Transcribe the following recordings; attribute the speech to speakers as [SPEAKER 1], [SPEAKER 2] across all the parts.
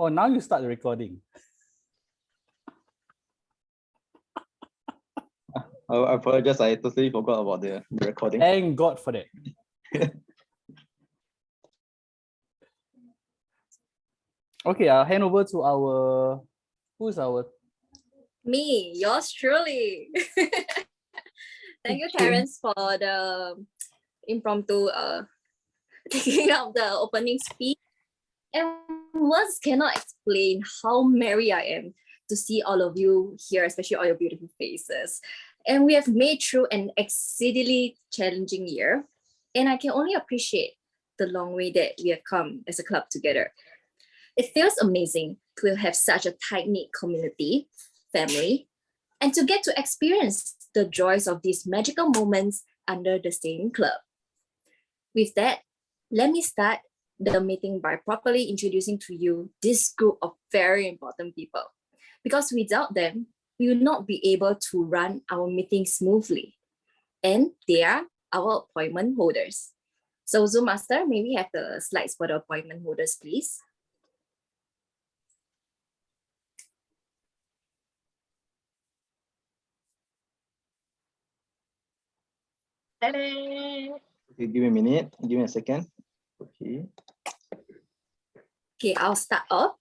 [SPEAKER 1] Oh, now you start the recording.
[SPEAKER 2] I apologize. I totally forgot about the recording.
[SPEAKER 1] Thank God for that. Okay, I'll hand over to our, who's our?
[SPEAKER 3] Me, yours truly. Thank you, Terence, for the impromptu taking up the opening speech. And words cannot explain how merry I am to see all of you here, especially all your beautiful faces. And we have made through an exceedingly challenging year. And I can only appreciate the long way that we have come as a club together. It feels amazing to have such a tight-knit community, family, and to get to experience the joys of these magical moments under the same club. With that, let me start the meeting by properly introducing to you this group of very important people, because without them, we will not be able to run our meeting smoothly. And they are our appointment holders. So Zoom Master, may we have the slides for the appointment holders, please?
[SPEAKER 2] Okay, give me a minute. Give me a second. Okay.
[SPEAKER 3] Okay, I'll start off.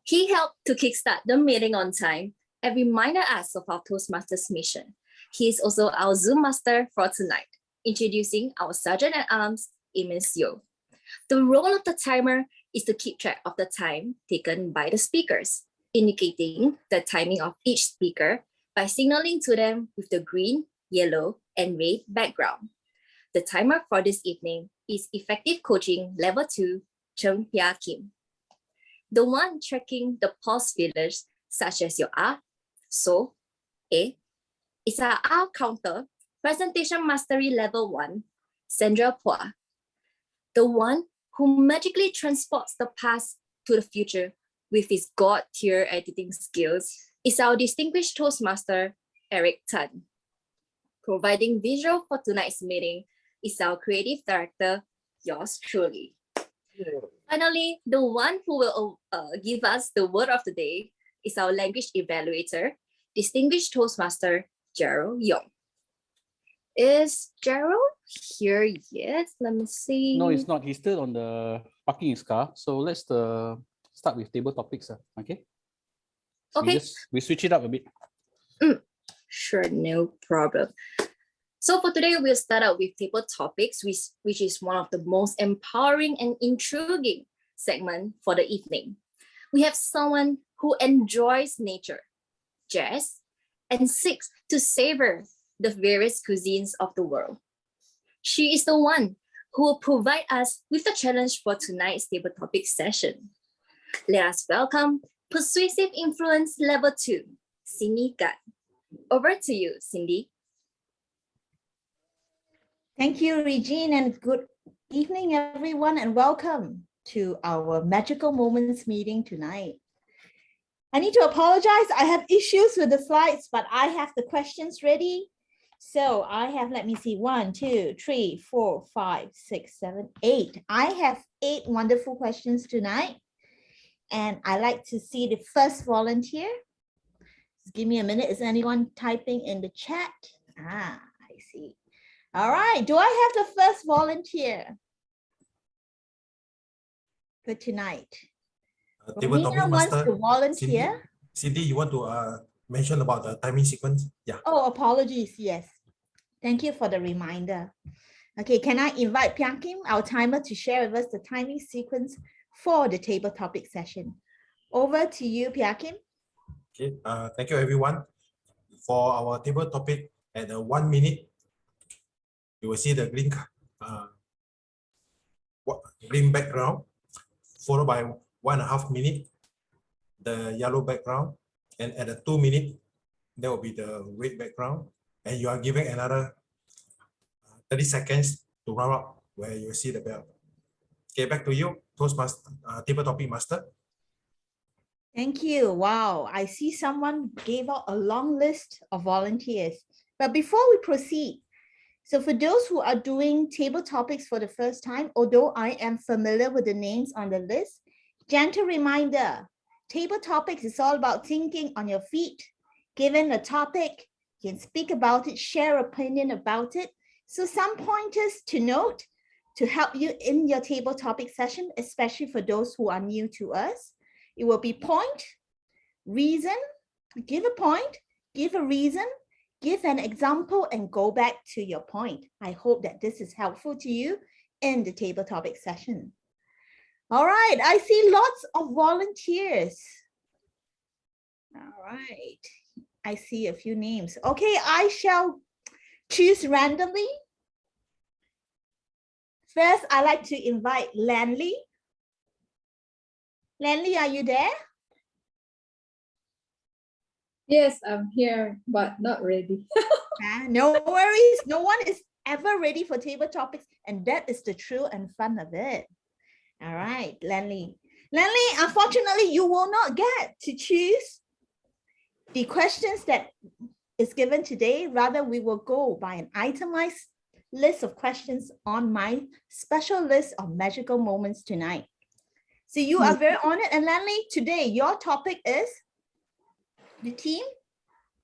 [SPEAKER 3] He helped to kickstart the meeting on time and reminded us of our Toastmasters mission. He is also our Zoom Master for tonight, introducing our Sergeant at Arms, Amos Yo. The role of the timer is to keep track of the time taken by the speakers, indicating the timing of each speaker by signaling to them with the green, yellow, and red background. The timer for this evening is Effective Coaching Level 2, Cheng Pia Kim. The one tracking the pause fillers such as your A, So, A, is our R counter, Presentation Mastery Level 1, Sandra Pua. The one who magically transports the past to the future with his God-tier editing skills is our distinguished Toastmaster, Eric Tan. Providing visual for tonight's meeting is our creative director, yours truly. Finally, the one who will give us the word of the day is our language evaluator, distinguished Toastmaster, Gerald Yong. Is Gerald here yet? Let me see.
[SPEAKER 1] No, it's not. He's still on the parking his car. So let's start with table topics. Okay. So
[SPEAKER 3] Okay.
[SPEAKER 1] we switch it up a bit.
[SPEAKER 3] Sure, no problem. So for today, we'll start out with table topics, which is one of the most empowering and intriguing segment for the evening. We have someone who enjoys nature, jazz, and seeks to savor the various cuisines of the world. She is the one who will provide us with the challenge for tonight's table topic session. Let us welcome Persuasive Influence Level 2, Cindy Gan. Over to you, Cindy.
[SPEAKER 4] Thank you, Regine, and good evening, everyone, and welcome to our Magical Moments meeting tonight. I need to apologize. I have issues with the slides, but I have the questions ready. So I have, let me see, 1, 2, 3, 4, 5, 6, 7, 8. I have 8 wonderful questions tonight. And I like to see the first volunteer. Just give me a minute. Is anyone typing in the chat? I see. All right, do I have the first volunteer for tonight? Romina wants to volunteer.
[SPEAKER 5] Cindy, you want to mention about the timing sequence? Yeah.
[SPEAKER 4] Oh, apologies. Yes. Thank you for the reminder. Okay, can I invite Piang Kim, our timer, to share with us the timing sequence for the table topic session? Over to you, Piang Kim.
[SPEAKER 5] Okay, thank you, everyone. For our table topic, at 1 minute, you will see the green background, followed by 1.5 minutes, the yellow background, and at 2 minutes, there will be the red background, and you are giving another 30 seconds to round up where you see the bell. Okay, back to you, Toastmaster, table topic master.
[SPEAKER 4] Thank you. Wow, I see someone gave out a long list of volunteers. But before we proceed, So for those who are doing table topics for the first time, although I am familiar with the names on the list, gentle reminder, table topics is all about thinking on your feet. Given a topic, you can speak about it, share opinion about it. So some pointers to note to help you in your table topic session, especially for those who are new to us. It will be point, reason, give a point, give a reason, give an example, and go back to your point. I hope that this is helpful to you in the table topic session. All right, I see lots of volunteers. All right, I see a few names. Okay, I shall choose randomly. First, I'd like to invite Lanley. Lanley, are you there?
[SPEAKER 6] Yes, I'm here, but not ready.
[SPEAKER 4] No worries. No one is ever ready for table topics, and that is the thrill and fun of it. All right, Lanley. Lanley, unfortunately, you will not get to choose the questions that is given today. Rather, we will go by an itemized list of questions on my special list of magical moments tonight. So you are very honored. And Lanley, today your topic is the theme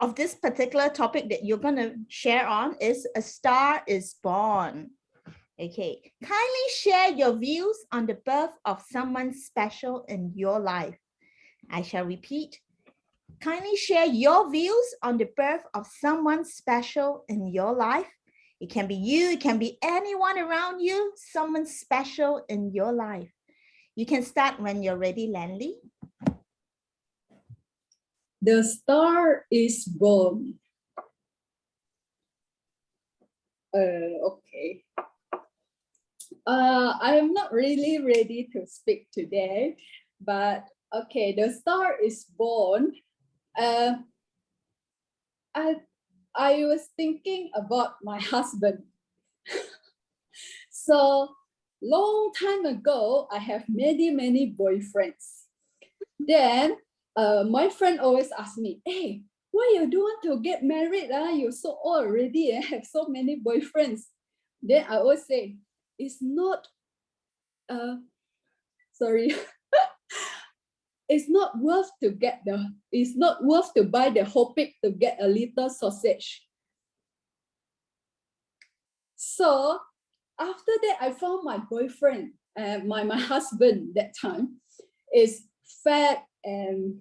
[SPEAKER 4] of this particular topic that you're going to share on is A Star is Born. Okay, kindly share your views on the birth of someone special in your life. I shall repeat. Kindly share your views on the birth of someone special in your life. It can be you, it can be anyone around you, someone special in your life. You can start when you're ready, Lanley.
[SPEAKER 6] The Star is Born. Okay. I am not really ready to speak today, but okay, The Star is Born. I was thinking about my husband. So long time ago, I have many boyfriends. Then my friend always asked me, hey, why you don't want to get married? You're so old already and have so many boyfriends. Then I always say, it's not, sorry. It's not worth to buy the whole pig to get a little sausage. So after that, I found my boyfriend, my husband that time is fat and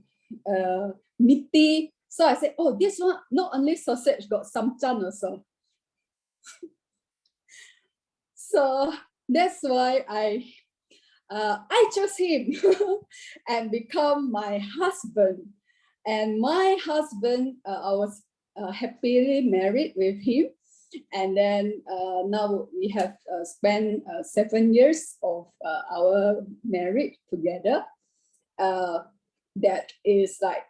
[SPEAKER 6] meaty. So I said, oh, this one, not only sausage, got some chan also. So that's why I chose him and become my husband. And my husband, I was happily married with him. And then now we have spent 7 years of our marriage together. That is like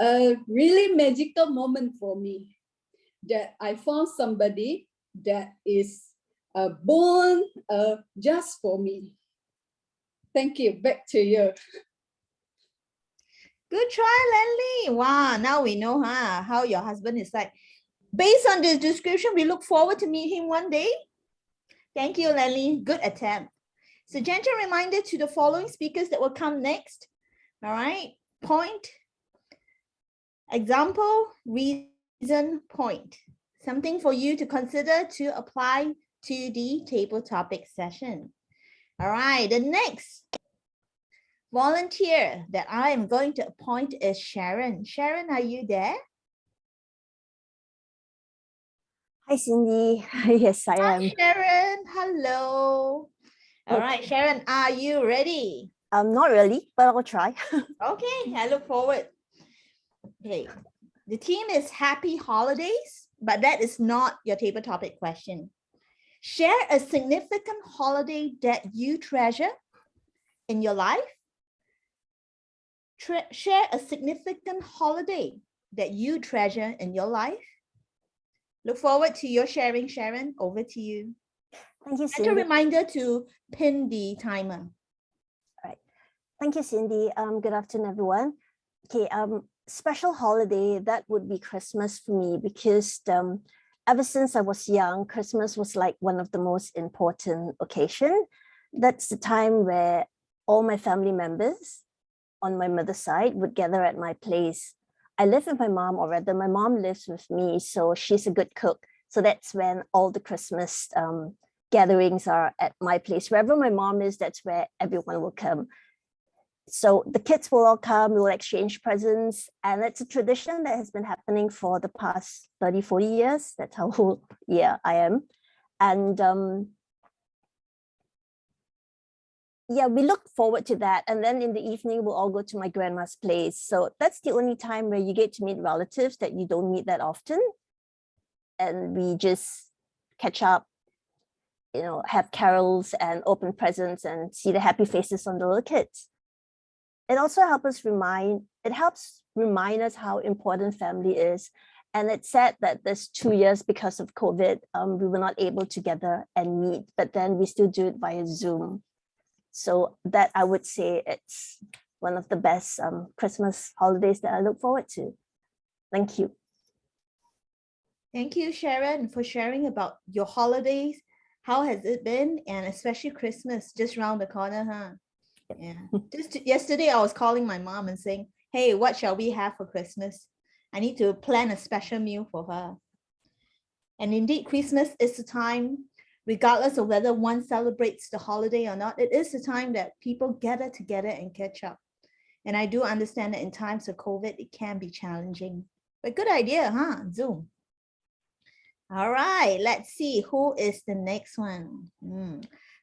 [SPEAKER 6] a really magical moment for me, that I found somebody that is born just for me. Thank you. Back to you.
[SPEAKER 4] Good try, Lanley. Wow, now we know how your husband is like. Based on this description, we look forward to meet him one day. Thank you, Lanley. Good attempt. So gentle reminder to the following speakers that will come next. All right. Point, example, reason, point. Something for you to consider to apply to the table topic session. All right, the next volunteer that I am going to appoint is Sharon. Sharon, are you there?
[SPEAKER 7] Hi, Cindy. Yes, I am.
[SPEAKER 4] Hi, Sharon. Hello. All right, Sharon, are you ready?
[SPEAKER 7] Not really, but I'll try.
[SPEAKER 4] Okay, I look forward. Okay, the theme is Happy Holidays, but that is not your table topic question. Share a significant holiday that you treasure in your life. Share a significant holiday that you treasure in your life. Look forward to your sharing, Sharon. Over to you.
[SPEAKER 7] Thank you,
[SPEAKER 4] And a
[SPEAKER 7] Cindy.
[SPEAKER 4] reminder to pin the timer.
[SPEAKER 7] All right. Thank you, Cindy. Good afternoon, everyone. Okay. Special holiday, that would be Christmas for me, because ever since I was young, Christmas was like one of the most important occasion. That's the time where all my family members on my mother's side would gather at my place. I live with my mom, or rather my mom lives with me, so she's a good cook. So that's when all the Christmas gatherings are at my place. Wherever my mom is, that's where everyone will come. So the kids will all come, we will exchange presents, and it's a tradition that has been happening for the past 30, 40 years. That's how old, yeah, I am. And yeah, we look forward to that. And then in the evening, we'll all go to my grandma's place. So that's the only time where you get to meet relatives that you don't meet that often. And we just catch up, you know, have carols and open presents and see the happy faces on the little kids. It also helps remind us how important family is. And it's sad that this 2 years because of COVID, we were not able to gather and meet, but then we still do it via Zoom. So that I would say it's one of the best Christmas holidays that I look forward to. Thank you.
[SPEAKER 4] Thank you, Sharon, for sharing about your holidays. How has it been? And especially Christmas just around the corner, huh? Yeah. Yesterday, I was calling my mom and saying, hey, what shall we have for Christmas? I need to plan a special meal for her. And indeed, Christmas is the time, regardless of whether one celebrates the holiday or not, it is the time that people gather together and catch up. And I do understand that in times of COVID, it can be challenging. But good idea, huh? Zoom. All right, let's see who is the next one.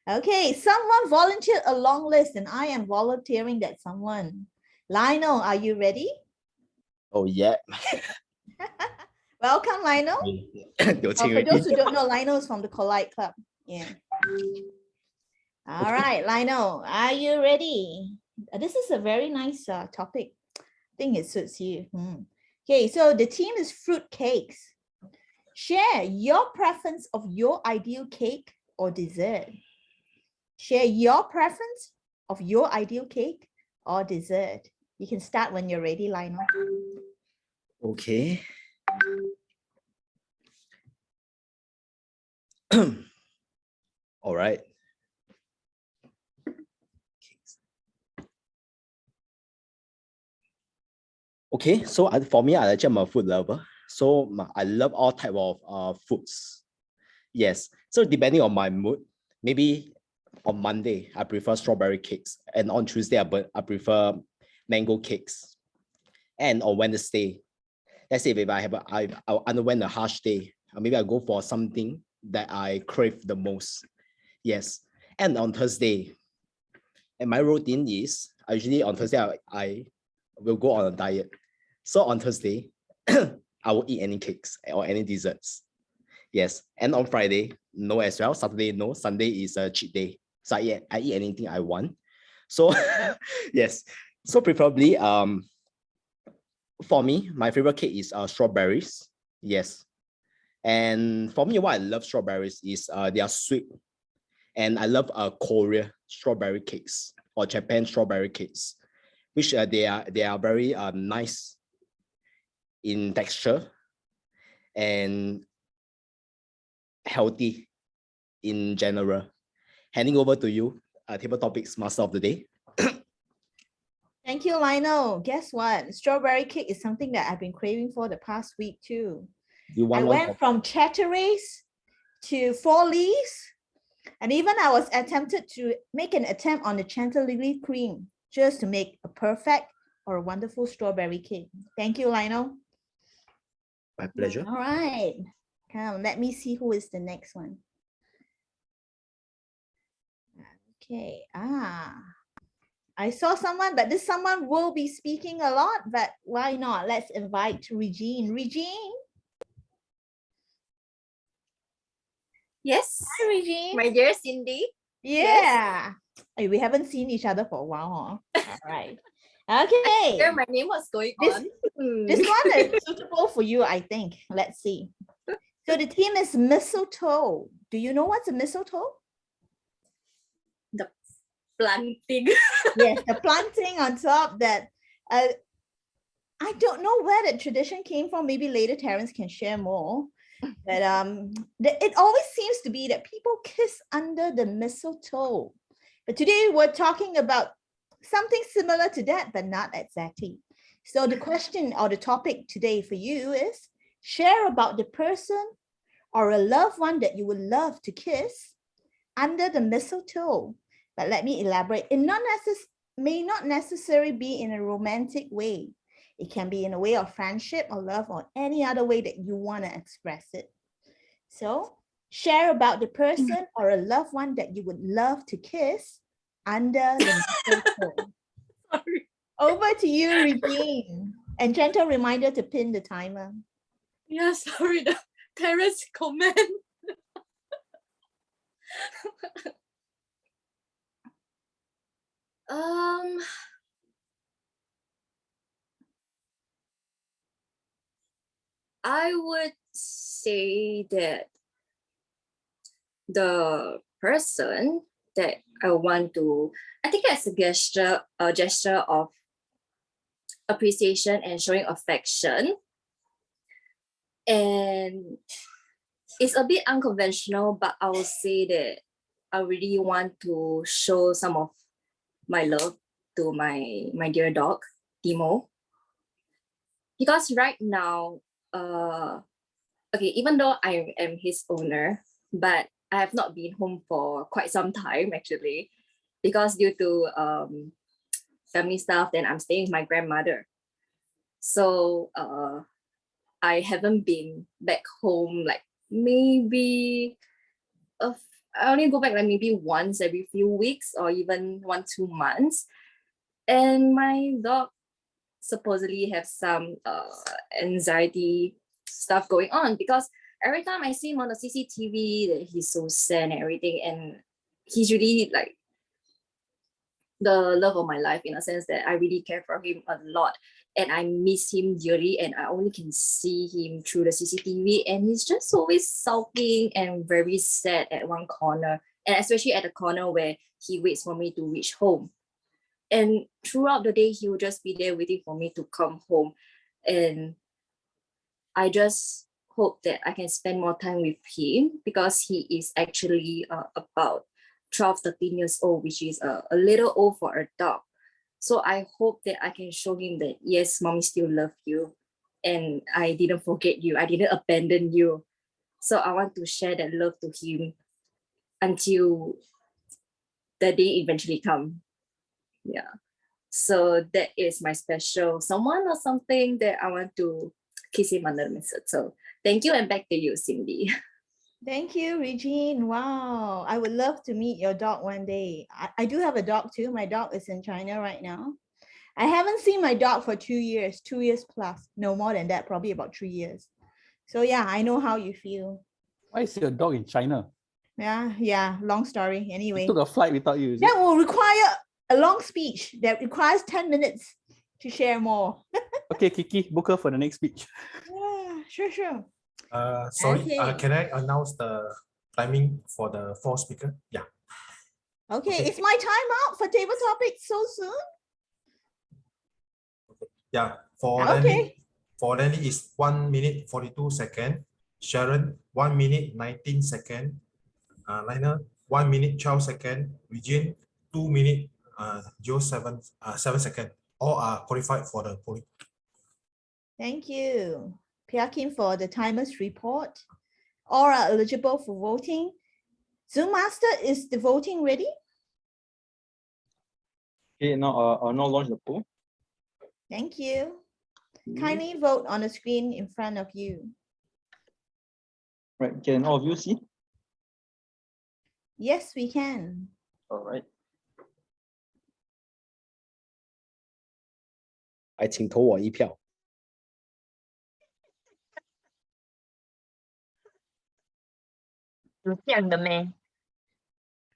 [SPEAKER 4] Okay, someone volunteered a long list and I am volunteering that someone. Lionel, are you ready?
[SPEAKER 8] Oh, yeah.
[SPEAKER 4] Welcome, Lionel.
[SPEAKER 8] Your
[SPEAKER 4] For those who don't know, Lionel is from the Collide Club. Yeah. All right, Lionel, are you ready? This is a very nice topic. I think it suits you. Okay, so the theme is fruit cakes. Share your preference of your ideal cake or dessert. Share your preference of your ideal cake or dessert. You can start when you're ready, Lionel.
[SPEAKER 8] Okay. All right. Okay, so for me, I'm a food lover. So I love all type of foods. Yes. So depending on my mood, maybe on Monday, I prefer strawberry cakes. And on Tuesday, I prefer mango cakes. And on Wednesday, let's say if I underwent a harsh day, maybe I go for something that I crave the most. Yes. And on Thursday, and my routine is usually on Thursday, I will go on a diet. So on Thursday, I will eat any cakes or any desserts. Yes. And on Friday, no as well. Saturday, no. Sunday is a cheat day. So I eat anything I want. So yes. So preferably, for me, my favorite cake is strawberries. Yes. And for me, what I love strawberries is they are sweet. And I love Korea strawberry cakes or Japan strawberry cakes, which they are very nice in texture and healthy in general. Handing over to you, Table Topics Master of the Day.
[SPEAKER 4] Thank you, Lionel. Guess what? Strawberry cake is something that I've been craving for the past week too. I went from Chateraise to Four Leaves, and even I was attempted to make an attempt on the chantilly cream just to make a perfect or a wonderful strawberry cake. Thank you, Lionel.
[SPEAKER 8] My pleasure.
[SPEAKER 4] All right. Come, let me see who is the next one. Okay. I saw someone, but this someone will be speaking a lot, but why not? Let's invite Regine. Regine.
[SPEAKER 3] Yes,
[SPEAKER 4] Hi, Regine.
[SPEAKER 3] my dear Cindy.
[SPEAKER 4] Yeah. Hey, we haven't seen each other for a while, huh? All right. Okay.
[SPEAKER 3] There, my name was going on.
[SPEAKER 4] This one is suitable for you, I think. Let's see. So the theme is mistletoe. Do you know what's a mistletoe?
[SPEAKER 3] The planting.
[SPEAKER 4] Yes, the planting on top that I don't know where the tradition came from. Maybe later Terence can share more. But it always seems to be that people kiss under the mistletoe. But today we're talking about something similar to that, but not exactly. So the question or the topic today for you is share about the person or a loved one that you would love to kiss under the mistletoe. But let me elaborate. It may not necessarily be in a romantic way. It can be in a way of friendship or love or any other way that you want to express it. So share about the person or a loved one that you would love to kiss under the mistletoe.
[SPEAKER 3] Sorry.
[SPEAKER 4] Over to you, Regine. And gentle reminder to pin the timer.
[SPEAKER 3] Yeah, sorry, the Terrace comment. um I would say that the person that I want to, I think it's a gesture of appreciation and showing affection. And it's a bit unconventional, but I will say that I really want to show some of my love to my dear dog, Timo. Because right now, okay, even though I am his owner, but I have not been home for quite some time actually, because due to family stuff, then I'm staying with my grandmother. So I haven't been back home like maybe I only go back like maybe once every few weeks or even 1-2 months. And my dog supposedly have some anxiety stuff going on, because every time I see him on the CCTV, that he's so sad and everything, and he's really like the love of my life, in a sense that I really care for him a lot and I miss him dearly, and I only can see him through the CCTV, and he's just always sulking and very sad at one corner, and especially at the corner where he waits for me to reach home. And throughout the day, he will just be there waiting for me to come home. And I just hope that I can spend more time with him, because he is actually about 12, 13 years old, which is a little old for a dog. So I hope that I can show him that, yes, mommy still love you and I didn't forget you. I didn't abandon you. So I want to share that love to him until the day eventually come. Yeah. So that is my special someone or something that I want to kiss him under the mistletoe. So thank you, and back to you, Cindy.
[SPEAKER 4] Thank you, Regine. Wow. I would love to meet your dog one day. I do have a dog too. My dog is in China right now. I haven't seen my dog for 2 years, 2 years plus. No more than that, probably about 3 years. So yeah, I know how you feel.
[SPEAKER 1] Why is your dog in China?
[SPEAKER 4] Yeah, long story.
[SPEAKER 1] He
[SPEAKER 4] Anyway,
[SPEAKER 1] took a flight without you, is
[SPEAKER 4] that
[SPEAKER 1] it?
[SPEAKER 4] will require a long speech that requires 10 minutes to share more.
[SPEAKER 1] Okay, Kiki, book her for the next speech.
[SPEAKER 4] Yeah, sure.
[SPEAKER 5] Sorry,
[SPEAKER 4] Okay.
[SPEAKER 5] can I announce the timing for the 4th speaker? Yeah.
[SPEAKER 4] Okay,
[SPEAKER 5] Okay.
[SPEAKER 4] it's my time out for table topics so soon.
[SPEAKER 5] Yeah, for
[SPEAKER 4] Okay.
[SPEAKER 5] Lenny is 1 minute 42 seconds. Sharon 1 minute 19 seconds. Liner 1 minute 12 seconds. Regine 2 minute 07 7 seconds. All are qualified for the polling.
[SPEAKER 4] Thank you, Piakin, for the timers report. All are eligible for voting. Zoom Master, is the voting ready?
[SPEAKER 2] Okay, now I'll now launch the poll.
[SPEAKER 4] Thank you. Kindly vote on the screen in front of you.
[SPEAKER 2] Right, can all of you see?
[SPEAKER 4] Yes, we can.
[SPEAKER 2] All right.
[SPEAKER 8] 还请投我一票。
[SPEAKER 9] 有这样的咩？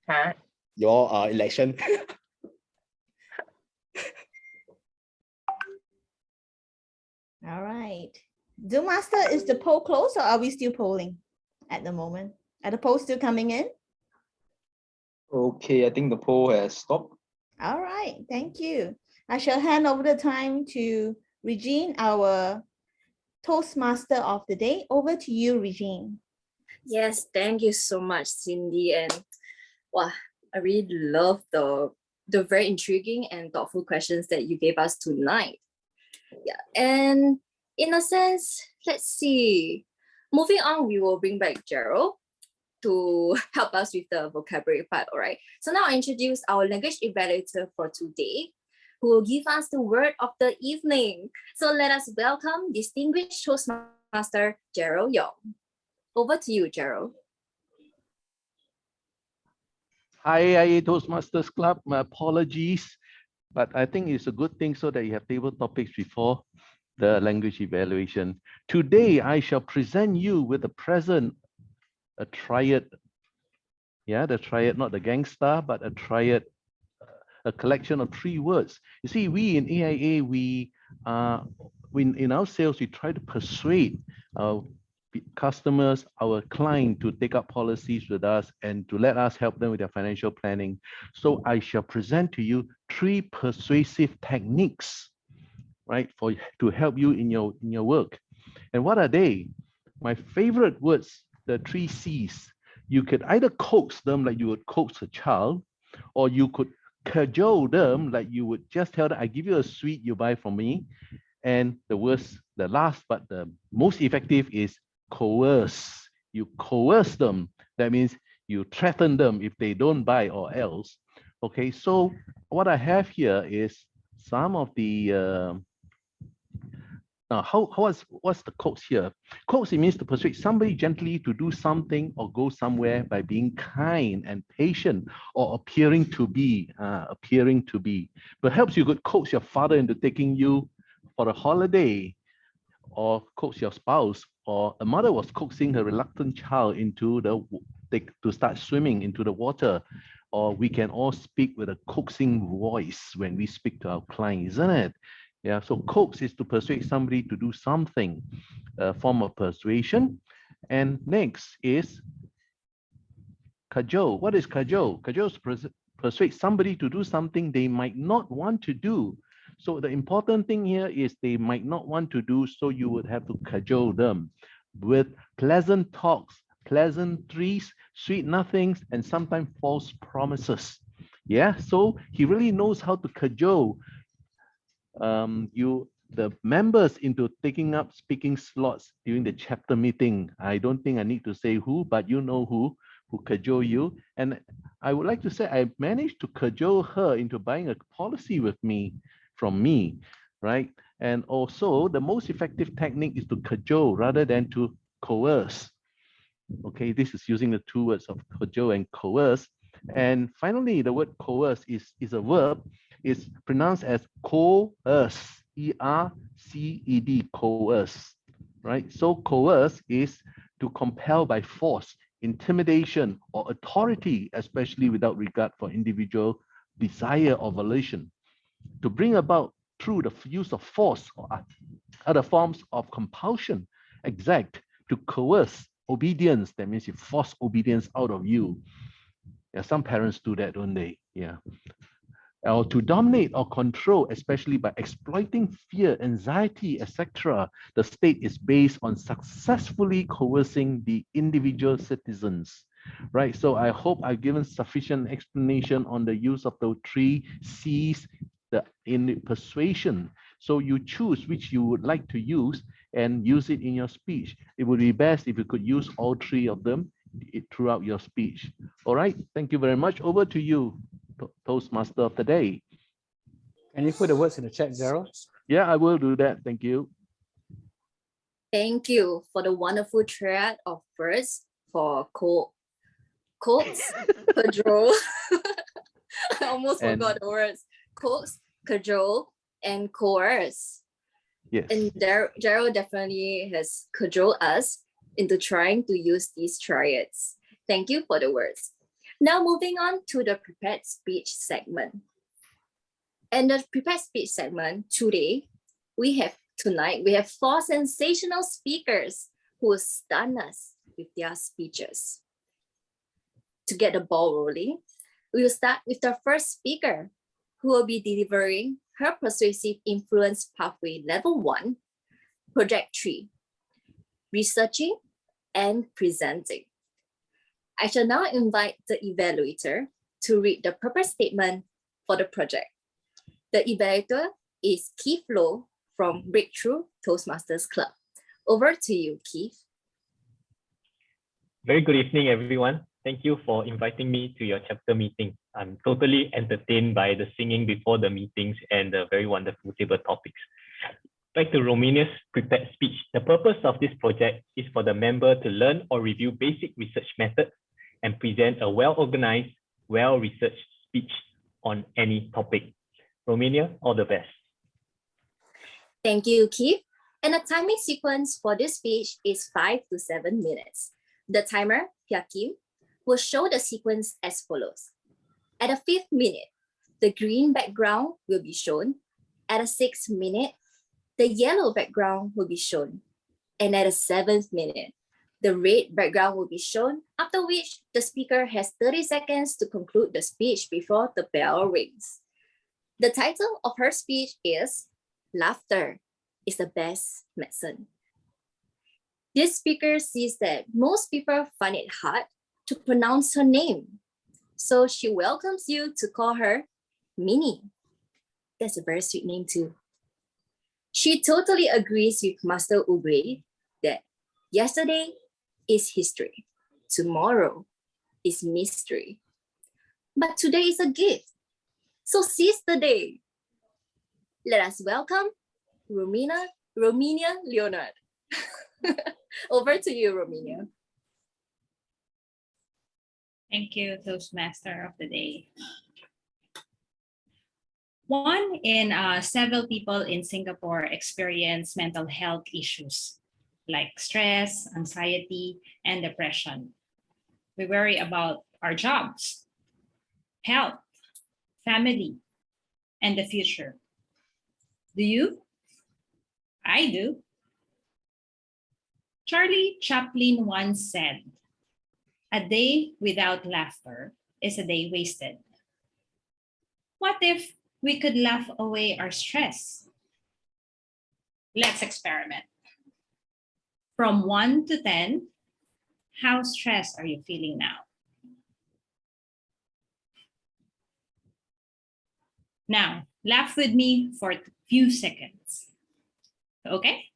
[SPEAKER 9] 啊？
[SPEAKER 8] Your election.
[SPEAKER 4] All right. Zoom Master, is the poll closed or are we still polling at the moment? Are the polls still coming in?
[SPEAKER 2] Okay, I think the poll has stopped.
[SPEAKER 4] All right, thank you. I shall hand over the time to Regine, our Toastmaster of the day. Over to you, Regine.
[SPEAKER 3] Yes, thank you so much, Cindy. And wow, I really love the very intriguing and thoughtful questions that you gave us tonight. Yeah, and in a sense, let's see. Moving on, we will bring back Gerald to help us with the vocabulary part, all right? So now I introduce our language evaluator for today, who will give us the word of the evening. So let us welcome distinguished Toastmaster Gerald Yong. Over to you, Gerald.
[SPEAKER 10] Hi, AIA Toastmasters Club. My apologies, but I think it's a good thing so that you have table topics before the language evaluation. Today, I shall present you with a present, a triad. Yeah, the triad, not the gangster, but a triad, a collection of 3 words. You see, we in AIA, we in our sales, we try to persuade our customers, our client to take up policies with us and to let us help them with their financial planning. So I shall present to you 3 persuasive techniques, right, to help you in your work. And what are they? My favorite words, the 3 C's. You could either coax them like you would coax a child, or you could cajole them like you would just tell them, I give you a sweet, you buy from me. And the last but the most effective is coerce. You coerce them. That means you threaten them if they don't buy or else. Okay, so what I have here is some of the what's the coax here? Coax, it means to persuade somebody gently to do something or go somewhere by being kind and patient or appearing to be. Perhaps you could coax your father into taking you for a holiday, or coax your spouse, or a mother was coaxing her reluctant child into to start swimming into the water. Or we can all speak with a coaxing voice when we speak to our client, isn't it? Yeah, so coax is to persuade somebody to do something, a form of persuasion. And next is cajole. What is cajole? Cajole is to persuade somebody to do something they might not want to do. So the important thing here is they might not want to do, so you would have to cajole them with pleasant talks, pleasantries, sweet nothings, and sometimes false promises. Yeah, so he really knows how to cajole the members into taking up speaking slots during the chapter meeting. I don't think I need to say who, but you know who cajole you. And I would like to say I managed to cajole her into buying a policy with me, from me, right? And also the most effective technique is to cajole rather than to coerce. Okay, this is using the 2 words of cajole and coerce. And finally, the word coerce is a verb. It's pronounced as coerce, E-R-C-E-D, coerce, right? So coerce is to compel by force, intimidation, or authority, especially without regard for individual desire or volition, to bring about through the use of force or other forms of compulsion, exact, to coerce, obedience, that means you force obedience out of you. Yeah, some parents do that, don't they? Yeah. Or to dominate or control, especially by exploiting fear, anxiety, etc. The state is based on successfully coercing the individual citizens, right? So I hope I've given sufficient explanation on the use of the 3 C's in persuasion. So you choose which you would like to use and use it in your speech. It would be best if you could use all 3 of them throughout your speech. All right, thank you very much. Over to you, Toastmaster of the day.
[SPEAKER 1] Can you put the words in the chat, Gerald?
[SPEAKER 10] Yeah, I will do that. Thank you.
[SPEAKER 3] Thank you for the wonderful triad of words for coax, cajole. I almost forgot the words. Coax, cajole, and coerce.
[SPEAKER 10] Yes.
[SPEAKER 3] And Gerald definitely has cajoled us into trying to use these triads. Thank you for the words. Now moving on to the prepared speech segment. And the prepared speech segment tonight, we have 4 sensational speakers who will stun us with their speeches. To get the ball rolling, we will start with the first speaker, who will be delivering her persuasive influence pathway level 1 Project 3, researching and presenting. I shall now invite the evaluator to read the purpose statement for the project. The evaluator is Keith Lowe from Breakthrough Toastmasters Club. Over to you, Keith.
[SPEAKER 11] Very good evening, everyone. Thank you for inviting me to your chapter meeting. I'm totally entertained by the singing before the meetings and the very wonderful table topics. Back to Romania's prepared speech. The purpose of this project is for the member to learn or review basic research methods and present a well-organized, well-researched speech on any topic. Romania, all the best.
[SPEAKER 3] Thank you, Keith. And the timing sequence for this speech is 5 to 7 minutes. The timer, Piakim, will show the sequence as follows. At the 5th minute, the green background will be shown. At the 6th minute, the yellow background will be shown. And at the 7th minute, the red background will be shown, after which the speaker has 30 seconds to conclude the speech before the bell rings. The title of her speech is Laughter is the Best Medicine. This speaker sees that most people find it hard to pronounce her name. So she welcomes you to call her Minnie. That's a very sweet name too. She totally agrees with Master Ube that yesterday is history, tomorrow is mystery, but today is a gift. So seize the day. Let us welcome Romania Leonard. Over to you, Romania.
[SPEAKER 12] Thank you, Toastmaster of the day. One in several people in Singapore experience mental health issues like stress, anxiety, and depression. We worry about our jobs, health, family, and the future. Do you? I do. Charlie Chaplin once said, "A day without laughter is a day wasted." What if we could laugh away our stress? Let's experiment. From 1 to 10, how stressed are you feeling now? Now, laugh with me for a few seconds. Okay?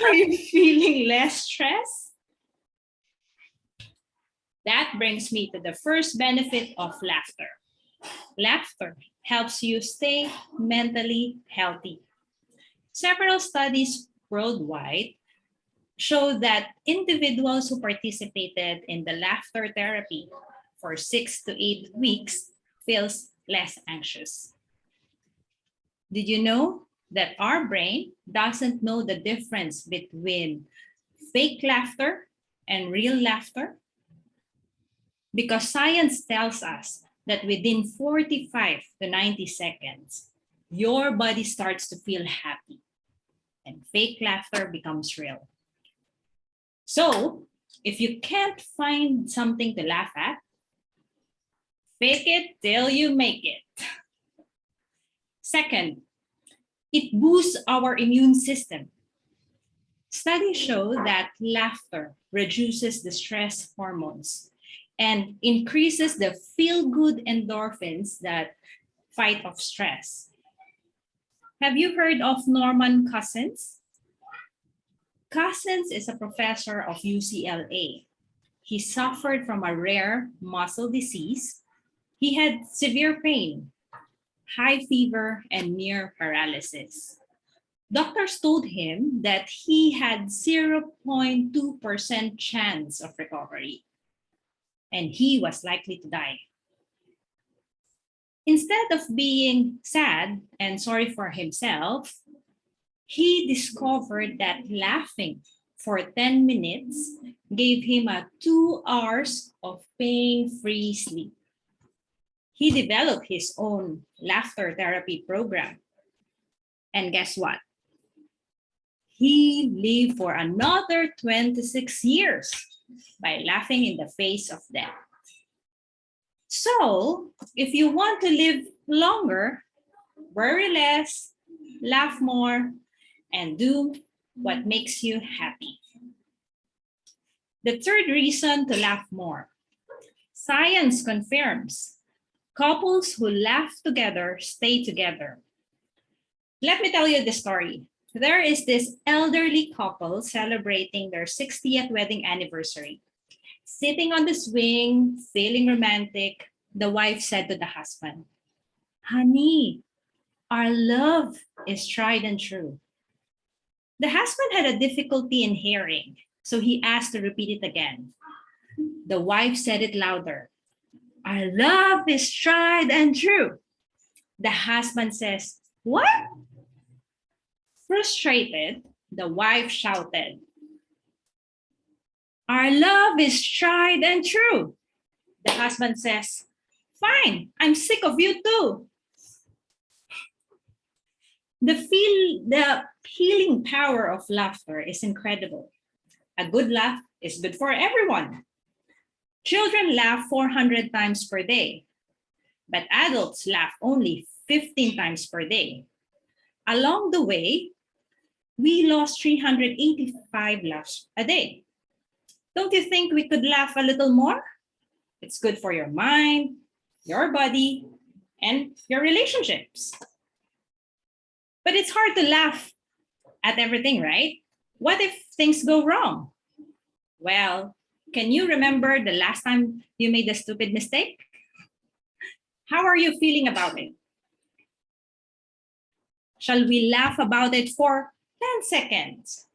[SPEAKER 12] Are you feeling less stressed? That brings me to the first benefit of laughter. Laughter helps you stay mentally healthy. Several studies worldwide show that individuals who participated in the laughter therapy for 6 to 8 weeks feels less anxious. Did you know that our brain doesn't know the difference between fake laughter and real laughter? Because science tells us that within 45 to 90 seconds, your body starts to feel happy and fake laughter becomes real. So if you can't find something to laugh at, fake it till you make it. Second, it boosts our immune system. Studies show that laughter reduces the stress hormones and increases the feel-good endorphins that fight off stress. Have you heard of Norman Cousins? Cousins is a professor of UCLA. He suffered from a rare muscle disease. He had severe pain, high fever, and near paralysis. Doctors told him that he had 0.2% chance of recovery, and he was likely to die. Instead of being sad and sorry for himself, he discovered that laughing for 10 minutes gave him 2 hours of pain-free sleep. he developed his own laughter therapy program. And guess what? He lived for another 26 years by laughing in the face of death. So, if you want to live longer, worry less, laugh more, and do what makes you happy. The third reason to laugh more. Science confirms couples who laugh together stay together. Let me tell you the story. There is this elderly couple celebrating their 60th wedding anniversary. Sitting on the swing, feeling romantic, the wife said to the husband, "Honey, our love is tried and true." The husband had a difficulty in hearing, so he asked to repeat it again. The wife said it louder. "Our love is tried and true." The husband says, "What?" Frustrated, the wife shouted, "Our love is tried and true." The husband says, "Fine, I'm sick of you too." The healing power of laughter is incredible. A good laugh is good for everyone. Children laugh 400 times per day, but adults laugh only 15 times per day. Along the way, we lost 385 laughs a day. Don't you think we could laugh a little more? It's good for your mind, your body, and your relationships. But it's hard to laugh at everything, right? What if things go wrong? Well, can you remember the last time you made a stupid mistake? How are you feeling about it? Shall we laugh about it for 10 seconds?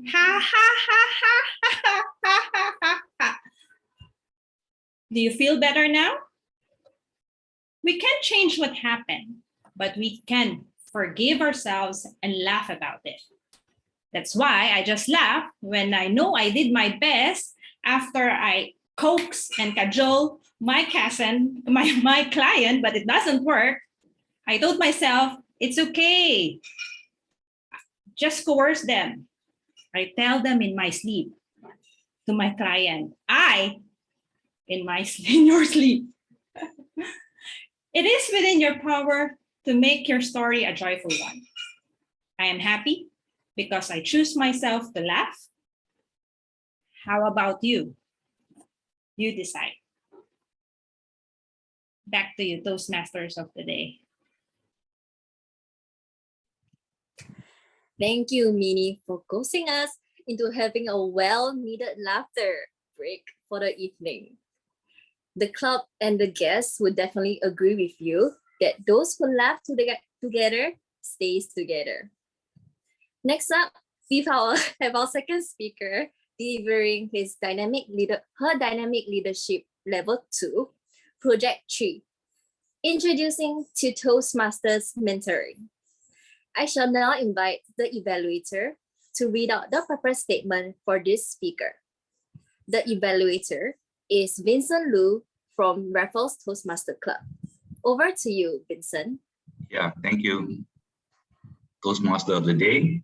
[SPEAKER 12] Ha ha ha ha ha ha ha ha ha. Do you feel better now? We can't change what happened, but we can forgive ourselves and laugh about it. That's why I just laugh when I know I did my best after I coax and cajole my cousin, my client, but it doesn't work. I told myself, it's okay. Just coerce them. I tell them in my sleep to my client, in your sleep. It is within your power to make your story a joyful one. I am happy because I choose myself to laugh. How about you? You decide. Back to you, Toastmasters of the day.
[SPEAKER 3] Thank you, Minnie, for coaxing us into having a well-needed laughter break for the evening. The club and the guests would definitely agree with you that those who laugh together stays together. Next up, we have our second speaker delivering her dynamic leadership level 2, project 3, introducing to Toastmasters mentoring. I shall now invite the evaluator to read out the purpose statement for this speaker. The evaluator is Vincent Liu from Raffles Toastmaster Club. Over to you, Vincent.
[SPEAKER 13] Yeah, thank you. Toastmaster of the day.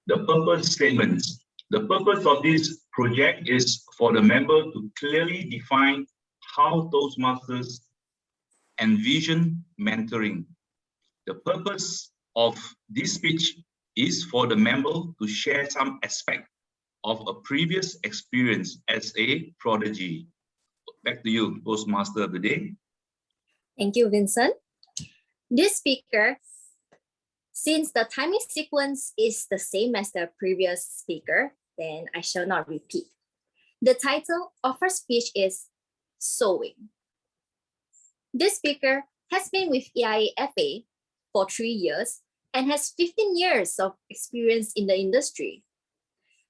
[SPEAKER 13] The purpose statements. The purpose of this project is for the member to clearly define how Toastmasters envision mentoring. The purpose of this speech is for the member to share some aspect of a previous experience as a prodigy. Back to you, Toastmaster of the day.
[SPEAKER 3] Thank you, Vincent. This speaker, since the timing sequence is the same as the previous speaker, then I shall not repeat. The title of her speech is Sewing. This speaker has been with AIA for 3 years and has 15 years of experience in the industry.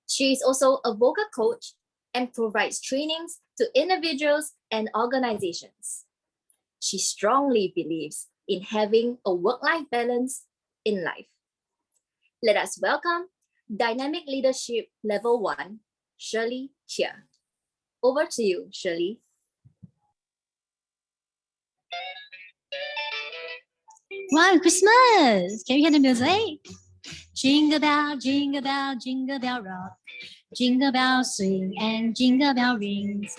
[SPEAKER 3] She is also a vocal coach and provides trainings to individuals and organizations. She strongly believes in having a work-life balance in life. Let us welcome Dynamic Leadership Level 1, Shirley Chia. Over to you, Shirley.
[SPEAKER 14] Wow, Christmas! Can you hear the music? Jingle bell, jingle bell rock. Jingle bell swing and jingle bell rings.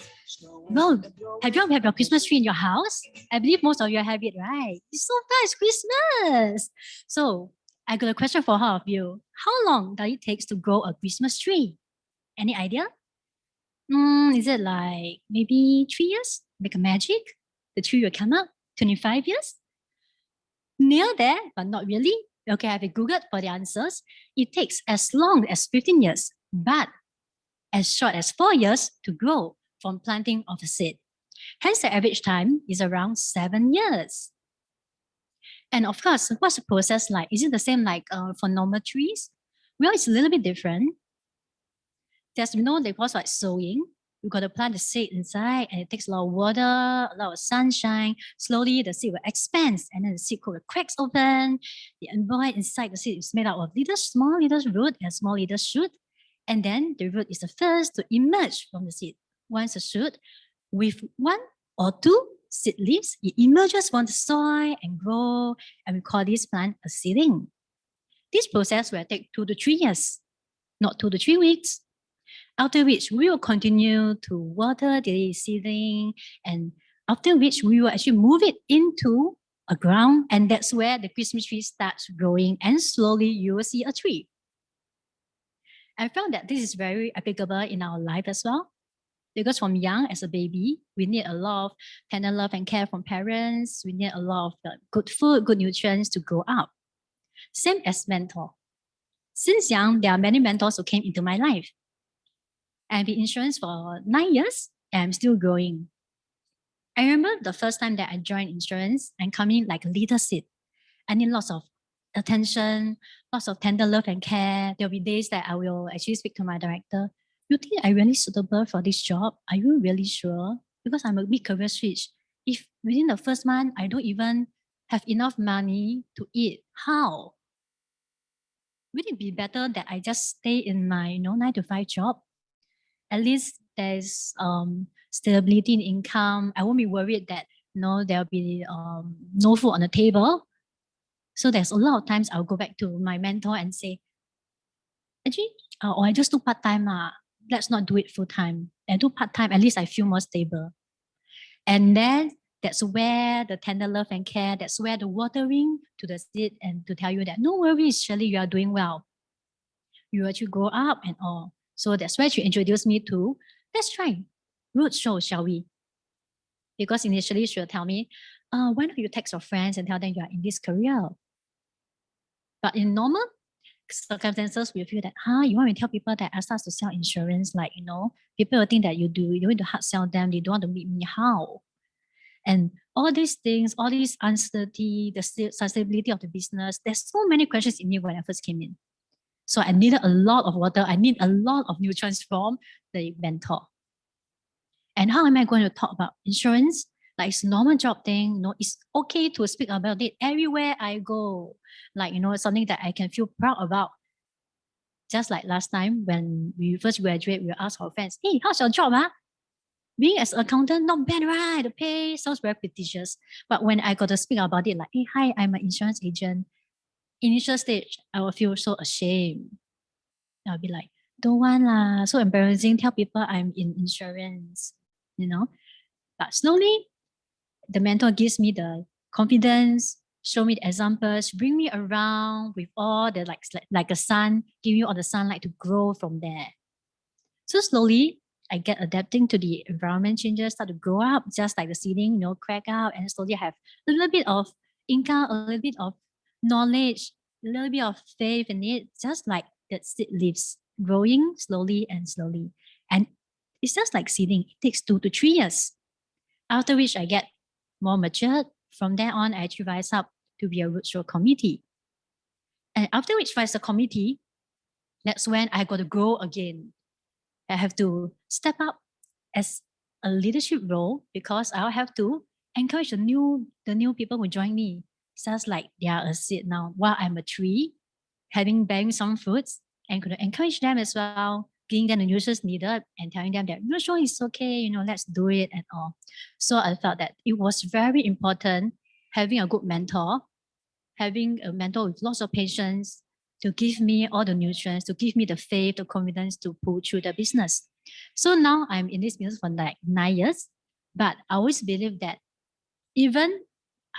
[SPEAKER 14] Well, have you your Christmas tree in your house? I believe most of you have it, right? It's so fun, it's Christmas. So I got a question for all of you. How long does it take to grow a Christmas tree? Any idea? Is it like maybe 3 years? Make a magic? The tree will come up? 25 years? Near there, but not really. Okay, I've Googled for the answers. It takes as long as 15 years, but as short as 4 years to grow from planting of a seed. Hence, the average time is around 7 years. And of course, what's the process like? Is it the same like for normal trees? Well, it's a little bit different. There's the process like sowing. You got to plant the seed inside, and it takes a lot of water, a lot of sunshine. Slowly, the seed will expand, and then the seed coat will cracks open. The envoy inside the seed is made out of small little root and small little shoot. And then the root is the first to emerge from the seed. Once a shoot, with 1 or 2 seed leaves, it emerges from the soil and grow, and we call this plant a seedling. This process will take 2 to 3 years, not 2 to 3 weeks. After which we will continue to water the seedling, and after which we will actually move it into a ground, and that's where the Christmas tree starts growing, and slowly you will see a tree. I found that this is very applicable in our life as well, because from young as a baby, we need a lot of tender love and care from parents. We need a lot of good food, good nutrients to grow up. Same as mentor. Since young, there are many mentors who came into my life. I've been in insurance for 9 years, and I'm still growing. I remember the first time that I joined insurance and coming like a little seed. I need lots of attention, lots of tender love and care. There'll be days that I will actually speak to my director. You think I'm really suitable for this job? Are you really sure? Because I'm a mid-career switch. If within the first month, I don't even have enough money to eat, how? Would it be better that I just stay in my 9 to 5 job? At least there's stability in income. I won't be worried that there'll be no food on the table. So there's a lot of times I'll go back to my mentor and say, actually, I just do part-time. Let's not do it full-time. I do part-time, at least I feel more stable. And then that's where the tender love and care, that's where the watering to the seed and to tell you that no worries, Shirley, you are doing well. You actually grow up and all. So that's where she introduced me to, let's try roadshow, shall we? Because initially she'll tell me, why don't you text your friends and tell them you are in this career? But in normal circumstances, we feel that, you want to tell people that I start to sell insurance, like, people will think that you need to hard sell them, they don't want to meet me, how? And all these things, all this uncertainty, the sustainability of the business, there's so many questions in me when I first came in. So I needed a lot of water. I need a lot of nutrients from the mentor. And how am I going to talk about insurance? Like it's a normal job thing. It's okay to speak about it everywhere I go. Like, something that I can feel proud about. Just like last time when we first graduate, we asked our friends, hey, how's your job? Being as an accountant, not bad, right? The pay sounds very prestigious. But when I got to speak about it, like, hey, hi, I'm an insurance agent. Initial stage, I will feel so ashamed. I'll be like, don't want lah, so embarrassing, tell people I'm in insurance, But slowly, the mentor gives me the confidence, show me the examples, bring me around with all the like a sun, give you all the sunlight to grow from there. So slowly, I get adapting to the environment changes, start to grow up, just like the seeding, crack out, and slowly have a little bit of income, a little bit of knowledge, a little bit of faith in it, just like the seed leaves, growing slowly and slowly. And it's just like seeding. It takes 2 to 3 years. After which I get more matured. From there on, I actually rise up to be a roadshow committee. And after which rise a committee, that's when I got to grow again. I have to step up as a leadership role because I'll have to encourage the new people who join me. Just like they are a seed now, while I'm a tree, bearing some fruits, and could encourage them as well, giving them the nutrients needed and telling them that sure it's okay, let's do it and all. So I felt that it was very important having a good mentor having a mentor with lots of patience to give me all the nutrients, to give me the faith, the confidence to pull through the business. So now I'm in this business for like 9 years, but I always believe that even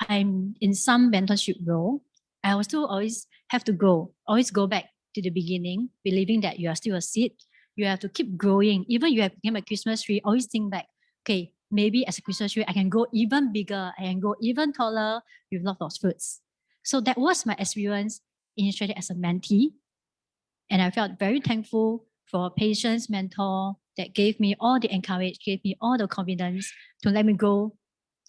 [SPEAKER 14] I'm in some mentorship role, I will still always have to always go back to the beginning, believing that you are still a seed. You have to keep growing. Even you have become a Christmas tree, always think back, okay, maybe as a Christmas tree, I can go even bigger, I can go even taller with lots of fruits. So that was my experience initially as a mentee. And I felt very thankful for a patience mentor that gave me all the encouragement, gave me all the confidence to let me go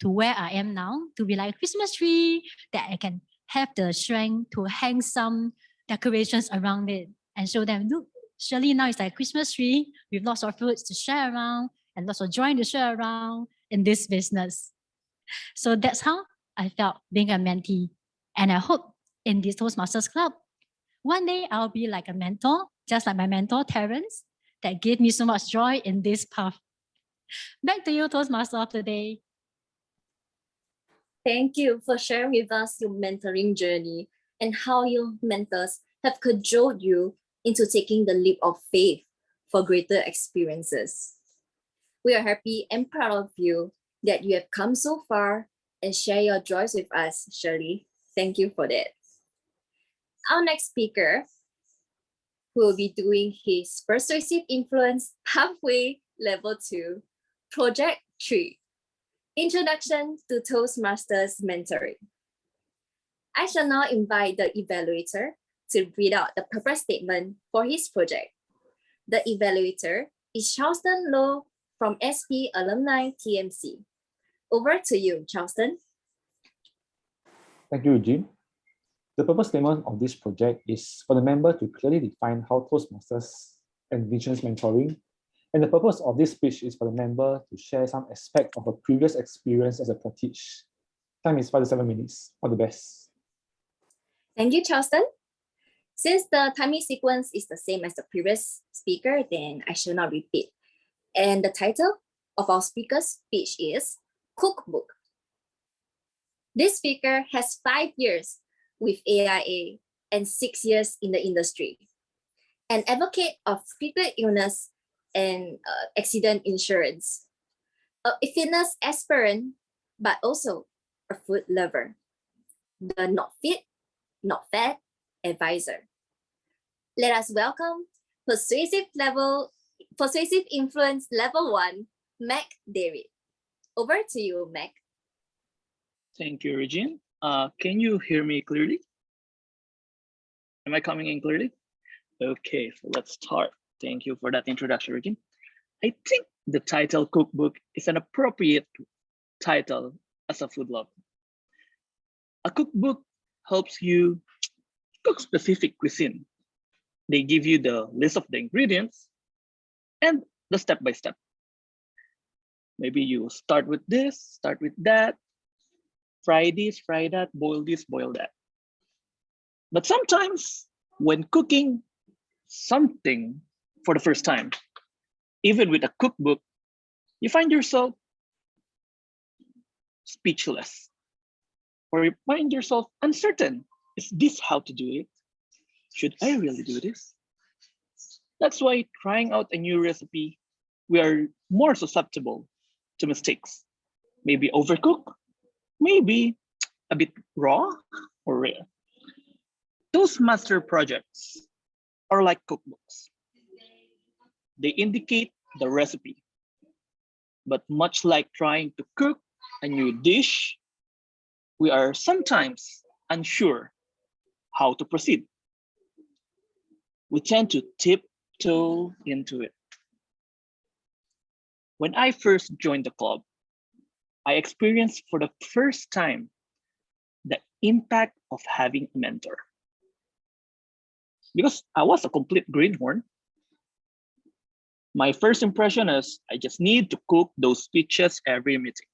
[SPEAKER 14] to where I am now, to be like a Christmas tree, that I can have the strength to hang some decorations around it and show them, look, surely now it's like a Christmas tree with lots of fruits to share around and lots of joy to share around in this business. So that's how I felt being a mentee. And I hope in this Toastmasters Club, one day I'll be like a mentor, just like my mentor, Terence, that gave me so much joy in this path. Back to you, Toastmaster of the day.
[SPEAKER 3] Thank you for sharing with us your mentoring journey and how your mentors have cajoled you into taking the leap of faith for greater experiences. We are happy and proud of you that you have come so far and share your joys with us, Shirley. Thank you for that. Our next speaker will be doing his Persuasive Influence Pathway Level 2, Project 3, Introduction to Toastmasters Mentoring. I shall now invite the evaluator to read out the purpose statement for his project. The evaluator is Charleston Low from SP Alumni TMC. Over to you, Charleston.
[SPEAKER 15] Thank you, Eugene. The purpose statement of this project is for the member to clearly define how Toastmasters envisions mentoring, and the purpose of this speech is for the member to share some aspect of a previous experience as a pratique. Time is 5 to 7 minutes. All the best.
[SPEAKER 3] Thank you, Charleston. Since the timing sequence is the same as the previous speaker, then I shall not repeat. And the title of our speaker's speech is Cookbook. This speaker has 5 years with AIA and 6 years in the industry. An advocate of critical illness and accident insurance. A fitness aspirant, but also a food lover. The not fit, not fat advisor. Let us welcome Persuasive Influence Level 1, Mac David. Over to you, Mac.
[SPEAKER 16] Thank you, Regine. Can you hear me clearly? Am I coming in clearly? Okay, so let's start. Thank you for that introduction, Regine. I think the title Cookbook is an appropriate title as a food lover. A cookbook helps you cook specific cuisine. They give you the list of the ingredients and the step-by-step. Maybe you start with this, start with that, fry this, fry that, boil this, boil that. But sometimes when cooking something for the first time, even with a cookbook, you find yourself speechless, or you find yourself uncertain. Is this how to do it? Should I really do this? That's why trying out a new recipe, we are more susceptible to mistakes. Maybe overcook, maybe a bit raw or rare. Those master projects are like cookbooks. They indicate the recipe, but much like trying to cook a new dish, we are sometimes unsure how to proceed. We tend to tiptoe into it. When I first joined the club, I experienced for the first time the impact of having a mentor. Because I was a complete greenhorn, my first impression is I just need to cook those speeches every meeting.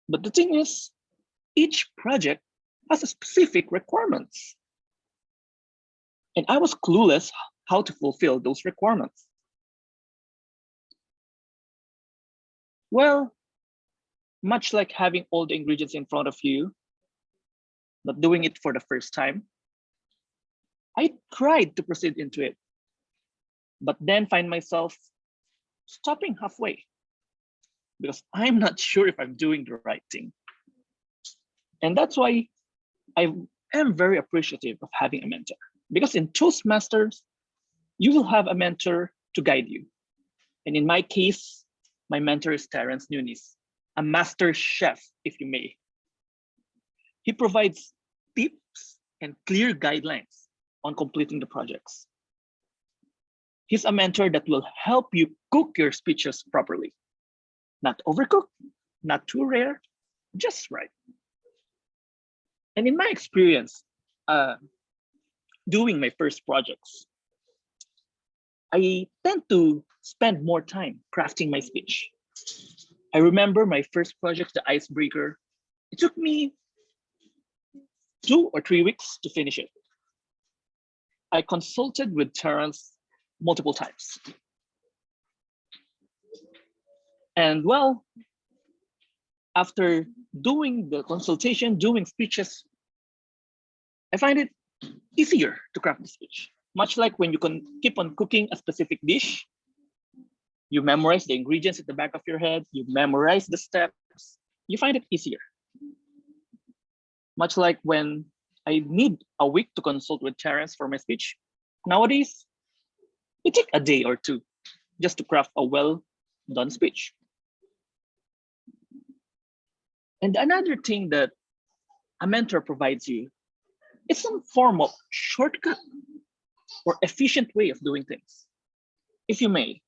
[SPEAKER 16] But the thing is, each project has a specific requirements. And I was clueless how to fulfill those requirements. Well, much like having all the ingredients in front of you, not doing it for the first time, I tried to proceed into it, but then find myself stopping halfway because I'm not sure if I'm doing the right thing. And that's why I am very appreciative of having a mentor, because in Toastmasters, you will have a mentor to guide you. And in my case, my mentor is Terence Nunes, a master chef, if you may. He provides tips and clear guidelines on completing the projects. He's a mentor that will help you cook your speeches properly. Not overcooked, not too rare, just right. And in my experience, doing my first projects, I tend to spend more time crafting my speech. I remember my first project, the icebreaker. It took me 2 or 3 weeks to finish it. I consulted with Terence multiple times. And well, after doing the consultation, doing speeches, I find it easier to craft the speech. Much like when you can keep on cooking a specific dish, you memorize the ingredients at the back of your head, you memorize the steps, you find it easier. Much like when I need a week to consult with Terence for my speech, nowadays, it takes a day or 2 just to craft a well-done speech. And another thing that a mentor provides you is some form of shortcut or efficient way of doing things. If you may,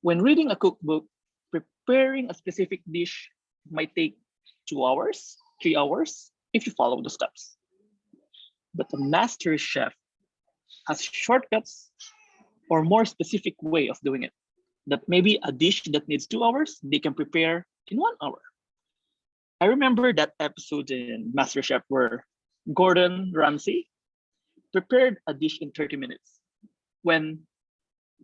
[SPEAKER 16] when reading a cookbook, preparing a specific dish might take 2 hours, 3 hours, if you follow the steps. But a master chef has shortcuts or more specific way of doing it. That maybe a dish that needs 2 hours, they can prepare in 1 hour. I remember that episode in MasterChef where Gordon Ramsay prepared a dish in 30 minutes when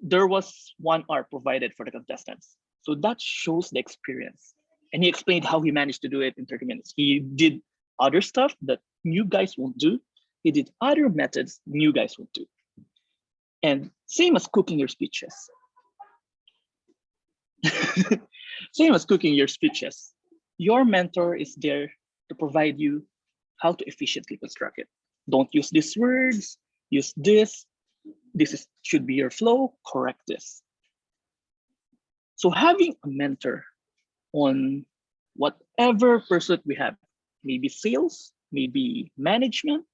[SPEAKER 16] there was 1 hour provided for the contestants. So that shows the experience. And he explained how he managed to do it in 30 minutes. He did other stuff that new guys won't do. He did other methods new guys won't do. And same as cooking your speeches. Same as cooking your speeches. Your mentor is there to provide you how to efficiently construct it. Don't use these words, use this. This should be your flow, correct this. So having a mentor on whatever pursuit we have, maybe sales, maybe management,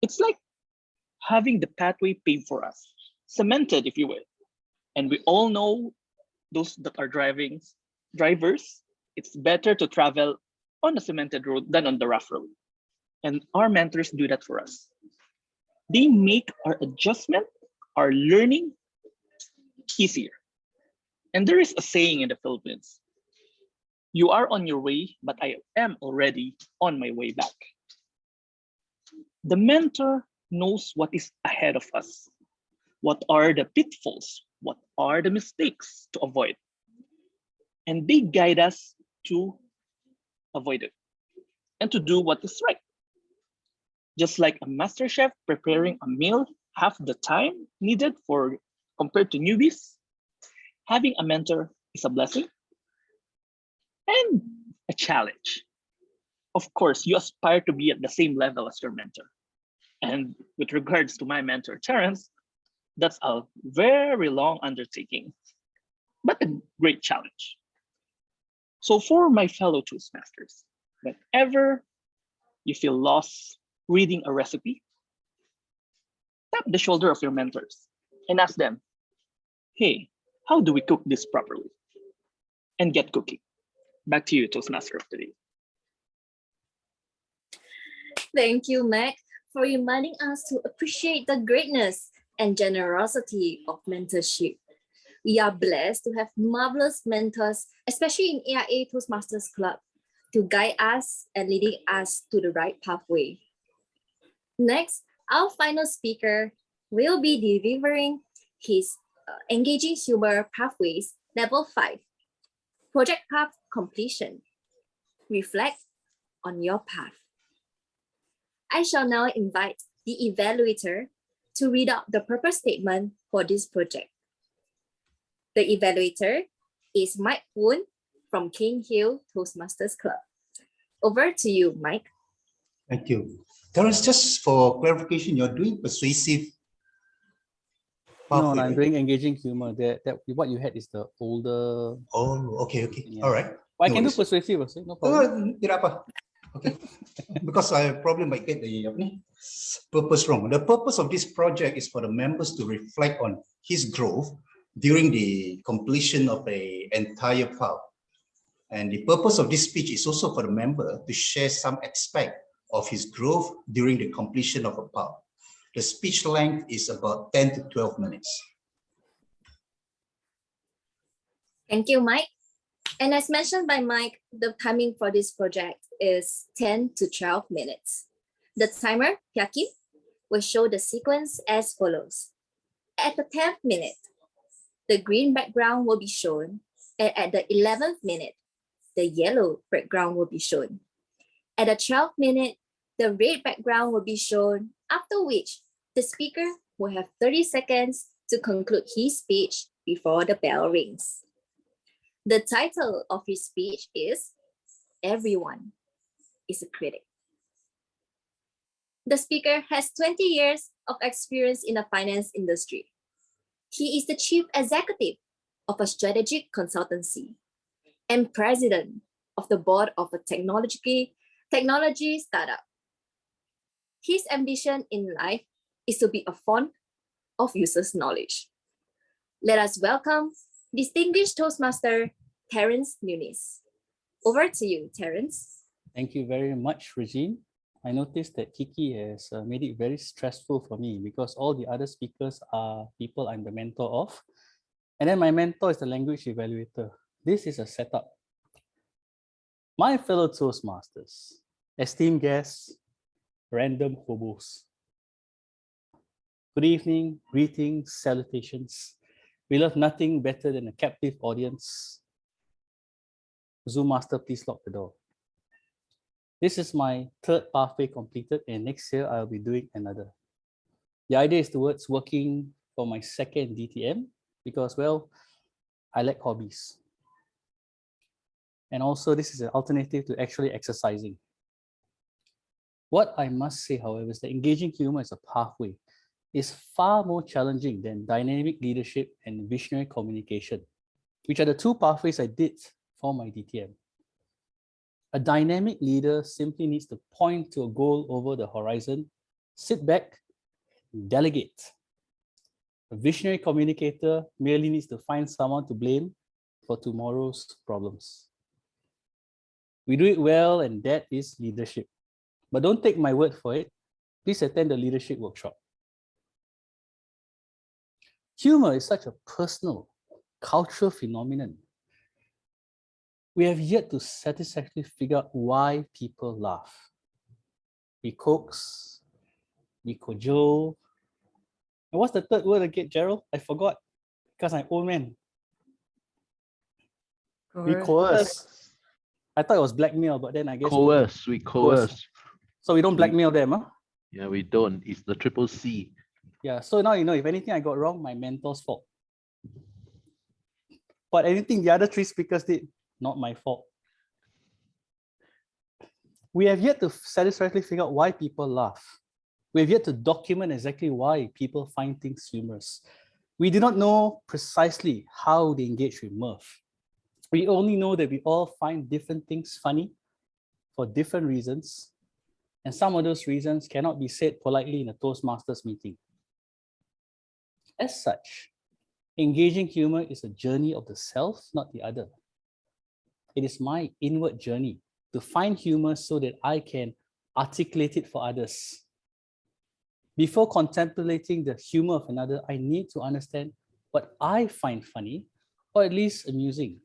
[SPEAKER 16] it's like having the pathway paved for us, cemented, if you will. And we all know those that are drivers, it's better to travel on a cemented road than on the rough road. And our mentors do that for us. They make our adjustment, our learning easier. And there is a saying in the Philippines, you are on your way, but I am already on my way back. The mentor knows what is ahead of us. What are the pitfalls? What are the mistakes to avoid? And they guide us to avoid it and to do what is right. Just like a master chef preparing a meal half the time needed for compared to newbies, having a mentor is a blessing and a challenge. Of course, you aspire to be at the same level as your mentor. And with regards to my mentor, Terence, that's a very long undertaking, but a great challenge. So for my fellow Toastmasters, whenever you feel lost reading a recipe, tap the shoulder of your mentors and ask them, hey, how do we cook this properly? And get cooking. Back to you, Toastmaster of the Day.
[SPEAKER 3] Thank you, Mac, for reminding us to appreciate the greatness and generosity of mentorship. We are blessed to have marvelous mentors, especially in AIA Toastmasters Club, to guide us and leading us to the right pathway. Next, our final speaker will be delivering his Engaging Humor Pathways Level 5, Project Path Completion. Reflect on your path. I shall now invite the evaluator to read out the purpose statement for this project. The evaluator is Mike Woon from King Hill Toastmasters Club. Over to you, Mike.
[SPEAKER 17] Thank you. Terence, just for clarification, you're doing persuasive.
[SPEAKER 1] No,
[SPEAKER 17] pathway,
[SPEAKER 1] I'm
[SPEAKER 17] right?
[SPEAKER 1] doing engaging humor. That what you had is the older.
[SPEAKER 17] Oh, okay.
[SPEAKER 1] Yeah.
[SPEAKER 17] All right.
[SPEAKER 1] But I
[SPEAKER 17] No
[SPEAKER 1] can do
[SPEAKER 17] worries.
[SPEAKER 1] persuasive also, no problem.
[SPEAKER 17] Tidak apa. Okay. Because I probably might get the purpose wrong. The purpose of this project is for the members to reflect on his growth during the completion of the entire file. And the purpose of this speech is also for the member to share some aspect of his growth during the completion of a file. The speech length is about 10 to 12 minutes.
[SPEAKER 3] Thank you, Mike. And as mentioned by Mike, the timing for this project is 10 to 12 minutes. The timer, Pyaki, will show the sequence as follows. At the 10th minute, the green background will be shown, and at the 11th minute, the yellow background will be shown. At the 12th minute, the red background will be shown, after which the speaker will have 30 seconds to conclude his speech before the bell rings. The title of his speech is Everyone is a Critic. The speaker has 20 years of experience in the finance industry. He is the chief executive of a strategic consultancy and president of the board of a technology startup. His ambition in life is to be a font of users' knowledge. Let us welcome distinguished Toastmaster Terence Nunes. Over to you, Terence.
[SPEAKER 1] Thank you very much, Regine. I noticed that Kiki has made it very stressful for me because all the other speakers are people I'm the mentor of. And then my mentor is the language evaluator. This is a setup. My fellow Toastmasters, esteemed guests, random hobos. Good evening, greetings, salutations. We love nothing better than a captive audience. Zoom master, please lock the door. This is my third pathway completed, and next year I'll be doing another. The idea is towards working for my second DTM because, well, I like hobbies. And also this is an alternative to actually exercising. What I must say, however, is that engaging humor as a pathway is far more challenging than dynamic leadership and visionary communication, which are the two pathways I did for my DTM. A dynamic leader simply needs to point to a goal over the horizon, sit back, delegate. A visionary communicator merely needs to find someone to blame for tomorrow's problems. We do it well, and that is leadership. But don't take my word for it. Please attend the leadership workshop. Humor is such a personal, cultural phenomenon. We have yet to satisfactorily figure out why people laugh. We coax, we cajole. And what's the third word again, Gerald? I forgot because I'm old man. We coerce. I thought it was blackmail, but then I guess
[SPEAKER 10] Coerce, we coerce.
[SPEAKER 1] So we don't blackmail them, huh?
[SPEAKER 10] Yeah, we don't. It's the triple C.
[SPEAKER 1] Yeah, so now you know if anything I got wrong, my mentor's fault. But anything the other three speakers did, not my fault. We have yet to satisfactorily figure out why people laugh. We have yet to document exactly why people find things humorous. We do not know precisely how they engage with mirth. We only know that we all find different things funny for different reasons, and some of those reasons cannot be said politely in a Toastmasters meeting. As such, engaging humor is a journey of the self, not the other. It is my inward journey to find humor so that I can articulate it for others. Before contemplating the humor of another, I need to understand what I find funny, or at least amusing.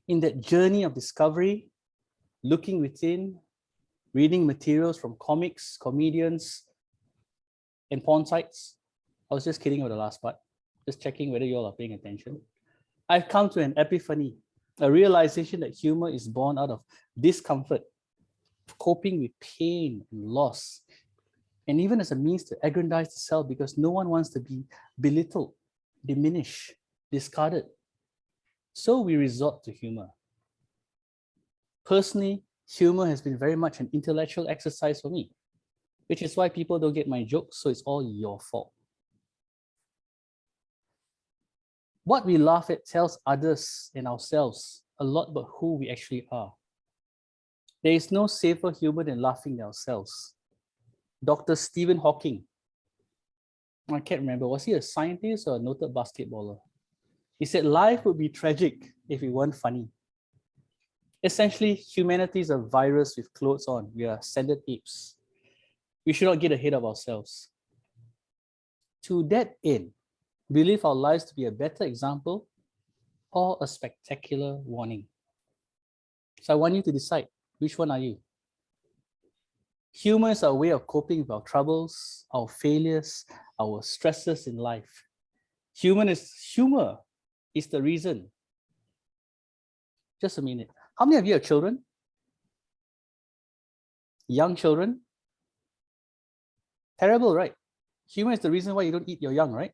[SPEAKER 1] In that journey of discovery, looking within, reading materials from comics, comedians, and porn sites. I was just kidding about the last part, just checking whether you all are paying attention. I've come to an epiphany, a realization that humor is born out of discomfort, coping with pain and loss, and even as a means to aggrandize the self because no one wants to be belittled, diminished, discarded. So we resort to humor. Personally, humor has been very much an intellectual exercise for me, which is why people don't get my jokes, so it's all your fault. What we laugh at tells others and ourselves a lot about who we actually are. There is no safer humor than laughing at ourselves. Dr. Stephen Hawking, I can't remember, was he a scientist or a noted basketballer? He said life would be tragic if it weren't funny. Essentially, humanity is a virus with clothes on. We are scented apes. We should not get ahead of ourselves. To that end, we live our lives to be a better example or a spectacular warning. So I want you to decide, which one are you? Humor is our way of coping with our troubles, our failures, our stresses in life. Humor is the reason. Just a minute. How many of you are children? Young children? Terrible, right? Humor is the reason why you don't eat your young, right?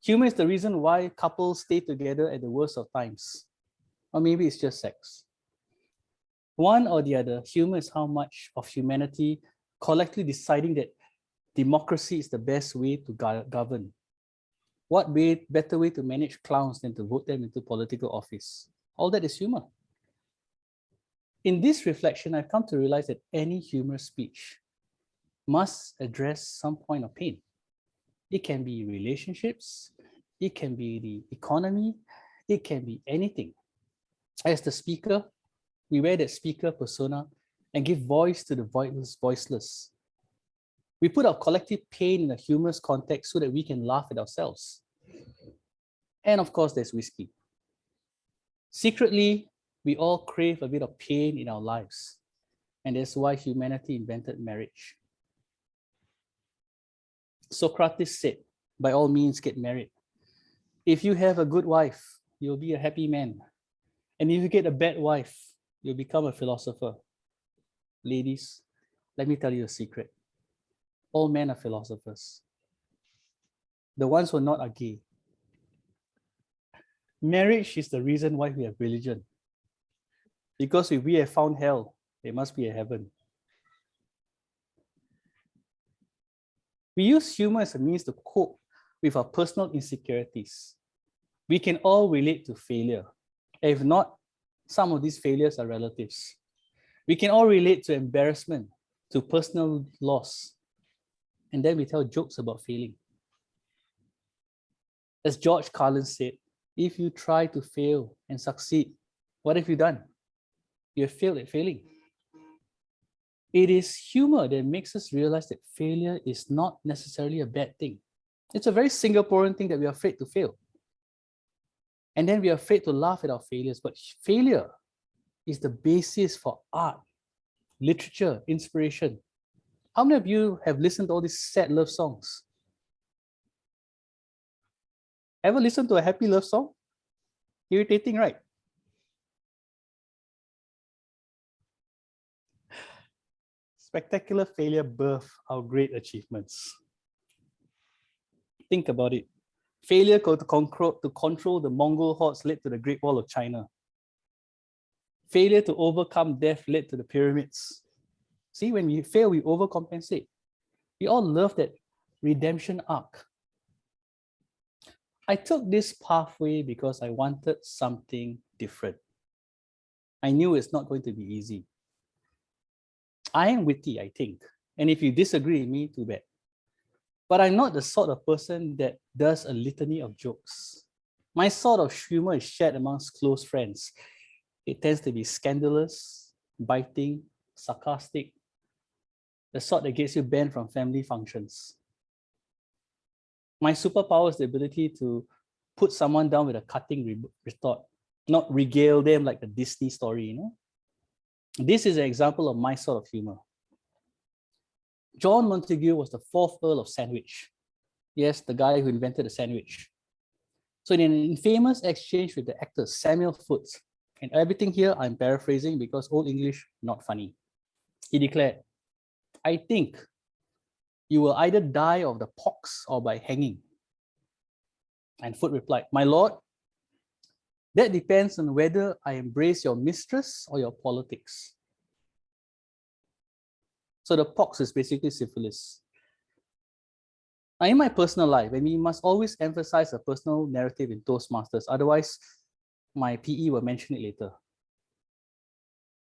[SPEAKER 1] Humor is the reason why couples stay together at the worst of times. Or maybe it's just sex. One or the other, humor is how much of humanity collectively deciding that democracy is the best way to govern. What better way to manage clowns than to vote them into political office? All that is humor. In this reflection, I've come to realize that any humorous speech must address some point of pain. It can be relationships, it can be the economy, it can be anything. As the speaker, we wear that speaker persona and give voice to the voiceless. We put our collective pain in a humorous context so that we can laugh at ourselves. And of course, there's whiskey. Secretly, we all crave a bit of pain in our lives. And that's why humanity invented marriage. Socrates said, by all means, get married. If you have a good wife, you'll be a happy man. And if you get a bad wife, you'll become a philosopher. Ladies, let me tell you a secret. All men are philosophers. The ones who are not are gay. Marriage is the reason why we have religion. Because if we have found hell, there must be a heaven. We use humor as a means to cope with our personal insecurities. We can all relate to failure. If not, some of these failures are relatives. We can all relate to embarrassment, to personal loss. And then we tell jokes about failing. As George Carlin said, if you try to fail and succeed, what have you done? You have failed at failing. It is humor that makes us realize that failure is not necessarily a bad thing. It's a very Singaporean thing that we are afraid to fail. And then we are afraid to laugh at our failures. But failure is the basis for art, literature, inspiration. How many of you have listened to all these sad love songs? Ever listened to a happy love song? Irritating, right? Spectacular failure birth our great achievements. Think about it. Failure to control the Mongol hordes led to the Great Wall of China. Failure to overcome death led to the pyramids. See, when we fail, we overcompensate. We all love that redemption arc. I took this pathway because I wanted something different. I knew it's not going to be easy. I am witty, I think. And if you disagree with me, too bad. But I'm not the sort of person that does a litany of jokes. My sort of humor is shared amongst close friends. It tends to be scandalous, biting, sarcastic, the sort that gets you banned from family functions. My superpower is the ability to put someone down with a cutting retort, not regale them like a Disney story, you know? This is an example of my sort of humor. John Montague was the 4th Earl of Sandwich. Yes, the guy who invented the sandwich. So in an infamous exchange with the actor Samuel Foote, And everything here I'm paraphrasing because Old English not funny. He declared, I think you will either die of the pox or by hanging. And Foot replied, my lord, that depends on whether I embrace your mistress or your politics. So the pox is basically syphilis. Now, in my personal life, and we must always emphasize a personal narrative in Toastmasters, otherwise my PE will mention it later.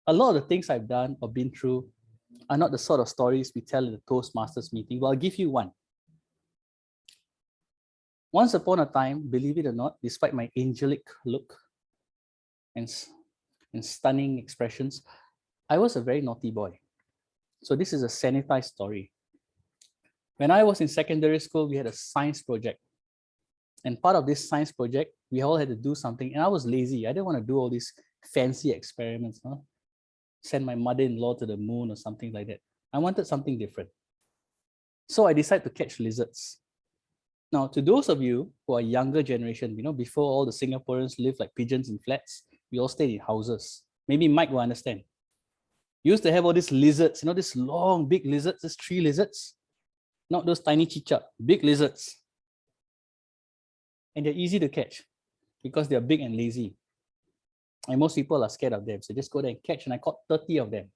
[SPEAKER 1] A lot of the things I've done or been through are not the sort of stories we tell in the Toastmasters meeting, but I'll give you one. Once upon a time, believe it or not, despite my angelic look and stunning expressions, I was a very naughty boy. So this is a sanitized story. When I was in secondary school, we had a science project. And part of this science project, we all had to do something. And I was lazy. I didn't want to do all these fancy experiments, huh? Send my mother-in-law to the moon or something like that. I wanted something different. So I decided to catch lizards. Now, to those of you who are younger generation, before all the Singaporeans lived like pigeons in flats, we all stayed in houses. Maybe Mike will understand. We used to have all these lizards, these long, big lizards, these tree lizards. Not those tiny chicha, big lizards. And they're easy to catch because they're big and lazy. And most people are scared of them. So just go there and catch. And I caught 30 of them.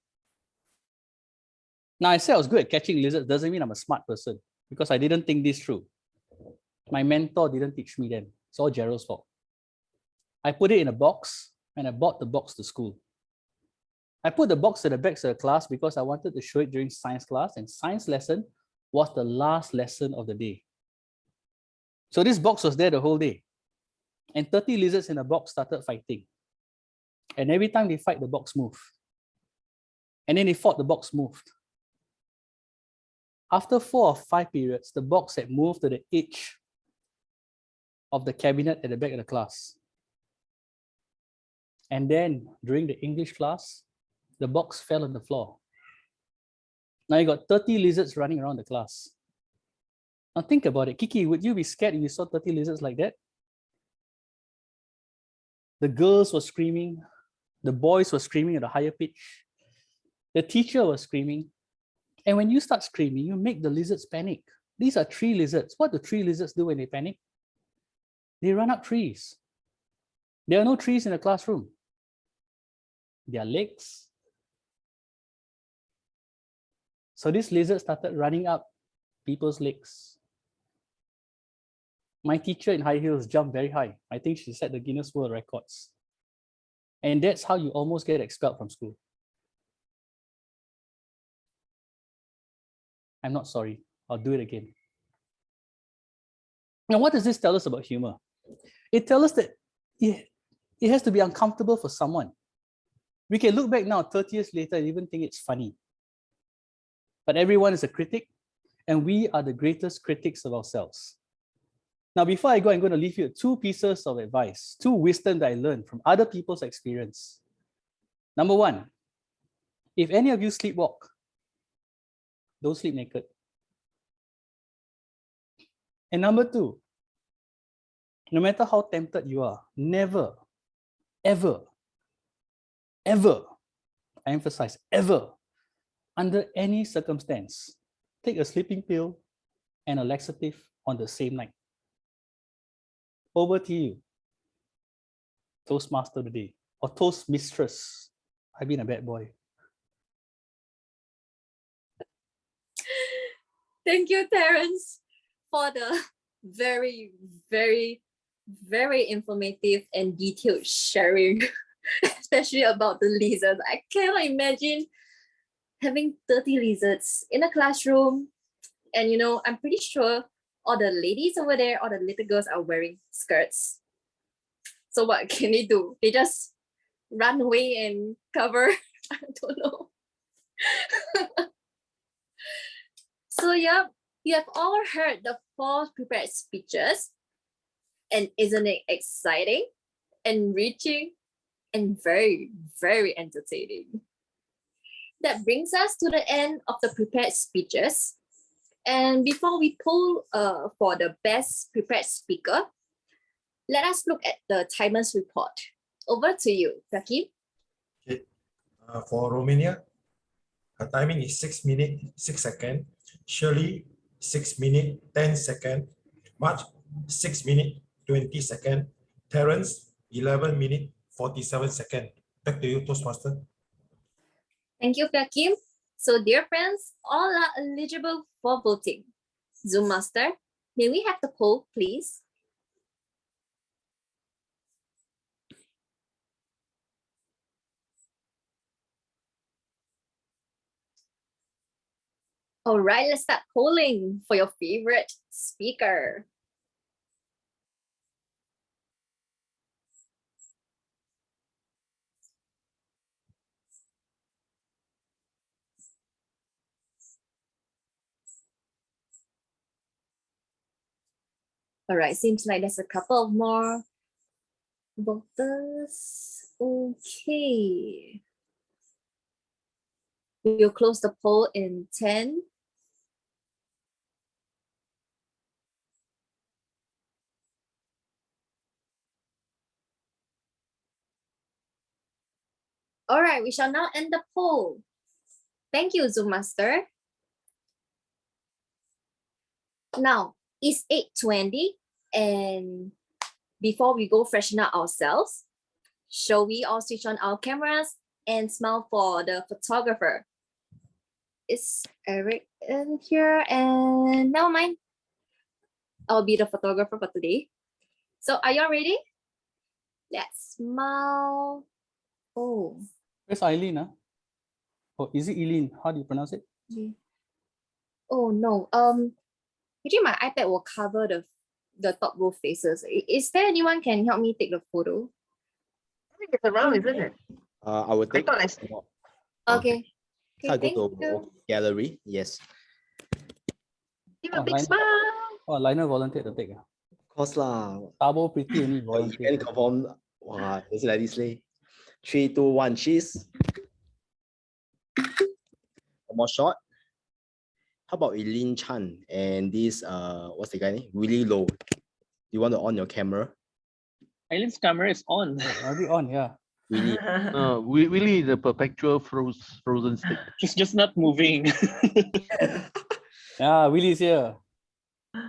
[SPEAKER 1] Now, I said I was good at catching lizards doesn't mean I'm a smart person because I didn't think this through. My mentor didn't teach me then. It's all Gerald's fault. I put it in a box and I brought the box to school. I put the box at the back of the class because I wanted to show it during science class, and science lesson was the last lesson of the day. So this box was there the whole day. And 30 lizards in the box started fighting. And every time they fight, the box moved. And then they fought, the box moved. After 4 or 5 periods, the box had moved to the edge of the cabinet at the back of the class. And then during the English class, the box fell on the floor. Now you got 30 lizards running around the class. Now think about it. Kiki, would you be scared if you saw 30 lizards like that? The girls were screaming. The boys were screaming at a higher pitch. The teacher was screaming. And when you start screaming, you make the lizards panic. These are tree lizards. What do tree lizards do when they panic? They run up trees. There are no trees in the classroom. There are lakes. So this lizard started running up people's legs. My teacher in high heels jumped very high. I think she set the Guinness World Records. And that's how you almost get expelled from school. I'm not sorry. I'll do it again. Now, what does this tell us about humor? It tells us that it has to be uncomfortable for someone. We can look back now 30 years later and even think it's funny. But everyone is a critic, and we are the greatest critics of ourselves. Now, before I go, I'm going to leave you 2 pieces of advice, 2 wisdom that I learned from other people's experience. Number 1, if any of you sleepwalk, don't sleep naked. And number 2, no matter how tempted you are, never, ever, ever, I emphasize ever, under any circumstance, take a sleeping pill and a laxative on the same night. Over to you, Toastmaster today, or Toast Mistress. I've been a bad boy.
[SPEAKER 3] Thank you, Terence, for the very, very, very informative and detailed sharing, especially about the lizards. I cannot imagine having 30 lizards in a classroom. And I'm pretty sure all the ladies over there, all the little girls are wearing skirts. So what can they do? They just run away and cover? I don't know. So yeah, you have all heard the 4 prepared speeches. And isn't it exciting, enriching, and very, very entertaining? That brings us to the end of the prepared speeches. And before we poll for the best prepared speaker, let us look at the timer's report. Over to you, Prakim.
[SPEAKER 5] For Romania, her timing is 6 minutes, 6 seconds. Shirley, 6 minutes, 10 seconds. March, 6 minutes, 20 seconds. Terence, 11 minutes, 47 seconds. Back to you, Toastmaster.
[SPEAKER 3] Thank you, Prakim. So, dear friends, all are eligible for voting. Zoom Master, may we have the poll, please? All right, let's start polling for your favorite speaker. All right, seems like there's a couple of more voters. Okay. We'll close the poll in 10. All right, we shall now end the poll. Thank you, Zoom Master. Now, it's 8:20, and before we go freshen up ourselves, shall we all switch on our cameras and smile for the photographer? Is Eric in here? And never mind. I'll be the photographer for today. So are y'all ready? Let's smile. Oh.
[SPEAKER 1] Where's Eileen? Huh? Oh, is it Eileen? How do you pronounce it?
[SPEAKER 3] Oh no. Actually my iPad will cover the top row faces. Is there anyone can help me take the photo?
[SPEAKER 9] I think it's around, isn't it?
[SPEAKER 8] I would take.
[SPEAKER 3] Okay.
[SPEAKER 8] I
[SPEAKER 3] Okay,
[SPEAKER 8] go
[SPEAKER 3] thank
[SPEAKER 8] to
[SPEAKER 3] you.
[SPEAKER 8] gallery. Yes.
[SPEAKER 9] Give a big smile.
[SPEAKER 1] Oh, Lionel volunteered to take.
[SPEAKER 8] Of course lah.
[SPEAKER 1] Tabo pretty only
[SPEAKER 8] Oh,
[SPEAKER 1] volunteered.
[SPEAKER 8] event confirm. Wow, is it like this leh? 3, 2, 1, cheese. One more shot. How about Eileen Chan and this what's the guy name? Willie Low. You want to on your camera?
[SPEAKER 16] Eileen's camera is on.
[SPEAKER 1] Already on, yeah.
[SPEAKER 8] Willie.
[SPEAKER 10] Willie is a perpetual frozen state.
[SPEAKER 16] He's just not moving.
[SPEAKER 1] Yeah, Willie's here.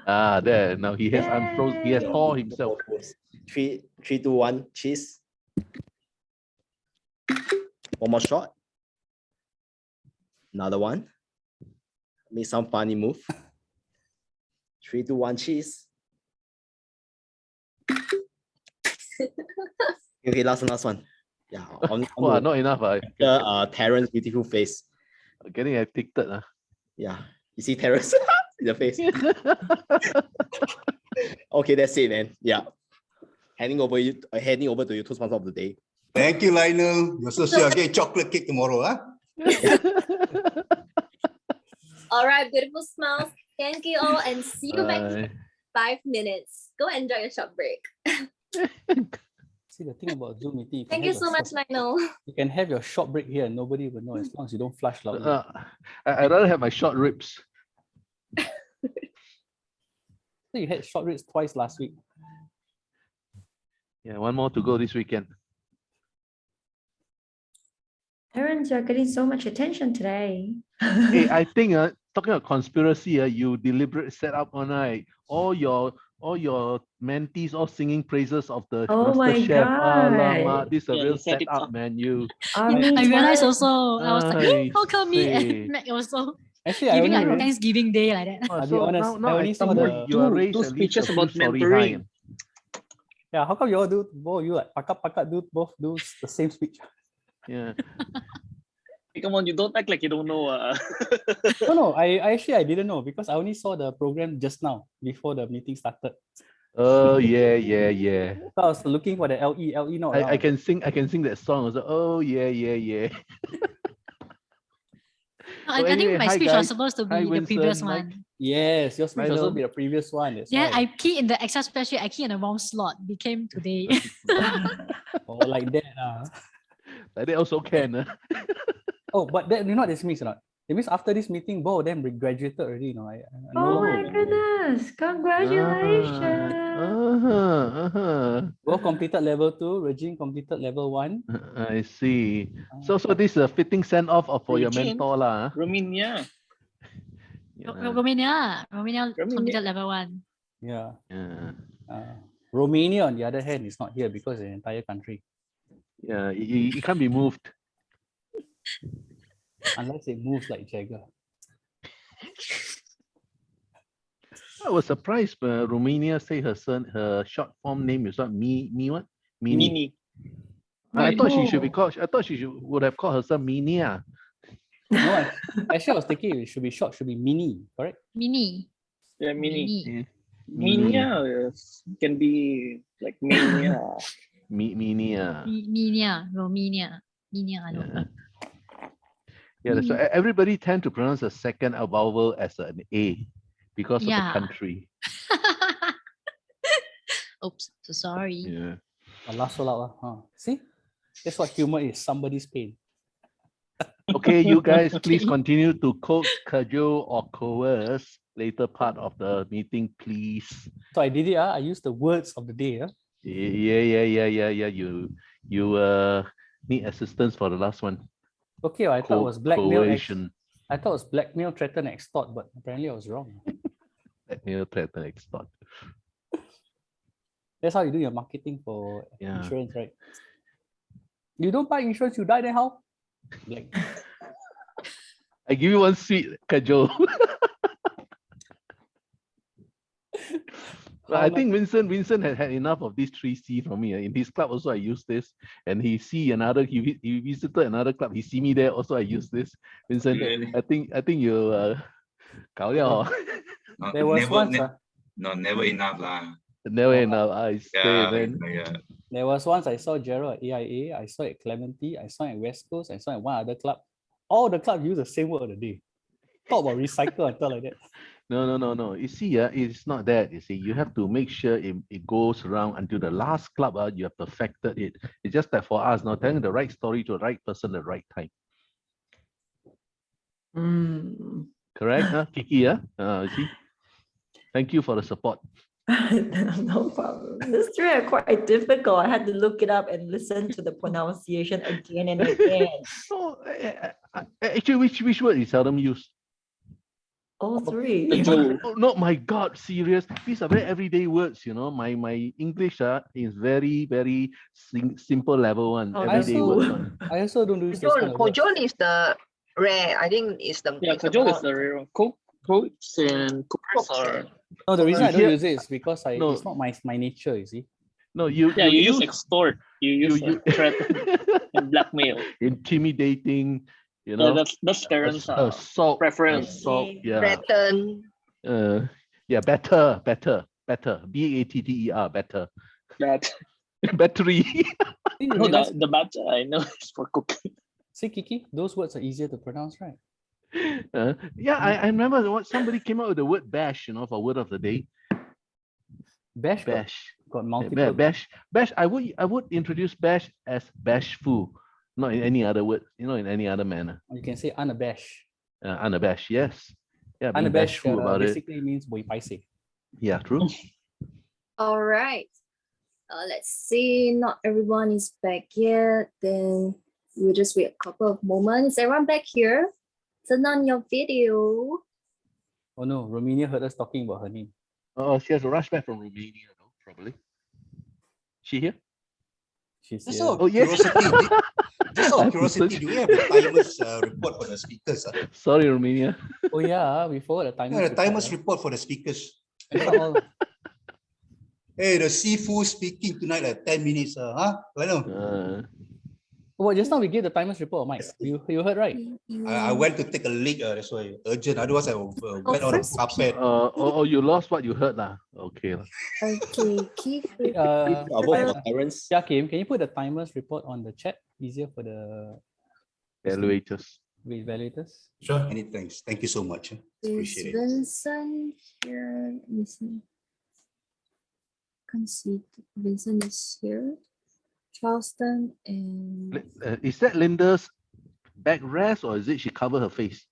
[SPEAKER 10] Ah, there. Now he has unfrozen. He has thawed himself.
[SPEAKER 8] 3, 2, 1, cheese. One more shot. Another one. Make some funny move. 3, 2, 1, cheese. Okay, last one. Yeah.
[SPEAKER 10] Wow, not enough.
[SPEAKER 8] Terrence's beautiful face.
[SPEAKER 10] Getting addicted.
[SPEAKER 8] Yeah. You see Terrence in the face. Okay, that's it, man. Yeah. Handing over to you, Toastmaster of the day.
[SPEAKER 17] Thank you, Lionel. You're so sure I'll get chocolate cake tomorrow, huh?
[SPEAKER 3] All right, beautiful smiles. Thank you all and see you back in 5 minutes. Go enjoy your short break.
[SPEAKER 1] See, the thing about Zoom meeting.
[SPEAKER 3] Thank you so much, Lionel.
[SPEAKER 1] You can have your short break here and nobody will know as long as you don't flush loudly.
[SPEAKER 10] I'd rather have my short ribs.
[SPEAKER 1] So you had short ribs twice last week.
[SPEAKER 10] Yeah, one more to go this weekend.
[SPEAKER 18] Terrence, you're getting so much attention today.
[SPEAKER 10] Hey, I think talking about conspiracy, you deliberate set up on all your mentees all singing praises of the
[SPEAKER 18] Oh my
[SPEAKER 10] master chef.
[SPEAKER 18] God.
[SPEAKER 10] Alamak, this is a
[SPEAKER 16] Yeah,
[SPEAKER 10] real
[SPEAKER 16] you set it
[SPEAKER 10] setup,
[SPEAKER 16] up.
[SPEAKER 10] man. You.
[SPEAKER 14] I realized also. I was like,
[SPEAKER 10] I
[SPEAKER 14] how come me and
[SPEAKER 10] see.
[SPEAKER 14] Mac also
[SPEAKER 1] Actually, I
[SPEAKER 14] giving
[SPEAKER 1] only
[SPEAKER 14] like Thanksgiving Day like that?
[SPEAKER 1] I'll be
[SPEAKER 10] So
[SPEAKER 1] honest,
[SPEAKER 10] now
[SPEAKER 1] I
[SPEAKER 10] I
[SPEAKER 1] only saw
[SPEAKER 10] think
[SPEAKER 1] the
[SPEAKER 10] you are
[SPEAKER 16] two
[SPEAKER 10] raised at least
[SPEAKER 16] speeches
[SPEAKER 10] a
[SPEAKER 16] about
[SPEAKER 10] few story
[SPEAKER 16] mentoring.
[SPEAKER 10] high.
[SPEAKER 1] yeah. How come you all do both you like pakat do both do the same speech?
[SPEAKER 10] Yeah.
[SPEAKER 16] Hey, come on, you don't act like you don't know.
[SPEAKER 1] No, I actually I didn't know because I only saw the program just now before the meeting started.
[SPEAKER 10] Oh yeah.
[SPEAKER 1] So I was looking for the LE not around.
[SPEAKER 10] I can sing that song also. Oh yeah.
[SPEAKER 14] I
[SPEAKER 10] So
[SPEAKER 14] think
[SPEAKER 10] anyway,
[SPEAKER 14] my
[SPEAKER 10] hi,
[SPEAKER 14] speech
[SPEAKER 10] guys.
[SPEAKER 14] was supposed to be
[SPEAKER 10] Hi,
[SPEAKER 14] the previous
[SPEAKER 10] Winston, Mike.
[SPEAKER 14] one.
[SPEAKER 1] Yes, your speech
[SPEAKER 10] I
[SPEAKER 1] was
[SPEAKER 10] know.
[SPEAKER 1] supposed to be the previous one. That's
[SPEAKER 14] Yeah,
[SPEAKER 1] why.
[SPEAKER 14] I keyed in the Excel spreadsheet. I keyed in the wrong slot. Became today.
[SPEAKER 1] Oh, like that.
[SPEAKER 10] Like that also can.
[SPEAKER 1] Oh, but that you know what this means or not? It It means after this meeting, both of them graduated already. You know, I no
[SPEAKER 18] Oh
[SPEAKER 1] longer
[SPEAKER 18] my goodness, congratulations.
[SPEAKER 1] both completed level 2. Regine completed level 1.
[SPEAKER 10] I see. So this is a fitting send off for your
[SPEAKER 16] Regine,
[SPEAKER 10] mentor lah.
[SPEAKER 16] Romania.
[SPEAKER 14] Romania completed level 1.
[SPEAKER 1] Yeah.
[SPEAKER 10] Yeah.
[SPEAKER 1] Romania, on the other hand, is not here because it's an entire country.
[SPEAKER 10] Yeah, it can't be moved.
[SPEAKER 1] Unless it moves like Jagger.
[SPEAKER 10] I was surprised Romania say her short form name is what? What?
[SPEAKER 16] Mini.
[SPEAKER 10] I thought she should be called. I thought she would have called herself Minia.
[SPEAKER 1] No, actually I was thinking it should be short, should be mini, correct?
[SPEAKER 14] Mini.
[SPEAKER 16] Yeah, mini.
[SPEAKER 10] Yeah.
[SPEAKER 16] Minia can be like mania.
[SPEAKER 10] Minia.
[SPEAKER 14] Romania. I don't know.
[SPEAKER 10] Yeah, so everybody tend to pronounce the second vowel as an A because of the country.
[SPEAKER 14] Oops, so sorry.
[SPEAKER 10] Yeah.
[SPEAKER 1] Laugh so loud, huh? See? That's what humor is, somebody's pain.
[SPEAKER 10] Okay, you guys, please continue to coach, cajole, or coerce later part of the meeting, please.
[SPEAKER 1] So I did it. I used the words of the day.
[SPEAKER 10] Yeah. You need assistance for the last one.
[SPEAKER 1] Okay, I thought it was blackmail.
[SPEAKER 10] Coercion.
[SPEAKER 1] I thought it was blackmail, threaten, extort, but apparently I was wrong.
[SPEAKER 10] Blackmail, threaten, extort.
[SPEAKER 1] That's how you do your marketing for
[SPEAKER 10] Yeah.
[SPEAKER 1] insurance, right? You don't buy insurance, you die, then how? Like,
[SPEAKER 10] I give you one sweet cajole. But I think Vincent had enough of these 3C from me. In his club also I use this, and he visited another club. He see me there also I use this. Vincent,
[SPEAKER 13] Really?
[SPEAKER 10] I think you 搞掉.
[SPEAKER 1] There was once.
[SPEAKER 13] Never enough lah.
[SPEAKER 10] Never enough. I say, man.
[SPEAKER 1] There was once I saw Gerald at AIA, I saw at Clementi, I saw at West Coast, I saw at one other club. All the clubs use the same word of the day. Talk about recycle and stuff like that.
[SPEAKER 10] No. You see, it's not that. You see, you have to make sure it goes around until the last club. You have perfected it. It's just that for us now, telling the right story to the right person at the right time. Correct, huh? Kiki, see? Thank you for the support.
[SPEAKER 18] No problem. This three are quite difficult. I had to look it up and listen to the pronunciation again and again.
[SPEAKER 10] Actually, which word is seldom used?
[SPEAKER 18] All three.
[SPEAKER 10] Oh, no, my God, serious. These are very everyday words, you know. My English is very, very simple level one. Everyday words one.
[SPEAKER 1] I also don't do this kind of words.
[SPEAKER 9] Cajole is the rare. I think it's the
[SPEAKER 16] cajole is the rare one. Coax and coerce are.
[SPEAKER 1] No, the reason I don't use it is because it's not my nature, you see.
[SPEAKER 10] No, you
[SPEAKER 16] use extort. You use threaten and blackmail.
[SPEAKER 10] Intimidating. You know,
[SPEAKER 16] that's Karen's
[SPEAKER 10] assault,
[SPEAKER 16] preference.
[SPEAKER 10] Assault, yeah.
[SPEAKER 9] Threaten.
[SPEAKER 10] Yeah, better. BATTER, better. Battery.
[SPEAKER 16] No, the batter I know is for cooking.
[SPEAKER 1] See, Kiki, those words are easier to pronounce, right?
[SPEAKER 10] Yeah, I remember what somebody came out with the word bash, you know, for word of the day.
[SPEAKER 1] Bash. Got multiple.
[SPEAKER 10] Bash. I would introduce bash as bashful, not in any other word, you know, in any other manner.
[SPEAKER 1] You can say unabashed.
[SPEAKER 10] Unabashed, yes. Yeah, being
[SPEAKER 1] unabashed
[SPEAKER 10] bashful about
[SPEAKER 1] basically means boy paise.
[SPEAKER 10] Yeah, true.
[SPEAKER 3] All right. Let's see. Not everyone is back yet. Then we'll just wait a couple of moments. Everyone back here? Turn on your video.
[SPEAKER 1] Oh no, Romania heard us talking about her name.
[SPEAKER 10] Oh, she has to rush back from Romania, no? Probably. She here?
[SPEAKER 1] She's
[SPEAKER 17] Just
[SPEAKER 1] here.
[SPEAKER 17] out of curiosity, do we have the timers report for the speakers?
[SPEAKER 10] Sorry, Romania.
[SPEAKER 1] Oh yeah, we forgot the timers.
[SPEAKER 17] Yeah, the timers report for the speakers. Hey, the Sifu speaking tonight at 10 minutes. I know.
[SPEAKER 1] Well, just now we gave the timers report, Mike. You heard right?
[SPEAKER 17] I went to take a leak. That's why urgent. Otherwise, I went on the carpet.
[SPEAKER 10] You lost what you heard, lah. Okay.
[SPEAKER 3] Okay, keep it.
[SPEAKER 1] Yeah, Kim, can you put the timers report on the chat? Easier for the
[SPEAKER 10] evaluators.
[SPEAKER 17] Sure. Many thanks. Thank you so much. Appreciate it.
[SPEAKER 3] Vincent here. Let me see. Can't see. Vincent is here. Charleston and
[SPEAKER 10] Is that Linda's backrest or is it she covered her face?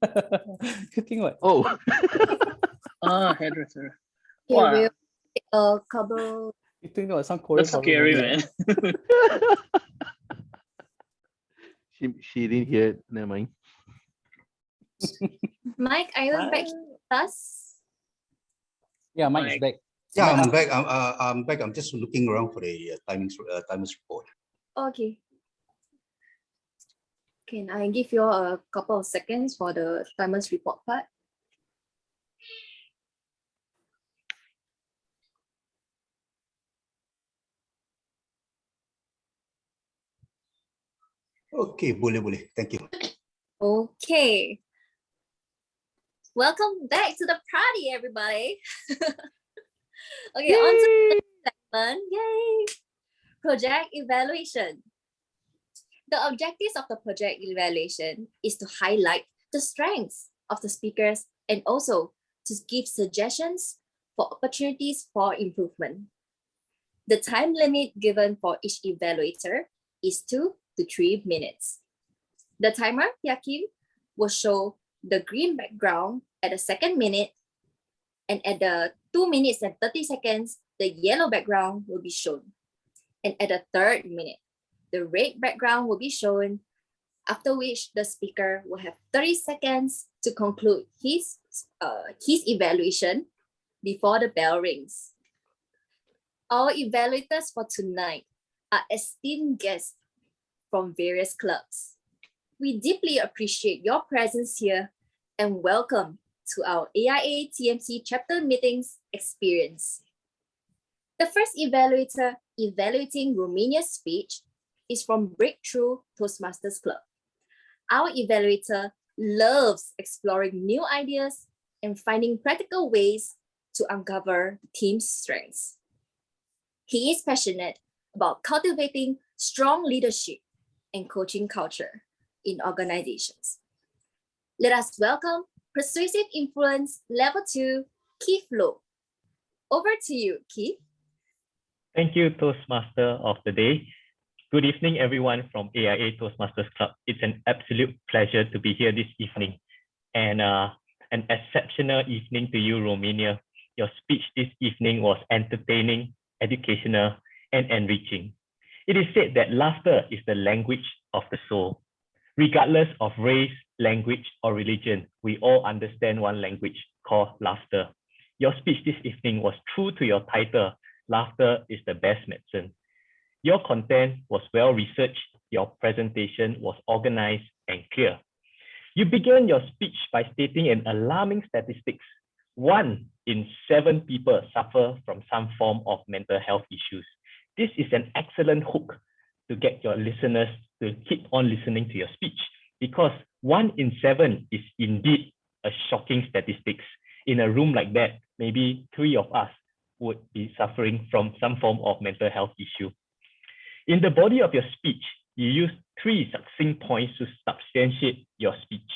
[SPEAKER 1] You think what?
[SPEAKER 10] Oh,
[SPEAKER 16] Hairdresser.
[SPEAKER 3] Okay,
[SPEAKER 16] Wow,
[SPEAKER 3] we'll couple.
[SPEAKER 1] You think about some Korean
[SPEAKER 16] that's
[SPEAKER 1] horror
[SPEAKER 16] scary,
[SPEAKER 1] movie,
[SPEAKER 16] man.
[SPEAKER 10] she didn't hear it. Never mind.
[SPEAKER 3] Mike, are you back with us?
[SPEAKER 1] Yeah, Mike is back.
[SPEAKER 17] Yeah, I'm back. I'm back. I'm just looking around for the timings report.
[SPEAKER 3] Okay. Can I give you a couple of seconds for the timers report part?
[SPEAKER 17] Okay, boleh. Thank you.
[SPEAKER 3] Okay. Welcome back to the party, everybody. Okay, on to the next segment. Yay! Project evaluation. The objectives of the project evaluation is to highlight the strengths of the speakers and also to give suggestions for opportunities for improvement. The time limit given for each evaluator is 2 to 3 minutes. The timer, Yakim, will show the green background at the second minute, and at the 2 minutes and 30 seconds, the yellow background will be shown. And at the third minute, the red background will be shown, after which the speaker will have 30 seconds to conclude his evaluation before the bell rings. Our evaluators for tonight are esteemed guests from various clubs. We deeply appreciate your presence here and welcome to our AIA TMC chapter meetings experience. The first evaluator evaluating Romania's speech is from Breakthrough Toastmasters Club. Our evaluator loves exploring new ideas and finding practical ways to uncover the team's strengths. He is passionate about cultivating strong leadership and coaching culture in organizations. Let us welcome Persuasive Influence Level 2, Keith Lowe. Over to you, Keith.
[SPEAKER 11] Thank you, Toastmaster of the Day. Good evening, everyone from AIA Toastmasters Club. It's an absolute pleasure to be here this evening. And an exceptional evening to you, Romania. Your speech this evening was entertaining, educational, and enriching. It is said that laughter is the language of the soul. Regardless of race, language, or religion, we all understand one language called laughter. Your speech this evening was true to your title, Laughter is the Best Medicine. Your content was well researched, your presentation was organized and clear. You began your speech by stating an alarming statistics. 1 in 7 people suffer from some form of mental health issues. This is an excellent hook to get your listeners to keep on listening to your speech, because 1 in 7 is indeed a shocking statistics. In a room like that, maybe 3 of us would be suffering from some form of mental health issue. In the body of your speech, you use 3 succinct points to substantiate your speech.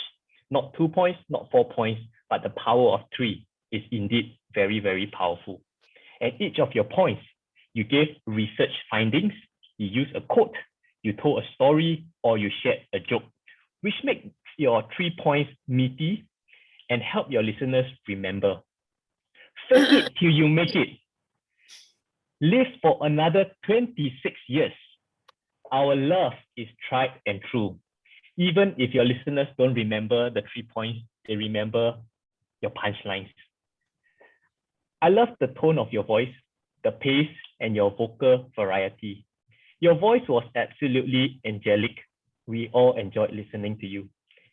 [SPEAKER 11] Not 2 points, not 4 points, but the power of 3 is indeed very, very powerful. At each of your points, you gave research findings, you used a quote, you told a story, or you shared a joke, which makes your 3 points meaty and help your listeners remember. Fake it till you make it. Live for another 26 years. Our love is tried and true. Even if your listeners don't remember the 3 points, they remember your punchlines. I love the tone of your voice, the pace, and your vocal variety. Your voice was absolutely angelic. We all enjoyed listening to you.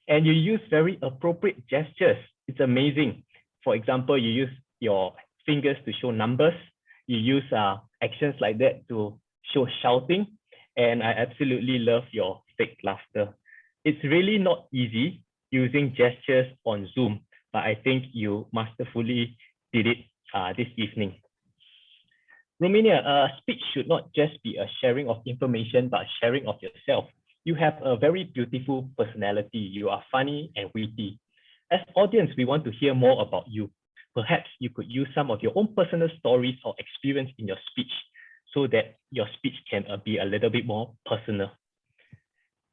[SPEAKER 11] And you use very appropriate gestures. It's amazing. For example, you use your fingers to show numbers. You use actions like that to show shouting. And I absolutely love your fake laughter. It's really not easy using gestures on Zoom, but I think you masterfully did it this evening. Romania, speech should not just be a sharing of information, but a sharing of yourself. You have a very beautiful personality. You are funny and witty. As audience, we want to hear more about you. Perhaps you could use some of your own personal stories or experience in your speech so that your speech can be a little bit more personal.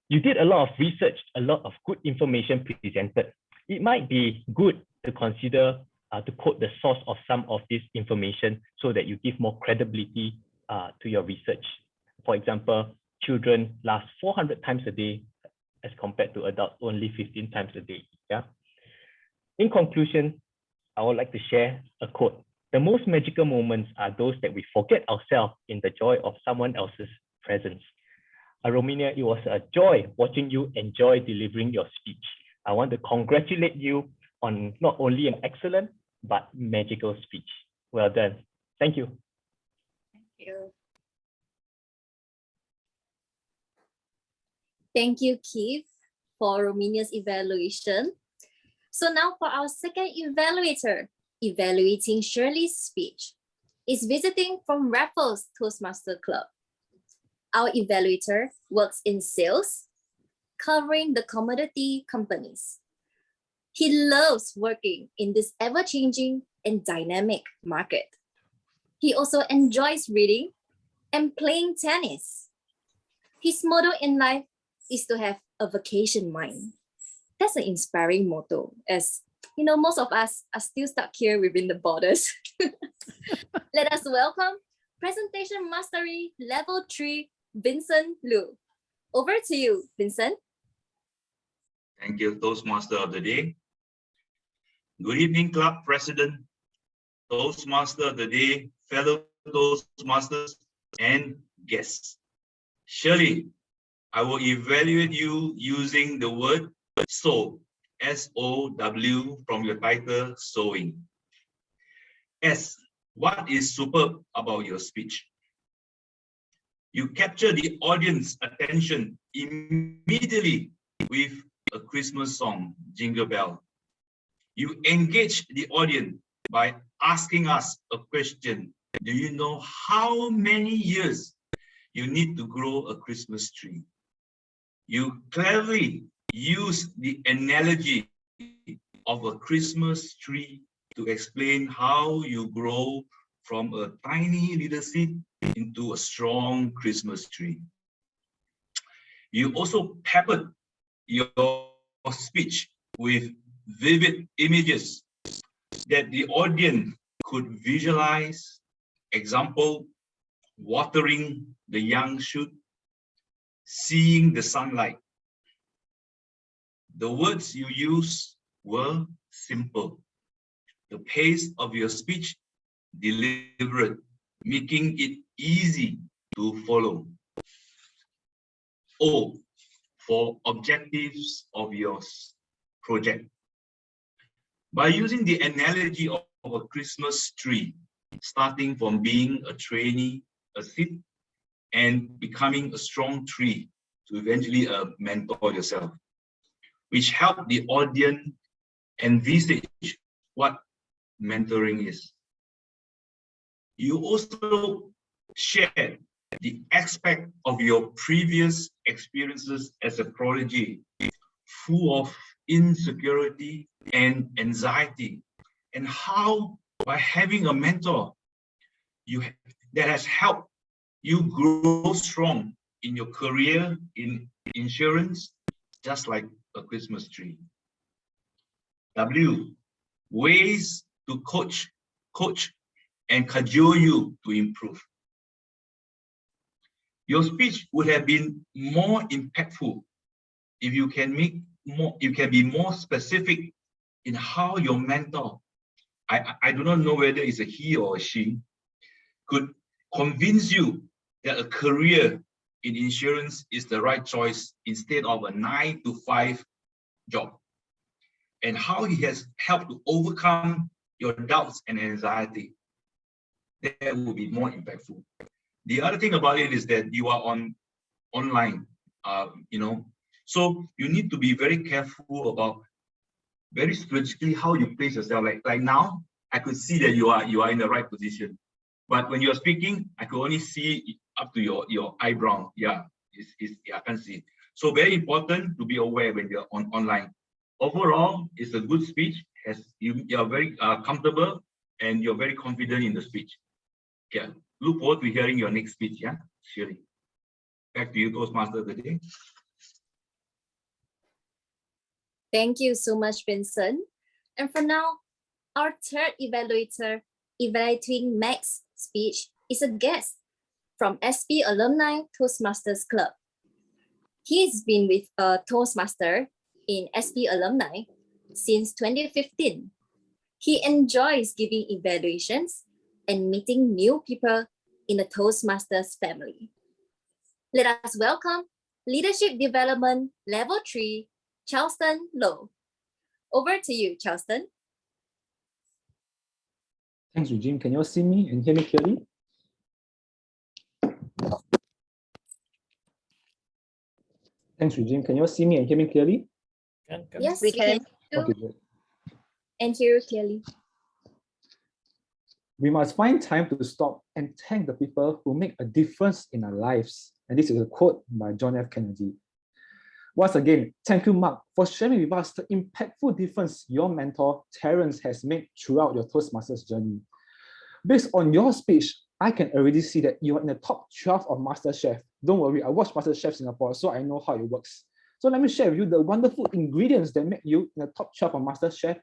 [SPEAKER 11] You did a lot of research, a lot of good information presented. it might be good to consider to quote the source of some of this information so that you give more credibility to your research. For example, children laugh 400 times a day as compared to adults only 15 times a day. Yeah. In conclusion, I would like to share a quote. The most magical moments are those that we forget ourselves in the joy of someone else's presence. Romania, it was a joy watching you enjoy delivering your speech. I want to congratulate you on not only an excellent, but magical speech. Well done. Thank you.
[SPEAKER 3] Thank you. Thank you, Keith, for Romania's evaluation. So now for our second evaluator, evaluating Shirley's speech, is visiting from Raffles Toastmaster Club. Our evaluator works in sales, covering the commodity companies. He loves working in this ever-changing and dynamic market. He also enjoys reading and playing tennis. His motto in life is to have a vacation mind. That's an inspiring motto, as you know, most of us are still stuck here within the borders. Let us welcome Presentation Mastery Level 3, Vincent Liu. Over to you, Vincent.
[SPEAKER 13] Thank you, Toastmaster of the Day. Good evening, Club President, Toastmaster of the Day, fellow Toastmasters, and guests. Shirley, I will evaluate you using the word sow, S-O-W, from your title, Sowing. S, what is superb about your speech? You capture the audience attention immediately with a Christmas song, Jingle Bell. You engage the audience by asking us a question. Do you know how many years you need to grow a Christmas tree? You cleverly use the analogy of a Christmas tree to explain how you grow from a tiny little seed into a strong Christmas tree. You also peppered your speech with vivid images that the audience could visualize. Example, watering the young shoot, seeing the sunlight. The words you used were simple. The pace of your speech deliberate, making it easy to follow. O, for objectives of your project. By using the analogy of a Christmas tree, starting from being a trainee, a seed, and becoming a strong tree to eventually mentor yourself, which help the audience envisage what mentoring is. You also share the aspect of your previous experiences as a prodigy, full of insecurity and anxiety, and how by having a mentor that has helped you grow strong in your career in insurance, just like a Christmas tree. W, ways to coach and cajole you to improve. Your speech would have been more impactful if you can be more specific in how your mentor, I do not know whether it's a he or a she, could convince you that a career in insurance is the right choice instead of a 9-to-5 job, and how he has helped to overcome your doubts and anxiety. That will be more impactful. The other thing about it is that you are online, so you need to be very careful about very strategically how you place yourself. Like now, I could see that you are in the right position, but when you're speaking, I could only see up to your eyebrow. Yeah, I can't see it. So very important to be aware when you're online. Overall, it's a good speech. As you are very comfortable and you're very confident in the speech. Okay, look forward to hearing your next speech. Yeah, Shirley. Back to you, Toastmaster of the Day.
[SPEAKER 3] Thank you so much, Vincent. And for now, our third evaluator evaluating Mac's speech is a guest from SP Alumni Toastmasters Club. He's been with a Toastmaster in SP Alumni since 2015. He enjoys giving evaluations and meeting new people in the Toastmasters family. Let us welcome Leadership Development Level 3, Charleston Lowe. Over to you, Charleston.
[SPEAKER 15] Thanks, Eugene. Can you all see me and hear me clearly? Thanks, Eugene. Can you all see me and hear me clearly?
[SPEAKER 3] Yes,
[SPEAKER 9] We can.
[SPEAKER 15] Okay, good.
[SPEAKER 3] And hear you clearly.
[SPEAKER 15] We must find time to stop and thank the people who make a difference in our lives. And this is a quote by John F. Kennedy. Once again, thank you, Mark, for sharing with us the impactful difference your mentor, Terrence, has made throughout your Toastmasters journey. Based on your speech, I can already see that you are in the top 12 of MasterChef. Don't worry, I watched MasterChef Singapore, so I know how it works. So let me share with you the wonderful ingredients that make you in the top 12 of MasterChef,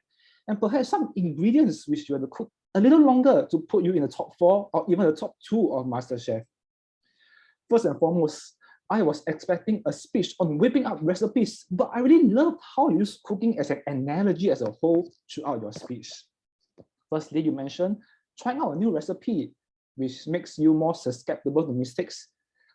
[SPEAKER 15] and perhaps some ingredients which you have to cook a little longer to put you in the top 4 or even the top 2 of MasterChef. First and foremost, I was expecting a speech on whipping up recipes, but I really loved how you use cooking as an analogy as a whole throughout your speech. Firstly, you mentioned trying out a new recipe, which makes you more susceptible to mistakes.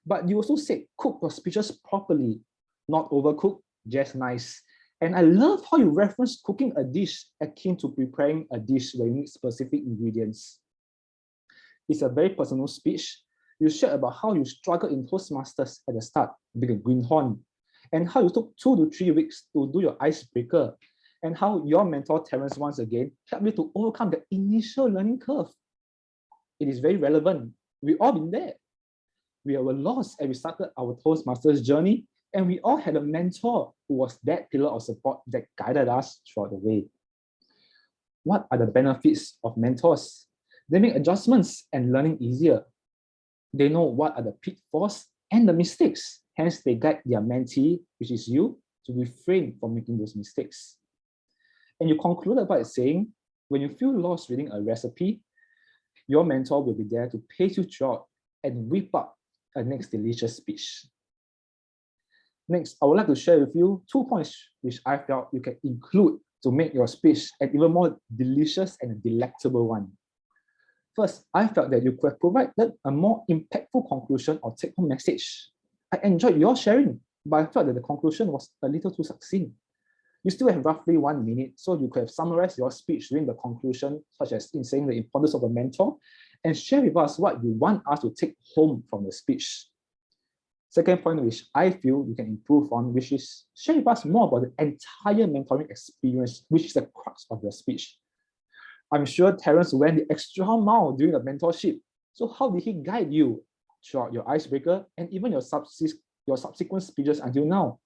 [SPEAKER 15] But you also said cook your speeches properly, not overcook, just nice. And I love how you reference cooking a dish akin to preparing a dish where you need specific ingredients. It's a very personal speech. You shared about how you struggled in Toastmasters at the start, being a greenhorn, and how you took 2 to 3 weeks to do your icebreaker, and how your mentor, Terrence, once again, helped you to overcome the initial learning curve. It is very relevant. We've all been there. We were lost as we started our Toastmasters journey, and we all had a mentor who was that pillar of support that guided us throughout the way. What are the benefits of mentors? They make adjustments and learning easier. They know what are the pitfalls and the mistakes. Hence, they guide their mentee, which is you, to refrain from making those mistakes. And you concluded by saying, when you feel lost reading a recipe, your mentor will be there to pace you throughout and whip up a next delicious speech. Next, I would like to share with you 2 points which I felt you can include to make your speech an even more delicious and delectable one. First, I felt that you could have provided a more impactful conclusion or take-home message. I enjoyed your sharing, but I felt that the conclusion was a little too succinct. You still have roughly 1 minute, so you could have summarized your speech during the conclusion, such as in saying the importance of a mentor, and share with us what you want us to take home from the speech. Second point, which I feel you can improve on, which is share with us more about the entire mentoring experience, which is the crux of your speech. I'm sure Terrence went the extra mile during the mentorship. So how did he guide you throughout your icebreaker and even your subsequent speeches until now?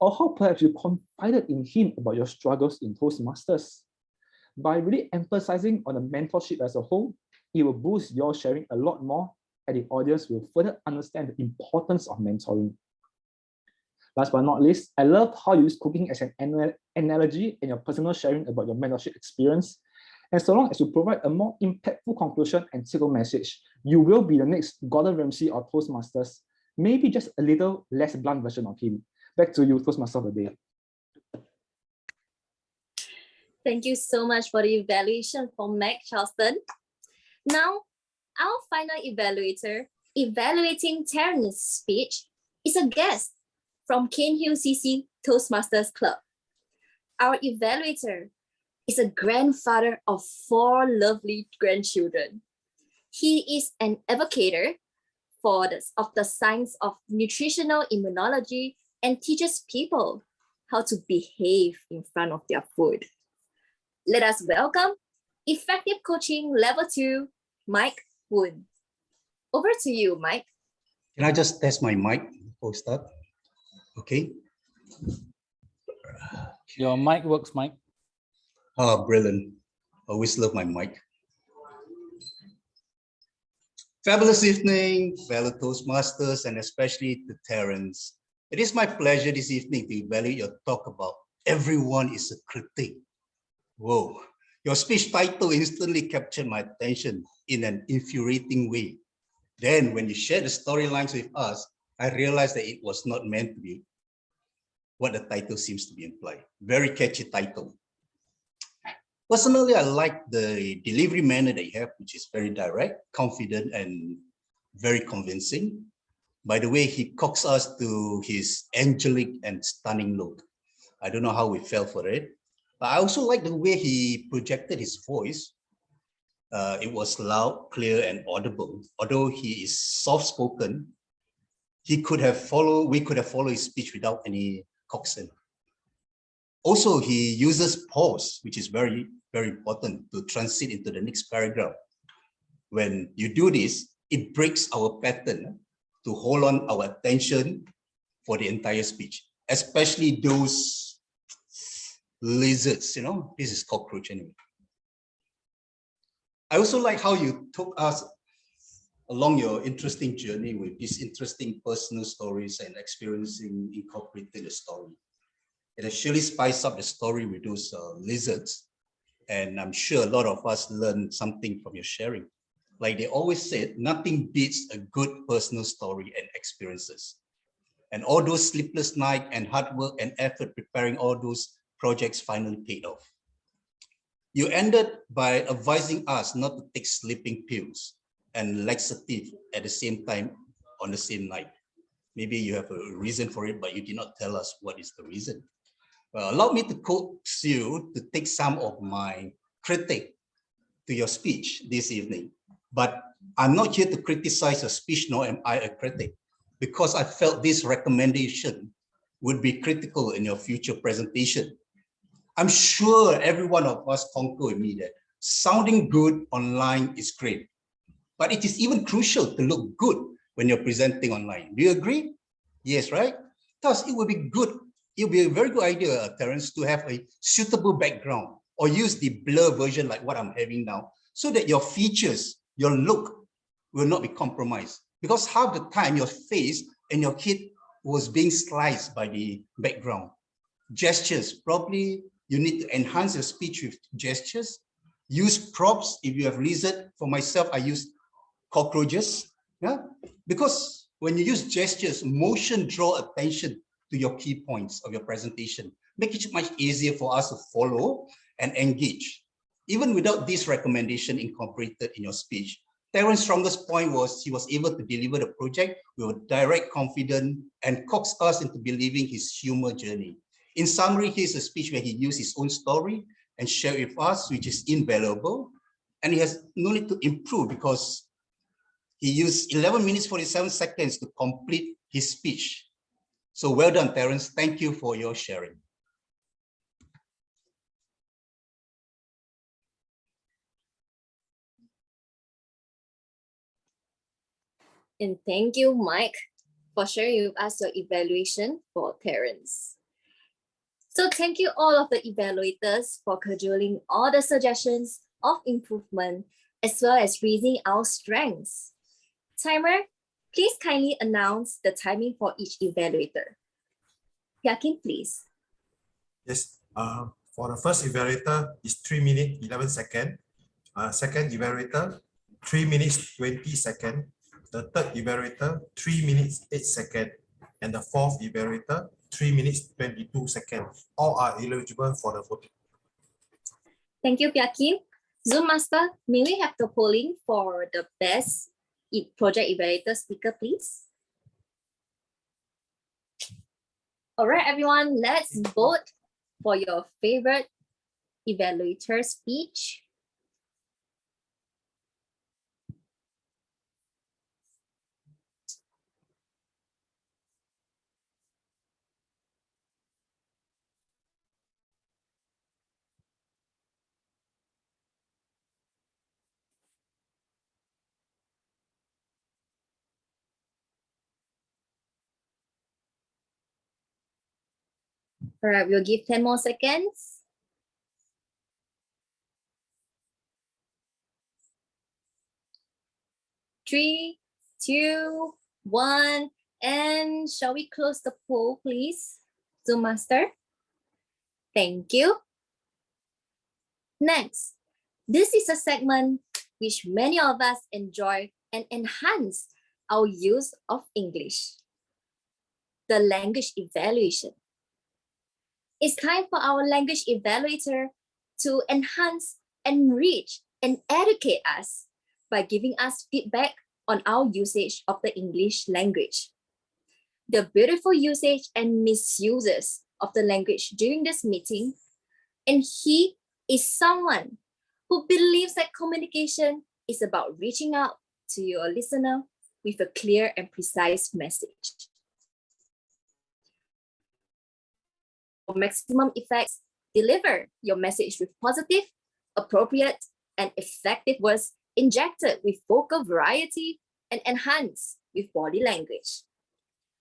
[SPEAKER 15] Or how perhaps you confided in him about your struggles in Toastmasters? By really emphasizing on the mentorship as a whole, it will boost your sharing a lot more, and the audience will further understand the importance of mentoring. Last but not least, I love how you use cooking as an analogy in your personal sharing about your mentorship experience. And so long as you provide a more impactful conclusion and take-home message, you will be the next Gordon Ramsay or Toastmasters, maybe just a little less blunt version of him. Back to you, Toastmaster of the day.
[SPEAKER 3] Thank you so much for the evaluation from Mac Charleston. Now, our final evaluator evaluating Terrence's speech is a guest from Cane Hill CC Toastmasters Club. Our evaluator is a grandfather of 4 lovely grandchildren. He is an advocate of the science of nutritional immunology and teaches people how to behave in front of their food. Let us welcome Effective Coaching Level 2, Mike Woon. Over to you, Mike.
[SPEAKER 17] Can I just test my mic before we start? Okay.
[SPEAKER 1] Your mic works, Mike.
[SPEAKER 17] Oh, brilliant. Always love my mic. Fabulous evening, fellow Toastmasters, and especially to Terrence. It is my pleasure this evening to evaluate your talk about everyone is a critic. Whoa, your speech title instantly captured my attention in an infuriating way. Then when you shared the storylines with us, I realized that it was not meant to be what the title seems to be implied. Very catchy title. Personally, I like the delivery manner that you have, which is very direct, confident, and very convincing. By the way, he cocks us to his angelic and stunning look. I don't know how we fell for it, but I also like the way he projected his voice. It was loud, clear, and audible. Although he is soft-spoken, we could have followed his speech without any coxswain. Also, he uses pause, which is very, very important to transit into the next paragraph. When you do this, it breaks our pattern to hold on our attention for the entire speech, especially those lizards, this is cockroach anyway. I also like how you took us along your interesting journey with these interesting personal stories and experiencing incorporating the story. It has surely spiced up the story with those lizards. And I'm sure a lot of us learned something from your sharing. Like they always said, nothing beats a good personal story and experiences. And all those sleepless nights and hard work and effort preparing all those projects finally paid off. You ended by advising us not to take sleeping pills and laxative at the same time on the same night. Maybe you have a reason for it, but you did not tell us what is the reason. Allow me to coax you to take some of my critique to your speech this evening. But I'm not here to criticize your speech, nor am I a critic, because I felt this recommendation would be critical in your future presentation. I'm sure every one of us concur with me that sounding good online is great, but it is even crucial to look good when you're presenting online. Do you agree? Yes, right? Thus, it would be good. It would be a very good idea, Terence, to have a suitable background or use the blur version like what I'm having now, so that your features, your look will not be compromised. Because half the time your face and your head was being sliced by the background. Gestures, probably you need to enhance your speech with gestures. Use props if you have lizard. For myself, I use cockroaches. Yeah, because when you use gestures, motion draw attention to your key points of your presentation. Make it much easier for us to follow and engage. Even without this recommendation incorporated in your speech, Terrence's strongest point was he was able to deliver the project with direct confidence and coax us into believing his humor journey. In summary, here's a speech where he used his own story and shared with us, which is invaluable. And he has no need to improve because he used 11 minutes, 47 seconds to complete his speech. So well done, Terence. Thank you for your sharing.
[SPEAKER 3] And thank you, Mike, for sharing with us your evaluation for Terence. So thank you all of the evaluators for cajoling all the suggestions of improvement as well as raising our strengths. Timer, please kindly announce the timing for each evaluator. Yakin, please.
[SPEAKER 5] Yes, for the first evaluator is 3 minutes, 11 seconds. Second evaluator, 3 minutes, 20 seconds. The third evaluator, 3 minutes, 8 seconds. And the fourth evaluator, 3 minutes, 22 seconds. All are eligible for the voting.
[SPEAKER 3] Thank you, Yakin. Zoom Master, may we have the polling for the best project evaluator speaker, please? All right, everyone, let's vote for your favorite evaluator speech. All right, we'll give 10 more seconds. Three, two, one, and shall we close the poll, please? Zoom Master. Thank you. Next, this is a segment which many of us enjoy and enhance our use of English. The language evaluation. It's time for our language evaluator to enhance, enrich, and educate us by giving us feedback on our usage of the English language. The beautiful usage and misuses of the language during this meeting, and he is someone who believes that communication is about reaching out to your listener with a clear and precise message. For maximum effects, deliver your message with positive, appropriate, and effective words injected with vocal variety and enhanced with body language.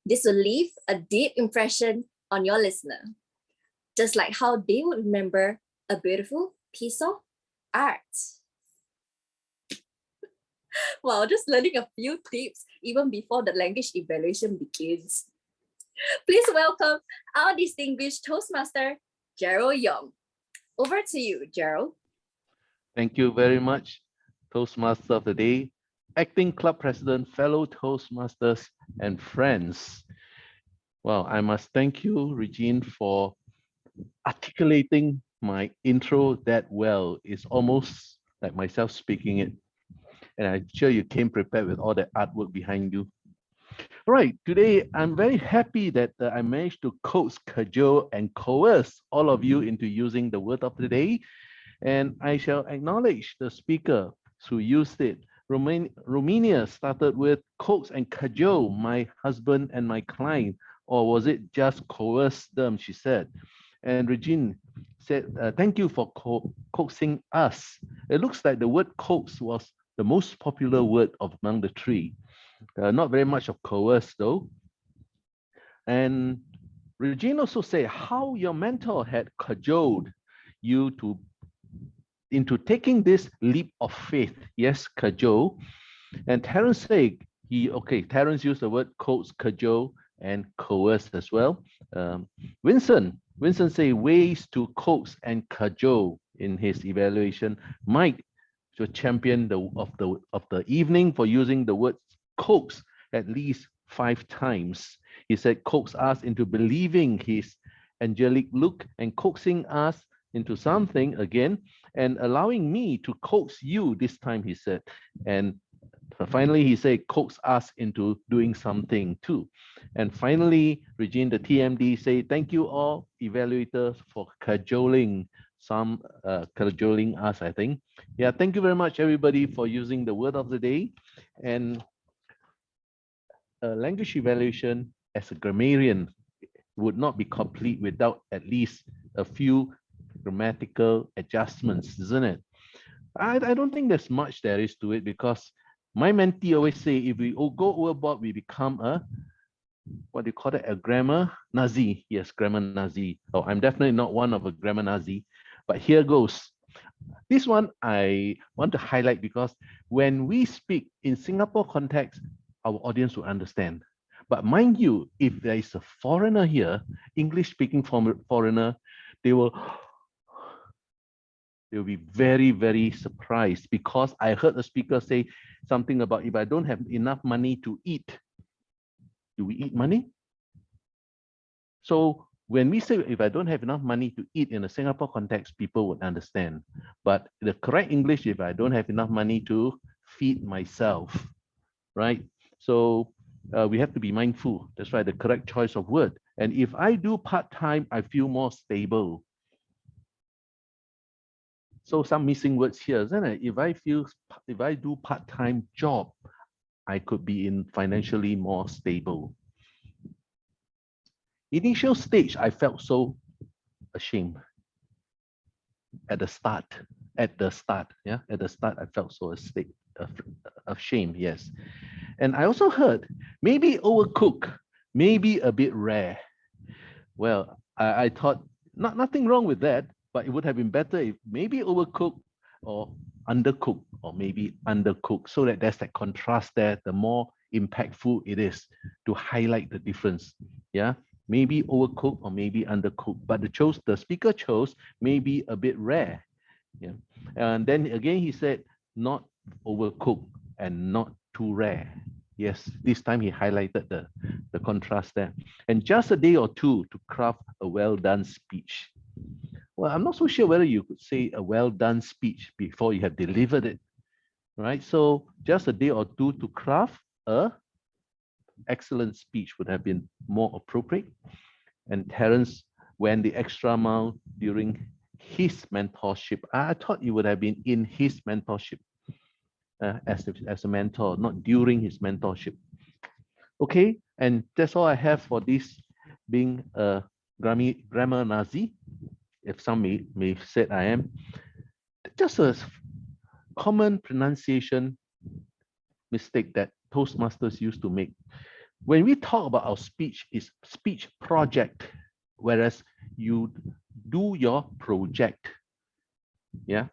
[SPEAKER 3] This will leave a deep impression on your listener, just like how they would remember a beautiful piece of art. Wow, just learning a few tips even before the language evaluation begins. Please welcome our distinguished Toastmaster, Gerald Young. Over to you, Gerald.
[SPEAKER 10] Thank you very much, Toastmaster of the Day, Acting Club President, fellow Toastmasters, and friends. Well, I must thank you, Regine, for articulating my intro that well. It's almost like myself speaking it. And I'm sure you came prepared with all the artwork behind you. All right, today I'm very happy that I managed to coax, cajole, and coerce all of you into using the word of the day. And I shall acknowledge the speaker who used it. Romania started with coax and cajole my husband and my client, or was it just coerce them, she said. And Regine said, thank you for coaxing us. It looks like the word coax was the most popular word among the three. Not very much of coerce though. And Regine also said how your mentor had cajoled you into taking this leap of faith. Yes, cajole. And Terence said Terence used the word coax, cajole, and coerce as well. Vincent say ways to coax and cajole in his evaluation. Mike, the champion of the evening for using the word coax at least 5 times. He said coax us into believing his angelic look and coaxing us into something again and allowing me to coax you this time, he said. And finally, he said coax us into doing something too. And finally, Regine, the TMD, say thank you all evaluators for cajoling cajoling us, I think. Yeah, thank you very much everybody for using the word of the day. And language evaluation as a grammarian would not be complete without at least a few grammatical adjustments, isn't it? I don't think there's much there is to it, because my mentee always say if we all go overboard, we become a, what do you call it, a grammar Nazi. Yes, grammar Nazi. Oh, I'm definitely not one of a grammar Nazi, but here goes. This one I want to highlight because when we speak in Singapore context, our audience will understand. But mind you, if there is a foreigner here, English-speaking foreigner, they will be very, very surprised, because I heard the speaker say something about if I don't have enough money to eat, do we eat money? So when we say if I don't have enough money to eat in a Singapore context, people would understand. But the correct English, if I don't have enough money to feed myself, right? So we have to be mindful. That's why the correct choice of word. And if I do part-time, I feel more stable. So some missing words here, isn't it? If I do part-time job, I could be in financially more stable. Initial stage, I felt so ashamed. At the start, I felt so of shame, yes. And I also heard maybe overcook, maybe a bit rare. Well, I thought nothing wrong with that, but it would have been better if maybe overcooked or undercooked, or maybe undercooked, so that there's that contrast there, the more impactful it is to highlight the difference. Yeah, maybe overcooked or maybe undercooked, but the speaker chose maybe a bit rare. Yeah. And then again, he said not overcooked and not too rare. Yes, this time he highlighted the contrast there. And just a day or two to craft a well-done speech. Well, I'm not so sure whether you could say a well-done speech before you have delivered it, right? So just a day or two to craft a excellent speech would have been more appropriate. And Terence went the extra mile during his mentorship. I thought it would have been in his mentorship as a mentor, not during his mentorship. Okay, and that's all I have for this being a grammar Nazi, if some may say I am. Just a common pronunciation mistake that Toastmasters used to make. When we talk about our speech, it's speech project, whereas you do your project. Yeah.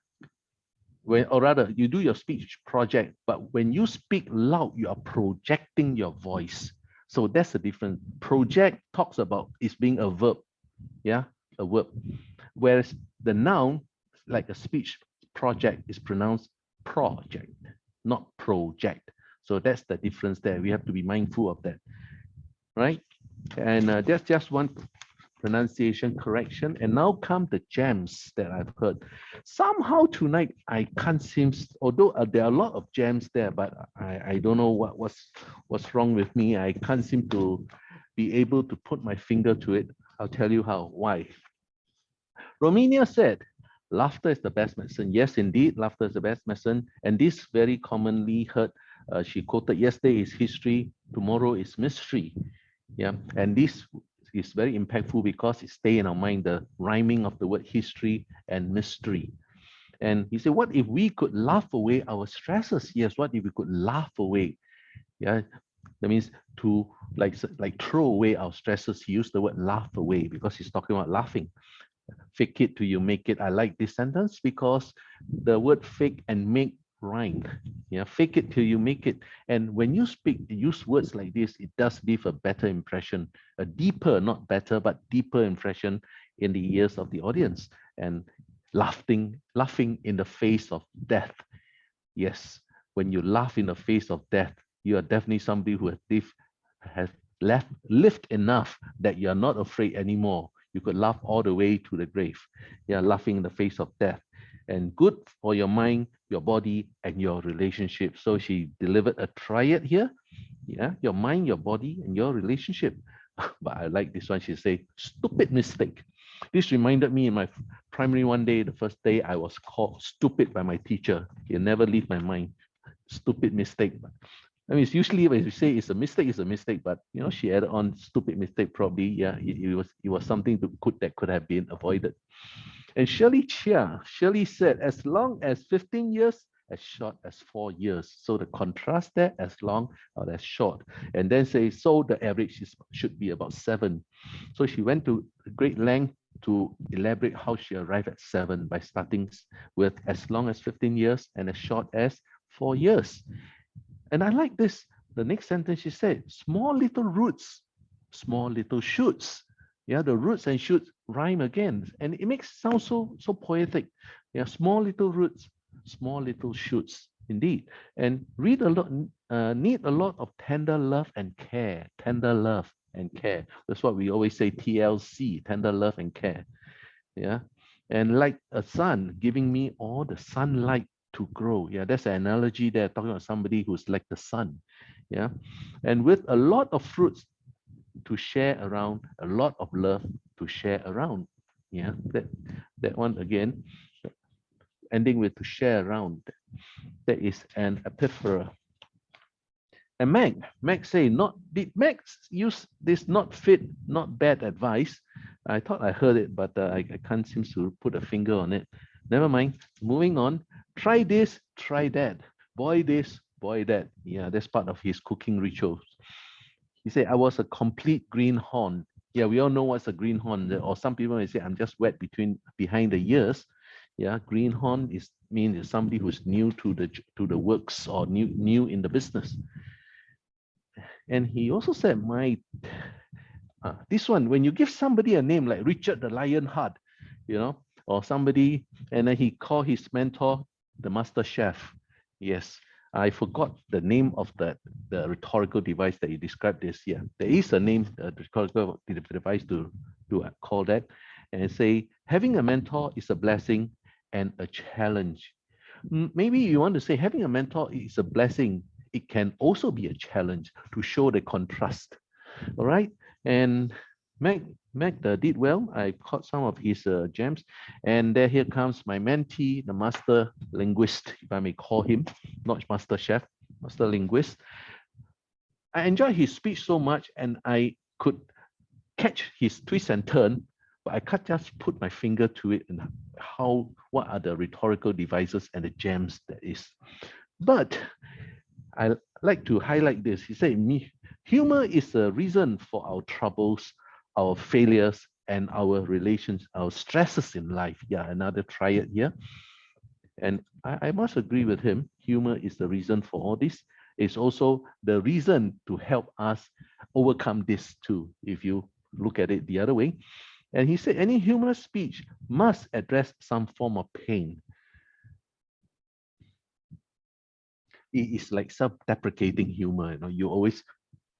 [SPEAKER 10] Or rather, you do your speech project, but when you speak loud, you are projecting your voice. So that's the difference. Project talks about is being a verb. Yeah, a verb. Whereas the noun, like a speech project, is pronounced project, not project. So that's the difference there. We have to be mindful of that, right? And that's just one pronunciation correction. And now come the gems that I've heard. Somehow tonight, I can't seem, although there are a lot of gems there, but I don't know what's wrong with me. I can't seem to be able to put my finger to it. I'll tell you how, why. Romania said, laughter is the best medicine. Yes, indeed, laughter is the best medicine. And this very commonly heard, she quoted, yesterday is history, tomorrow is mystery. Yeah, and this is very impactful because it stays in our mind, the rhyming of the word history and mystery. And he said, what if we could laugh away our stresses? Yes, what if we could laugh away? Yeah, that means to like throw away our stresses. He used the word laugh away because he's talking about laughing. Fake it till you make it. I like this sentence because the word fake and make rhyme. Yeah, fake it till you make it. And when you use words like this, it does leave a better impression, a deeper, not better, but deeper impression in the ears of the audience. And laughing in the face of death. Yes, when you laugh in the face of death, you are definitely somebody who has lived enough that you are not afraid anymore. You could laugh all the way to the grave. Yeah, laughing in the face of death. And good for your mind, your body, and your relationship. So she delivered a triad here. Yeah, your mind, your body, and your relationship. But I like this one. She said, stupid mistake. This reminded me in my primary one day, the first day I was called stupid by my teacher. He'll never leave my mind. Stupid mistake. I mean, it's usually when you say it's a mistake, but you know, she added on stupid mistake, probably, yeah, it was something that could have been avoided. And Shirley said, as long as 15 years, as short as 4 years. So the contrast there, as long or as short. And then say, so the average should be about 7. So she went to great length to elaborate how she arrived at 7 by starting with as long as 15 years and as short as 4 years. And I like this. The next sentence she said, small little roots, small little shoots. Yeah, the roots and shoots rhyme again. And it makes it sound so poetic. Yeah, small little roots, small little shoots, indeed. And need a lot of tender love and care. Tender love and care. That's what we always say, TLC, tender love and care. Yeah. And like a sun giving me all the sunlight to grow. Yeah, that's an analogy there, talking about somebody who's like the sun. Yeah. And with a lot of fruits to share around, a lot of love to share around. Yeah, that one again, ending with to share around. That is an epiphora. And Meg say, did Meg use this not fit, not bad advice? I thought I heard it, but I can't seem to put a finger on it. Never mind. Moving on. Try this, try that. Boy this, boy that. Yeah, that's part of his cooking rituals. He said, I was a complete greenhorn. Yeah, we all know what's a greenhorn. Or some people may say, I'm just wet behind the ears. Yeah, greenhorn means somebody who's new to the works or new in the business. And he also said, This one, when you give somebody a name like Richard the Lionheart, or somebody, and then he called his mentor the master chef. Yes, I forgot the name of the rhetorical device that you described this year. There is a name, a rhetorical device to call that, and say having a mentor is a blessing and a challenge. Maybe you want to say having a mentor is a blessing. It can also be a challenge to show the contrast. All right, and Meg did well. I caught some of his gems, and here comes my mentee, the master linguist, if I may call him, not master chef, master linguist. I enjoyed his speech so much, and I could catch his twist and turn, but I can't just put my finger to it and what are the rhetorical devices and the gems that is. But I like to highlight this. He said, humor is the reason for our troubles, our failures, and our relations, our stresses in life. Yeah, another triad here. And I must agree with him. Humor is the reason for all this. It's also the reason to help us overcome this too, if you look at it the other way. And he said, any humorous speech must address some form of pain. It is like self-deprecating humor. You always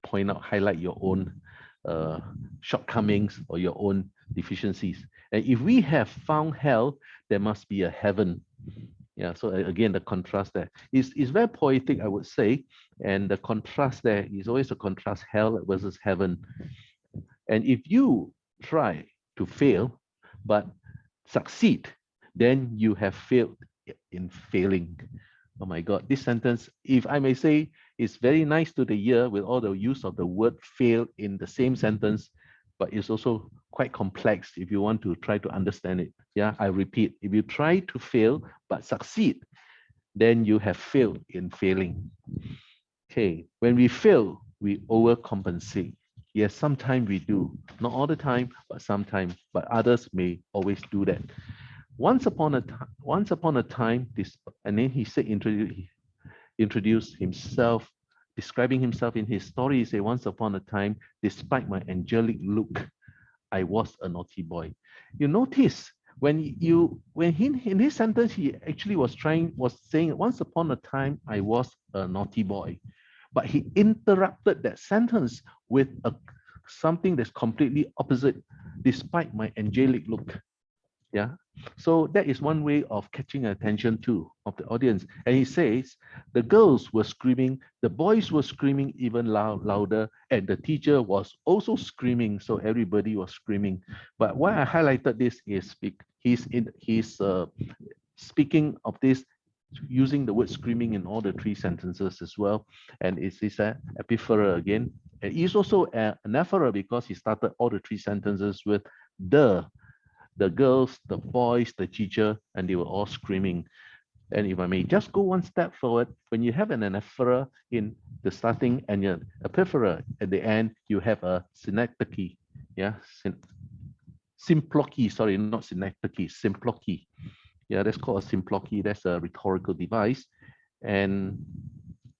[SPEAKER 10] point out, highlight your own shortcomings or your own deficiencies. And if we have found hell, there must be a heaven. Yeah, so again, the contrast there is very poetic, I would say. And the contrast there is always a contrast, hell versus heaven. And if you try to fail, but succeed, then you have failed in failing. Oh my God, this sentence, if I may say, is very nice to the ear with all the use of the word fail in the same sentence, but it's also quite complex if you want to try to understand it. Yeah, I repeat, if you try to fail but succeed, then you have failed in failing. Okay, when we fail, we overcompensate. Yes, sometimes we do, not all the time, but sometimes, but others may always do that. Once upon a time, this, and then he said, introduce himself, describing himself in his story. He said, once upon a time, despite my angelic look, I was a naughty boy. You notice when in his sentence, he actually was saying, once upon a time, I was a naughty boy. But he interrupted that sentence with something that's completely opposite, despite my angelic look. Yeah, so that is one way of catching attention too of the audience. And he says the girls were screaming, the boys were screaming even louder, and the teacher was also screaming. So everybody was screaming. But why I highlighted this is he's speaking of this using the word screaming in all the three sentences as well. And it's an epiphora again. And he's also an anaphora because he started all the three sentences with the girls, the boys, the teacher, and they were all screaming. And if I may just go one step forward, when you have an anaphora in the starting and an epiphora at the end, you have a synecdoche. Yeah, symploche, sorry, not synecdoche, symploche. Yeah, that's called a symploche. That's a rhetorical device. And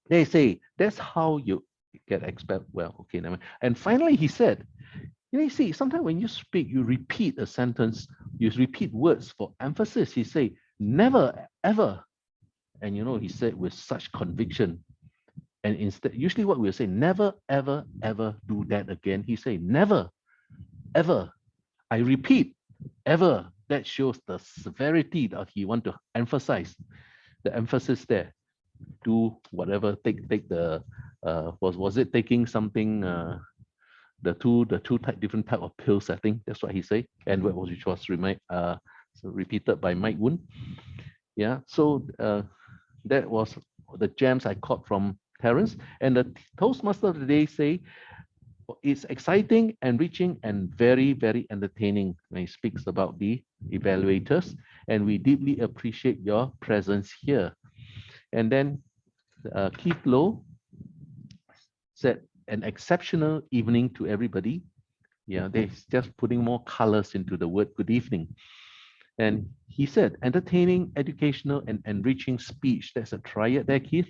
[SPEAKER 10] they say that's how you get expelled. Well, okay, never mind. And finally, he said, you see, sometimes when you speak, you repeat a sentence, you repeat words for emphasis. He say, never, ever. And he said with such conviction. And instead, usually what we'll say, never, ever, ever do that again. He say, never, ever. I repeat, ever. That shows the severity that he want to emphasize. The emphasis there. Do whatever, take the, was it taking something, the two different type of pills, I think that's what he said, and which was repeated by Mike Woon. Yeah, so that was the gems I caught from Terence. And the Toastmaster today say it's exciting, enriching, and very, very entertaining when he speaks about the evaluators, and we deeply appreciate your presence here. And then Keith Lowe said, an exceptional evening to everybody. Yeah, they're just putting more colors into the word good evening. And he said, entertaining, educational, and enriching speech. That's a triad there, Keith.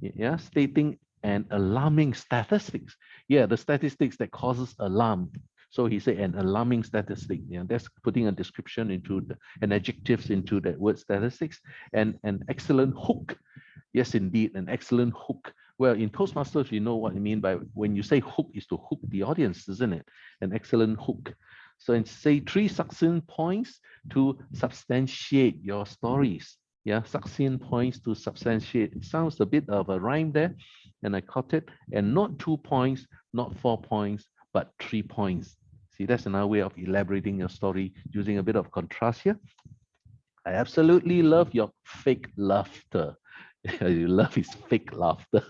[SPEAKER 10] Yeah, stating and alarming statistics. Yeah, the statistics that causes alarm. So he said an alarming statistic. Yeah, that's putting a description into an adjectives into that word statistics, and an excellent hook. Yes, indeed, an excellent hook. Well, in Toastmasters, you know what I mean by when you say hook is to hook the audience, isn't it? An excellent hook. So and say 3 succinct points to substantiate your stories. Yeah, succinct points to substantiate. It sounds a bit of a rhyme there, and I caught it. And not 2 points, not 4 points, but 3 points. See, that's another way of elaborating your story using a bit of contrast here. I absolutely love your fake laughter. You love his fake laughter.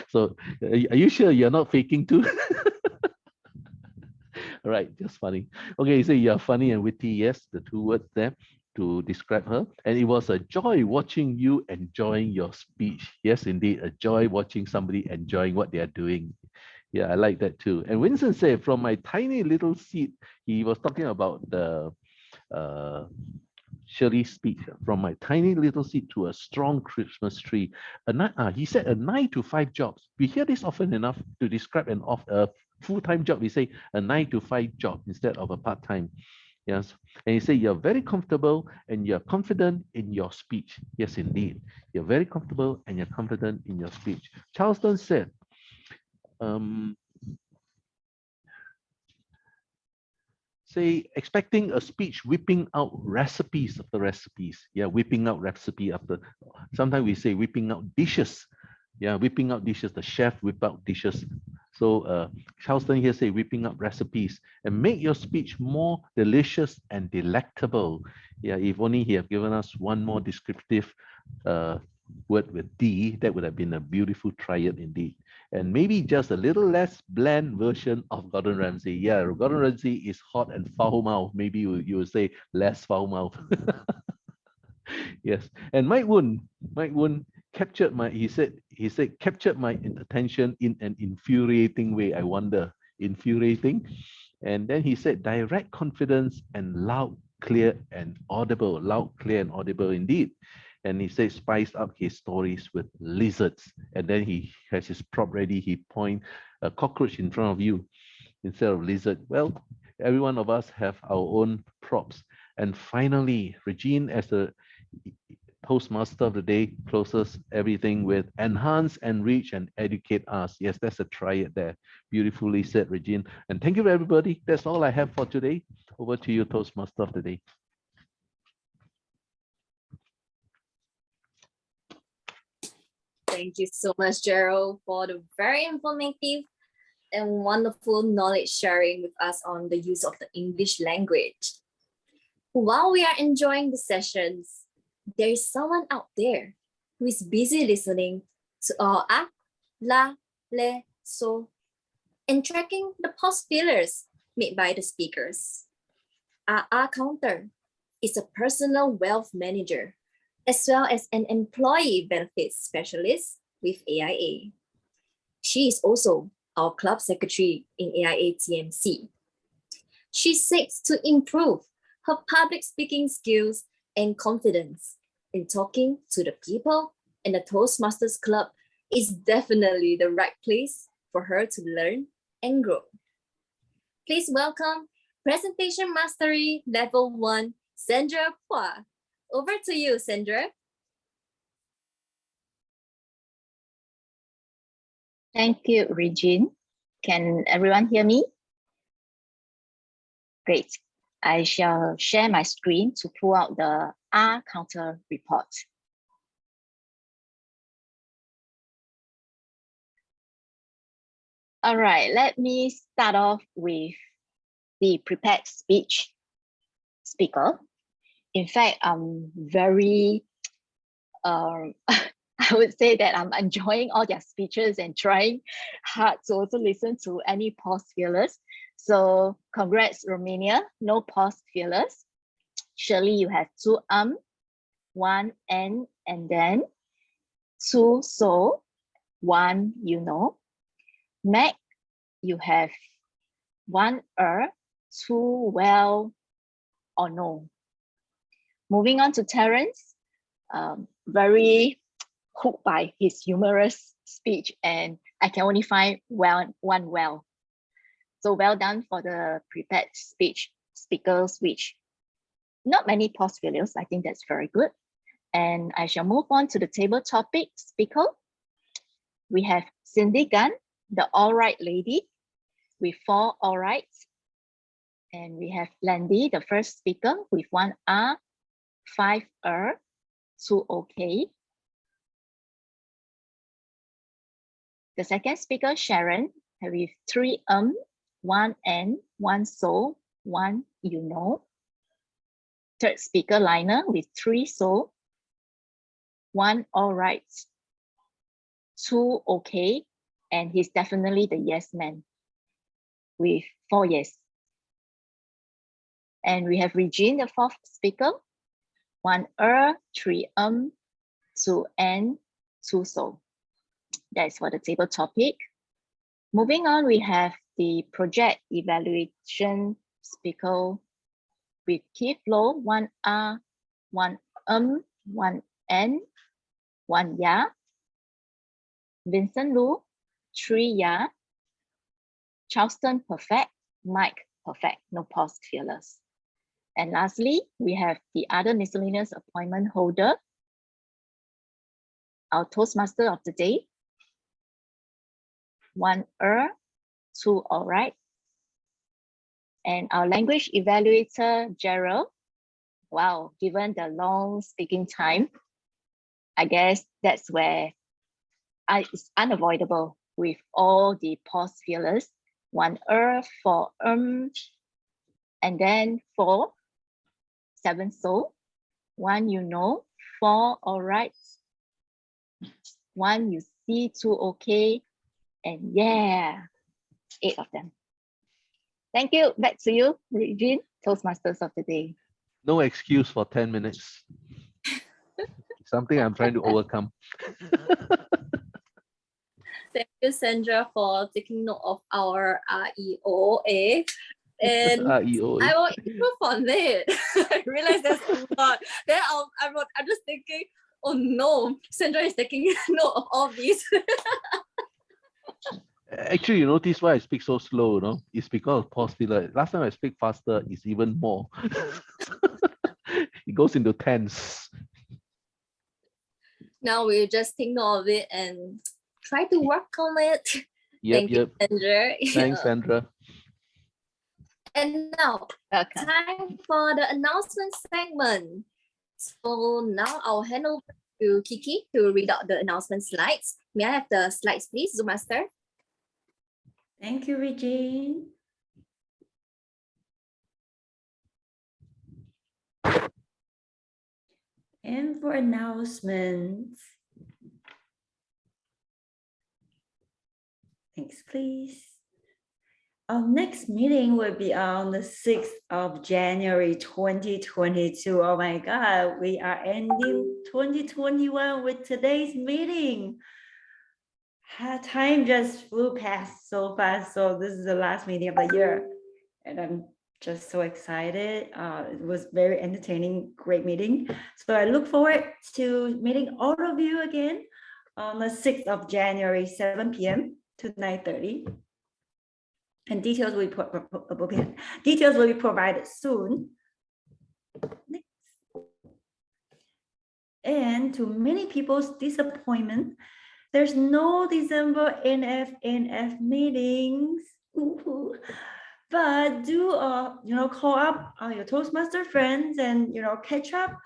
[SPEAKER 10] So, are you sure you're not faking too? All right, just funny. Okay, so you're funny and witty. Yes, the 2 words there to describe her. And it was a joy watching you enjoying your speech. Yes, indeed, a joy watching somebody enjoying what they are doing. Yeah, I like that too. And Winston said, from my tiny little seat, he was talking about the Shirley's speech, from my tiny little seat to a strong Christmas tree. He said a 9 to 5 jobs. We hear this often enough to describe a full-time job. We say a 9 to 5 job instead of a part-time. Yes, and he said you're very comfortable and you're confident in your speech. Yes, indeed, you're very comfortable and you're confident in your speech. Charleston said, say expecting a speech whipping out recipes of the recipes. Yeah, whipping out recipe after. Sometimes we say whipping out dishes. Yeah, whipping out dishes. The chef whip out dishes. So Charleston here say whipping up recipes and make your speech more delicious and delectable. Yeah, if only he have given us one more descriptive word with D, that would have been a beautiful triad indeed. And maybe just a little less bland version of Gordon Ramsay. Yeah, Gordon Ramsay is hot and foul mouth. Maybe you would say less foul mouth. Yes, and Mike Woon captured my, he said captured my attention in an infuriating way. I wonder, infuriating. And then he said direct confidence and loud, clear and audible, loud, clear and audible indeed. And he says spice up his stories with lizards. And then he has his prop ready. He point a cockroach in front of you instead of lizard. Well, every one of us have our own props. And finally, Regine, as the Toastmaster of the day, closes everything with enhance, enrich, and educate us. Yes, that's a triad there. Beautifully said, Regine. And thank you, everybody. That's all I have for today. Over to you, Toastmaster of the day.
[SPEAKER 3] Thank you so much, Gerald, for the very informative and wonderful knowledge sharing with us on the use of the English language. While we are enjoying the sessions, there is someone out there who is busy listening to our a, la, le, so, and tracking the pause fillers made by the speakers. Our counter is a personal wealth manager, as well as an employee benefits specialist with AIA. She is also our club secretary in AIA TMC. She seeks to improve her public speaking skills and confidence in talking to the people, and the Toastmasters Club is definitely the right place for her to learn and grow. Please welcome Presentation Mastery Level 1, Sandra Phua. Over to you, Sandra.
[SPEAKER 19] Thank you, Regine. Can everyone hear me? Great. I shall share my screen to pull out the R counter report. All right, let me start off with the prepared speech speaker. In fact, I'm very, I would say that I'm enjoying all their speeches and trying hard to also listen to any pause fillers. So congrats, Romania, no pause fillers. Shirley, you have 2 1 and then 2 so, 1 you know. Meg, you have 1 2 well or no. Moving on to Terence, very hooked by his humorous speech, and I can only find one well. So well done for the prepared speakers, which not many pause failures. I think that's very good. And I shall move on to the table topic speaker. We have Cindy Gunn, the all right lady, with 4 all rights. And we have Landy, the first speaker, with 1 R, 5 2 OK. The second speaker, Sharon, with 3 1 N, 1 so, 1 you know. Third speaker, Liner, with 3 so, 1 all right, 2 okay, and he's definitely the yes man with 4 yes. And we have Regine, the fourth speaker, 1 3 2 N, 2 so. That's for the table topic. Moving on, we have the project evaluation speaker with Keith Low, 1 R, 1 1 N, 1 ya. Vincent Lu, 3 ya. Charleston perfect, Mike perfect, no pause fearless. And lastly, we have the other miscellaneous appointment holder, our Toastmaster of the day, 1 2 all right. And our language evaluator, Gerald. Wow, given the long speaking time, I guess that's where it's unavoidable with all the pause feelers. 1 4 and then 4 7 so, 1 you know, 4 all right, 1 you see, 2 okay, and yeah, 8 of them. Thank you. Back to you, Regine, Toastmasters of the day.
[SPEAKER 10] No excuse for 10 minutes. Something I'm trying to overcome.
[SPEAKER 3] Thank you, Sandra, for taking note of our REOA. And
[SPEAKER 10] REOA.
[SPEAKER 3] I will improve on it. I realize there's a lot. Then I'm just thinking, oh no, Sandra is taking note of all these.
[SPEAKER 10] Actually, you notice why I speak so slow, no? It's because of pause filler. Last time I speak faster, it's even more. It goes into tense.
[SPEAKER 3] Now we just take note of it and try to work on it.
[SPEAKER 10] Yep,
[SPEAKER 3] Thank you, Sandra.
[SPEAKER 10] Thanks, Sandra.
[SPEAKER 3] And now, time for the announcement segment. So now I'll hand over to Kiki to read out the announcement slides. May I have the slides, please, Zoom Master?
[SPEAKER 18] Thank you, Regine. And for announcements, thanks, please. Our next meeting will be on the 6th of January 2022. Oh my God, we are ending 2021 with today's meeting. Time just flew past so fast. So this is the last meeting of the year. And I'm just so excited. It was very entertaining, great meeting. So I look forward to meeting all of you again on the 6th of January, 7 p.m. to 9:30. And details will be provided soon. And to many people's disappointment, there's no December NF meetings. But do call up your Toastmaster friends and catch up,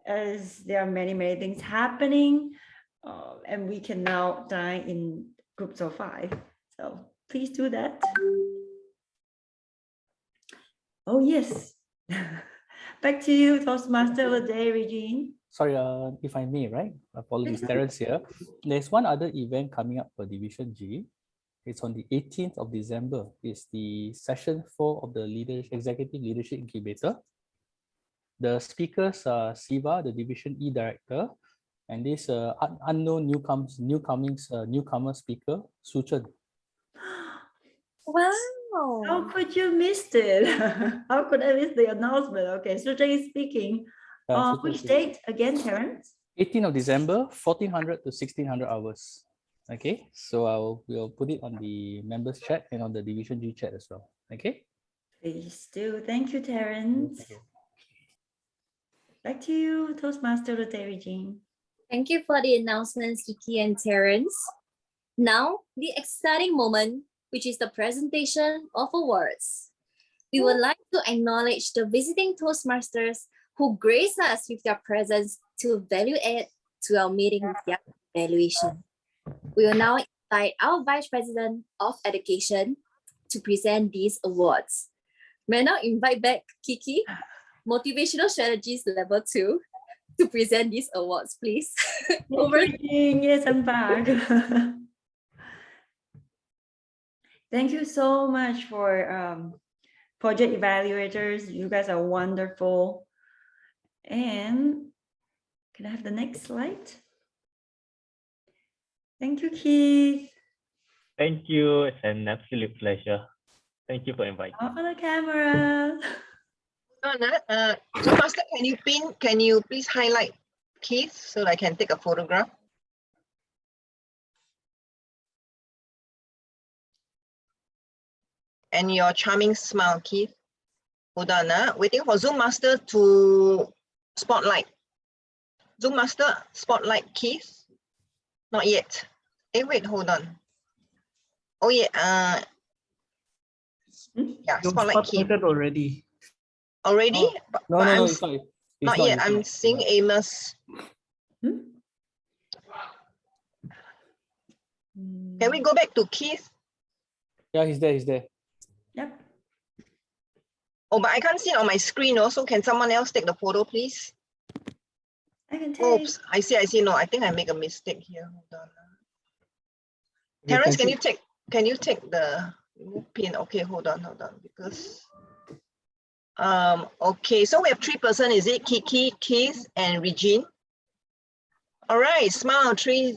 [SPEAKER 18] as there are many things happening, and we can now dine in groups of 5. So please do that. Oh yes. Back to you, Toastmaster of the day, Regine.
[SPEAKER 1] Sorry, if I may, right? Apologies, Terence here. There's one other event coming up for Division G. It's on the 18th of December. It's the session 4 of the Executive Leadership Incubator. The speakers are Siva, the Division E Director, and this unknown newcomer speaker, Suchan.
[SPEAKER 3] Wow.
[SPEAKER 18] How could you miss it? How could I miss the announcement? Okay, Suchan is speaking. Which date again, Terence?
[SPEAKER 1] 18th of December, 1400 to 1600 hours. Okay, so we'll put it on the members chat and on the Division G chat as well. Okay.
[SPEAKER 18] Please do. Thank you, Terence. Back to you, Toastmaster Regine.
[SPEAKER 3] Thank you for the announcements, Kiki and Terence. Now, the exciting moment, which is the presentation of awards. We would like to acknowledge the visiting Toastmasters who grace us with their presence to value add to our meeting with their evaluation. We will now invite our Vice President of Education to present these awards. May I now invite back Kiki, Motivational Strategies Level 2, to present these awards, please. Over.
[SPEAKER 18] Yes, I'm back. Thank you so much for project evaluators. You guys are wonderful. And can I have the next slide? Thank you, Keith.
[SPEAKER 11] Thank you. It's an absolute pleasure. Thank you for inviting.
[SPEAKER 18] Off on the camera.
[SPEAKER 9] So Master, can you please highlight Keith so that I can take a photograph? And your charming smile, Keith. Hold on, waiting for Zoom Master to spotlight. Zoom Master, spotlight Keith. Not yet. Hey, wait, hold on. Oh yeah, yeah, spotlight Keith.
[SPEAKER 1] Already.
[SPEAKER 9] Already?
[SPEAKER 1] No,
[SPEAKER 9] But
[SPEAKER 1] no,
[SPEAKER 9] I'm
[SPEAKER 1] it's not.
[SPEAKER 9] not yet. I'm seeing Amos. Can we go back to Keith?
[SPEAKER 1] Yeah, he's there. He's there.
[SPEAKER 18] Yep.
[SPEAKER 9] Oh, but I can't see it on my screen also. Can someone else take the photo, please?
[SPEAKER 18] I can take.
[SPEAKER 9] Oops, I see. No, I think I make a mistake here. Hold on. Terence, can you take the pin? Okay, hold on, because okay, so we have 3 persons, is it? Kiki, Keith, and Regine. All right, smile, three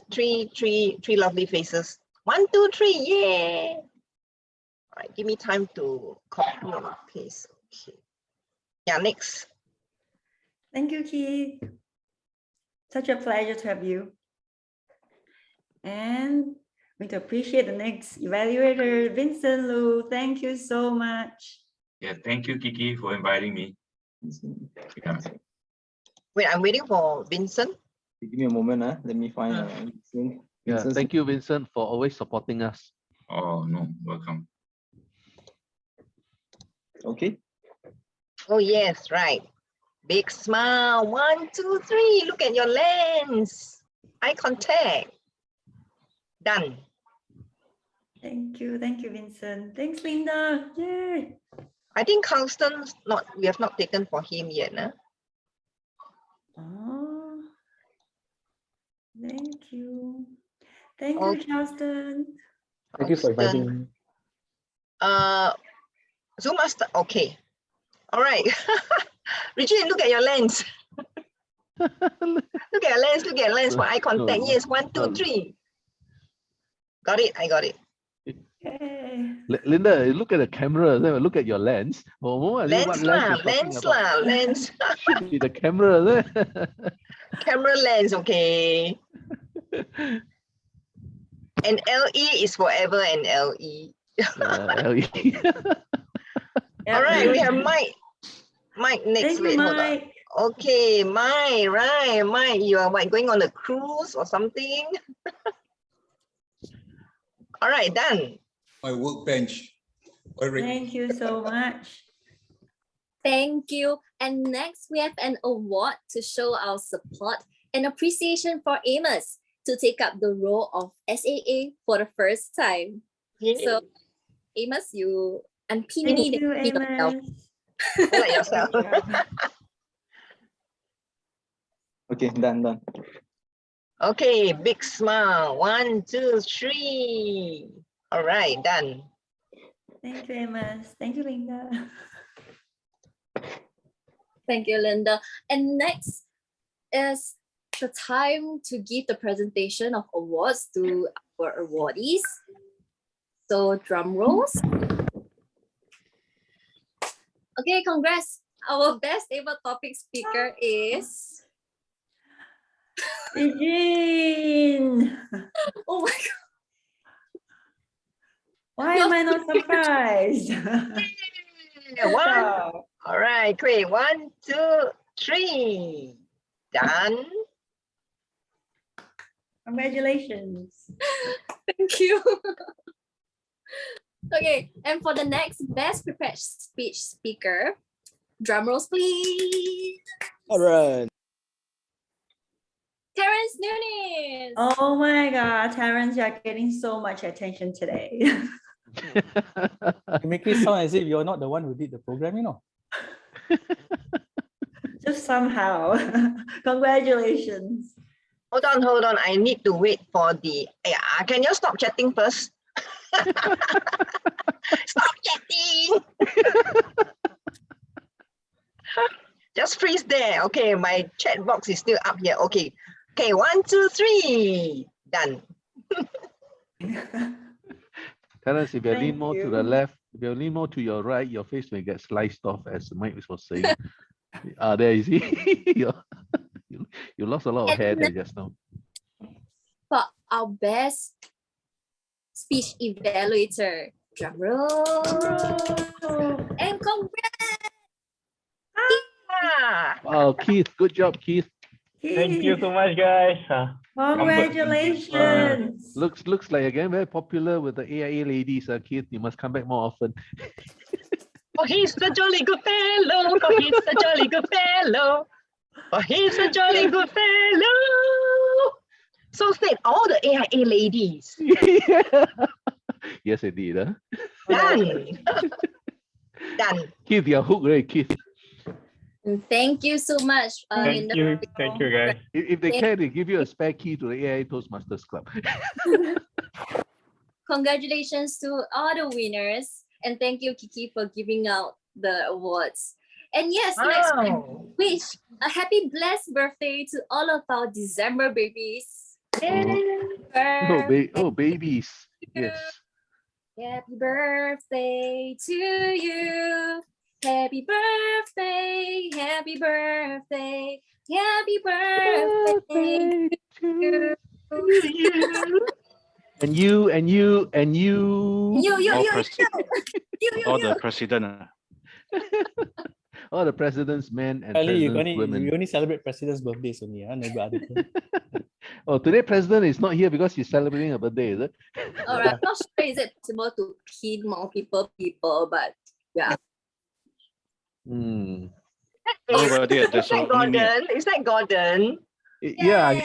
[SPEAKER 9] lovely faces. 1, 2, 3, yeah. All right, give me time to copy and paste. Okay. Yeah, next.
[SPEAKER 18] Thank you, Keith. Such a pleasure to have you. And we to appreciate the next evaluator, Vincent Lu. Thank you so much.
[SPEAKER 13] Yeah, thank you, Kiki, for inviting me. Yeah.
[SPEAKER 9] Wait, I'm waiting for Vincent.
[SPEAKER 2] Give me a moment, let me find Vincent.
[SPEAKER 10] Yeah, thank you, Vincent, for always supporting us.
[SPEAKER 13] Oh, no, welcome.
[SPEAKER 2] Okay.
[SPEAKER 9] Oh, yes, right. Big smile. 1, 2, 3. Look at your lens. Eye contact. Done.
[SPEAKER 18] Thank you, Vincent. Thanks, Linda. Yay.
[SPEAKER 9] I think Carlston's not. We have not taken for him yet, no?
[SPEAKER 18] Oh, thank you. Thank you, Charleston.
[SPEAKER 15] Thank you for inviting me.
[SPEAKER 9] Zoom Master. Okay. All right. Regine, look at your lens. Look at your lens. Look at your lens for eye contact. Yes, 1, 2, 3. Got it. I got it.
[SPEAKER 10] Linda, look at the camera, then look at your lens.
[SPEAKER 9] Lens lah.
[SPEAKER 10] Should be the camera.
[SPEAKER 9] Camera lens, okay. And LE is forever and LE.
[SPEAKER 10] LE.
[SPEAKER 9] All right, we have Mike. Mike next. Wait, hold on. Okay, Mike, right. Mike, you are going on a cruise or something? All right, done.
[SPEAKER 17] My workbench.
[SPEAKER 18] Thank you so much.
[SPEAKER 3] Thank you. And next, we have an award to show our support and appreciation for Amos to take up the role of SAA for the first time. So, Amos, you unpin me.
[SPEAKER 18] Thank you, Amos.
[SPEAKER 9] Like yourself.
[SPEAKER 2] Okay, done.
[SPEAKER 9] Okay, big smile. 1, 2, 3. All right, done.
[SPEAKER 18] Thank you, Amos. Thank you, Linda.
[SPEAKER 3] Thank you, Linda. And next is the time to give the presentation of awards to our awardees. So drum rolls. Okay, congrats. Our best ever topic speaker is
[SPEAKER 18] Regine,
[SPEAKER 3] Oh my God.
[SPEAKER 18] why am I not surprised?
[SPEAKER 9] Yeah, one. All right, great. 1, 2, 3. Done.
[SPEAKER 18] Congratulations.
[SPEAKER 3] Thank you. Okay, and for the next best prepared speech speaker, drum rolls please.
[SPEAKER 8] All right.
[SPEAKER 3] Terrence Nunes.
[SPEAKER 18] Oh my God, Terrence, you're getting so much attention today.
[SPEAKER 1] You make it sound as if you're not the one who did the program, you know.
[SPEAKER 18] Just somehow. Congratulations.
[SPEAKER 9] Hold on. I need to wait for the. Yeah, can you stop chatting first? Stop chatting. Just freeze there. Okay, my chat box is still up here. Okay. Okay, 1, 2, 3. Done.
[SPEAKER 10] Terence, if you lean
[SPEAKER 18] Thank
[SPEAKER 10] more to
[SPEAKER 18] you.
[SPEAKER 10] the left, if you lean more to your right, your face may get sliced off, as Mike was saying. There you see. you lost a lot of hair there just now.
[SPEAKER 3] For our best speech evaluator, drum roll. And congrats.
[SPEAKER 10] Wow, Keith, good job, Keith.
[SPEAKER 11] Thank you so much, guys.
[SPEAKER 18] Congratulations.
[SPEAKER 10] Looks like again very popular with the AIA ladies, Keith. You must come back more often.
[SPEAKER 9] Oh, he's a jolly good fellow. Oh, he's a jolly good fellow. Oh, he's a jolly good fellow. So said all the AIA ladies.
[SPEAKER 10] Yes, indeed. Huh?
[SPEAKER 9] Done. Done.
[SPEAKER 10] Keith, you're hooked, right, Keith?
[SPEAKER 3] Thank you so much.
[SPEAKER 11] Thank you, guys.
[SPEAKER 10] If they can, they give you a spare key to the AIA Toastmasters Club.
[SPEAKER 3] Congratulations to all the winners. And thank you, Kiki, for giving out the awards. And yes, next week, wish a happy blessed birthday to all of our December babies.
[SPEAKER 10] Oh, babies. Yes.
[SPEAKER 3] Happy birthday to you. Happy birthday, happy birthday, happy birthday to you.
[SPEAKER 10] And you.
[SPEAKER 3] You.
[SPEAKER 20] All the president.
[SPEAKER 10] All the presidents, men and
[SPEAKER 1] Apparently,
[SPEAKER 10] presidents, women.
[SPEAKER 1] you only celebrate president's birthdays only, huh? Never other people.
[SPEAKER 10] Oh, today president is not here because he's celebrating a birthday, is it?
[SPEAKER 3] All right, I'm not sure is it possible to pin multiple people, but yeah.
[SPEAKER 20] Nobody at
[SPEAKER 9] Is that Gordon? Is that Gordon?
[SPEAKER 10] Yeah, I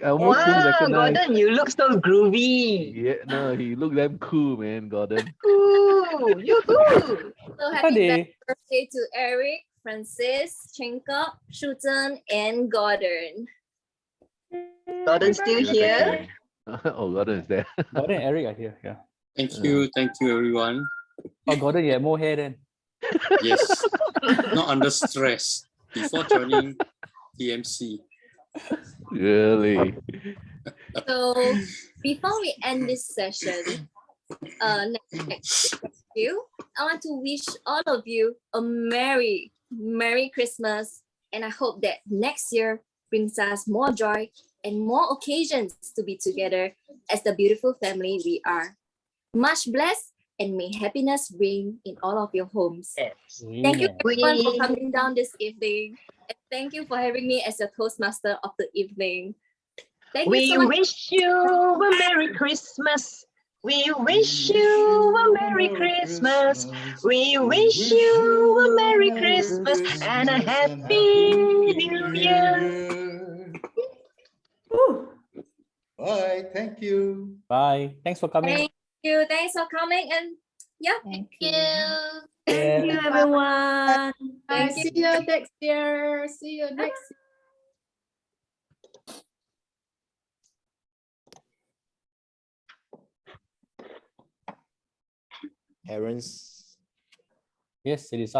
[SPEAKER 10] almost couldn't
[SPEAKER 9] Wow,
[SPEAKER 10] recognize.
[SPEAKER 9] Gordon, you look so groovy.
[SPEAKER 10] Yeah, no, he looked damn cool, man, Gordon.
[SPEAKER 9] Ooh, yoo-hoo.
[SPEAKER 3] So happy birthday to Eric, Francis, Chenkop, Shuton, and Gordon.
[SPEAKER 9] Gordon's still here.
[SPEAKER 10] Oh, Gordon is there.
[SPEAKER 1] Gordon and Eric are here, yeah.
[SPEAKER 21] Thank you everyone.
[SPEAKER 1] Oh, Gordon, you have more hair then.
[SPEAKER 21] Yes, not under stress before joining TMC.
[SPEAKER 10] Really?
[SPEAKER 3] So before we end this session, next you, I want to wish all of you a Merry Christmas, and I hope that next year brings us more joy and more occasions to be together as the beautiful family we are. Much blessed, and may happiness reign in all of your homes. Thank you everyone for coming down this evening. And thank you for having me as your Toastmaster of the evening. Thank you so much.
[SPEAKER 9] We wish you a Merry Christmas. We wish you a Merry Christmas. We wish you a Merry Christmas and a Happy New Year.
[SPEAKER 17] Bye. Thank you.
[SPEAKER 1] Bye. Thanks for coming.
[SPEAKER 3] Thank you. Thanks for coming. And yeah, thank you.
[SPEAKER 18] Thank you, everyone.
[SPEAKER 3] Thank you.
[SPEAKER 6] See you next year. See you next year.
[SPEAKER 8] Parents.
[SPEAKER 1] Yes, it is.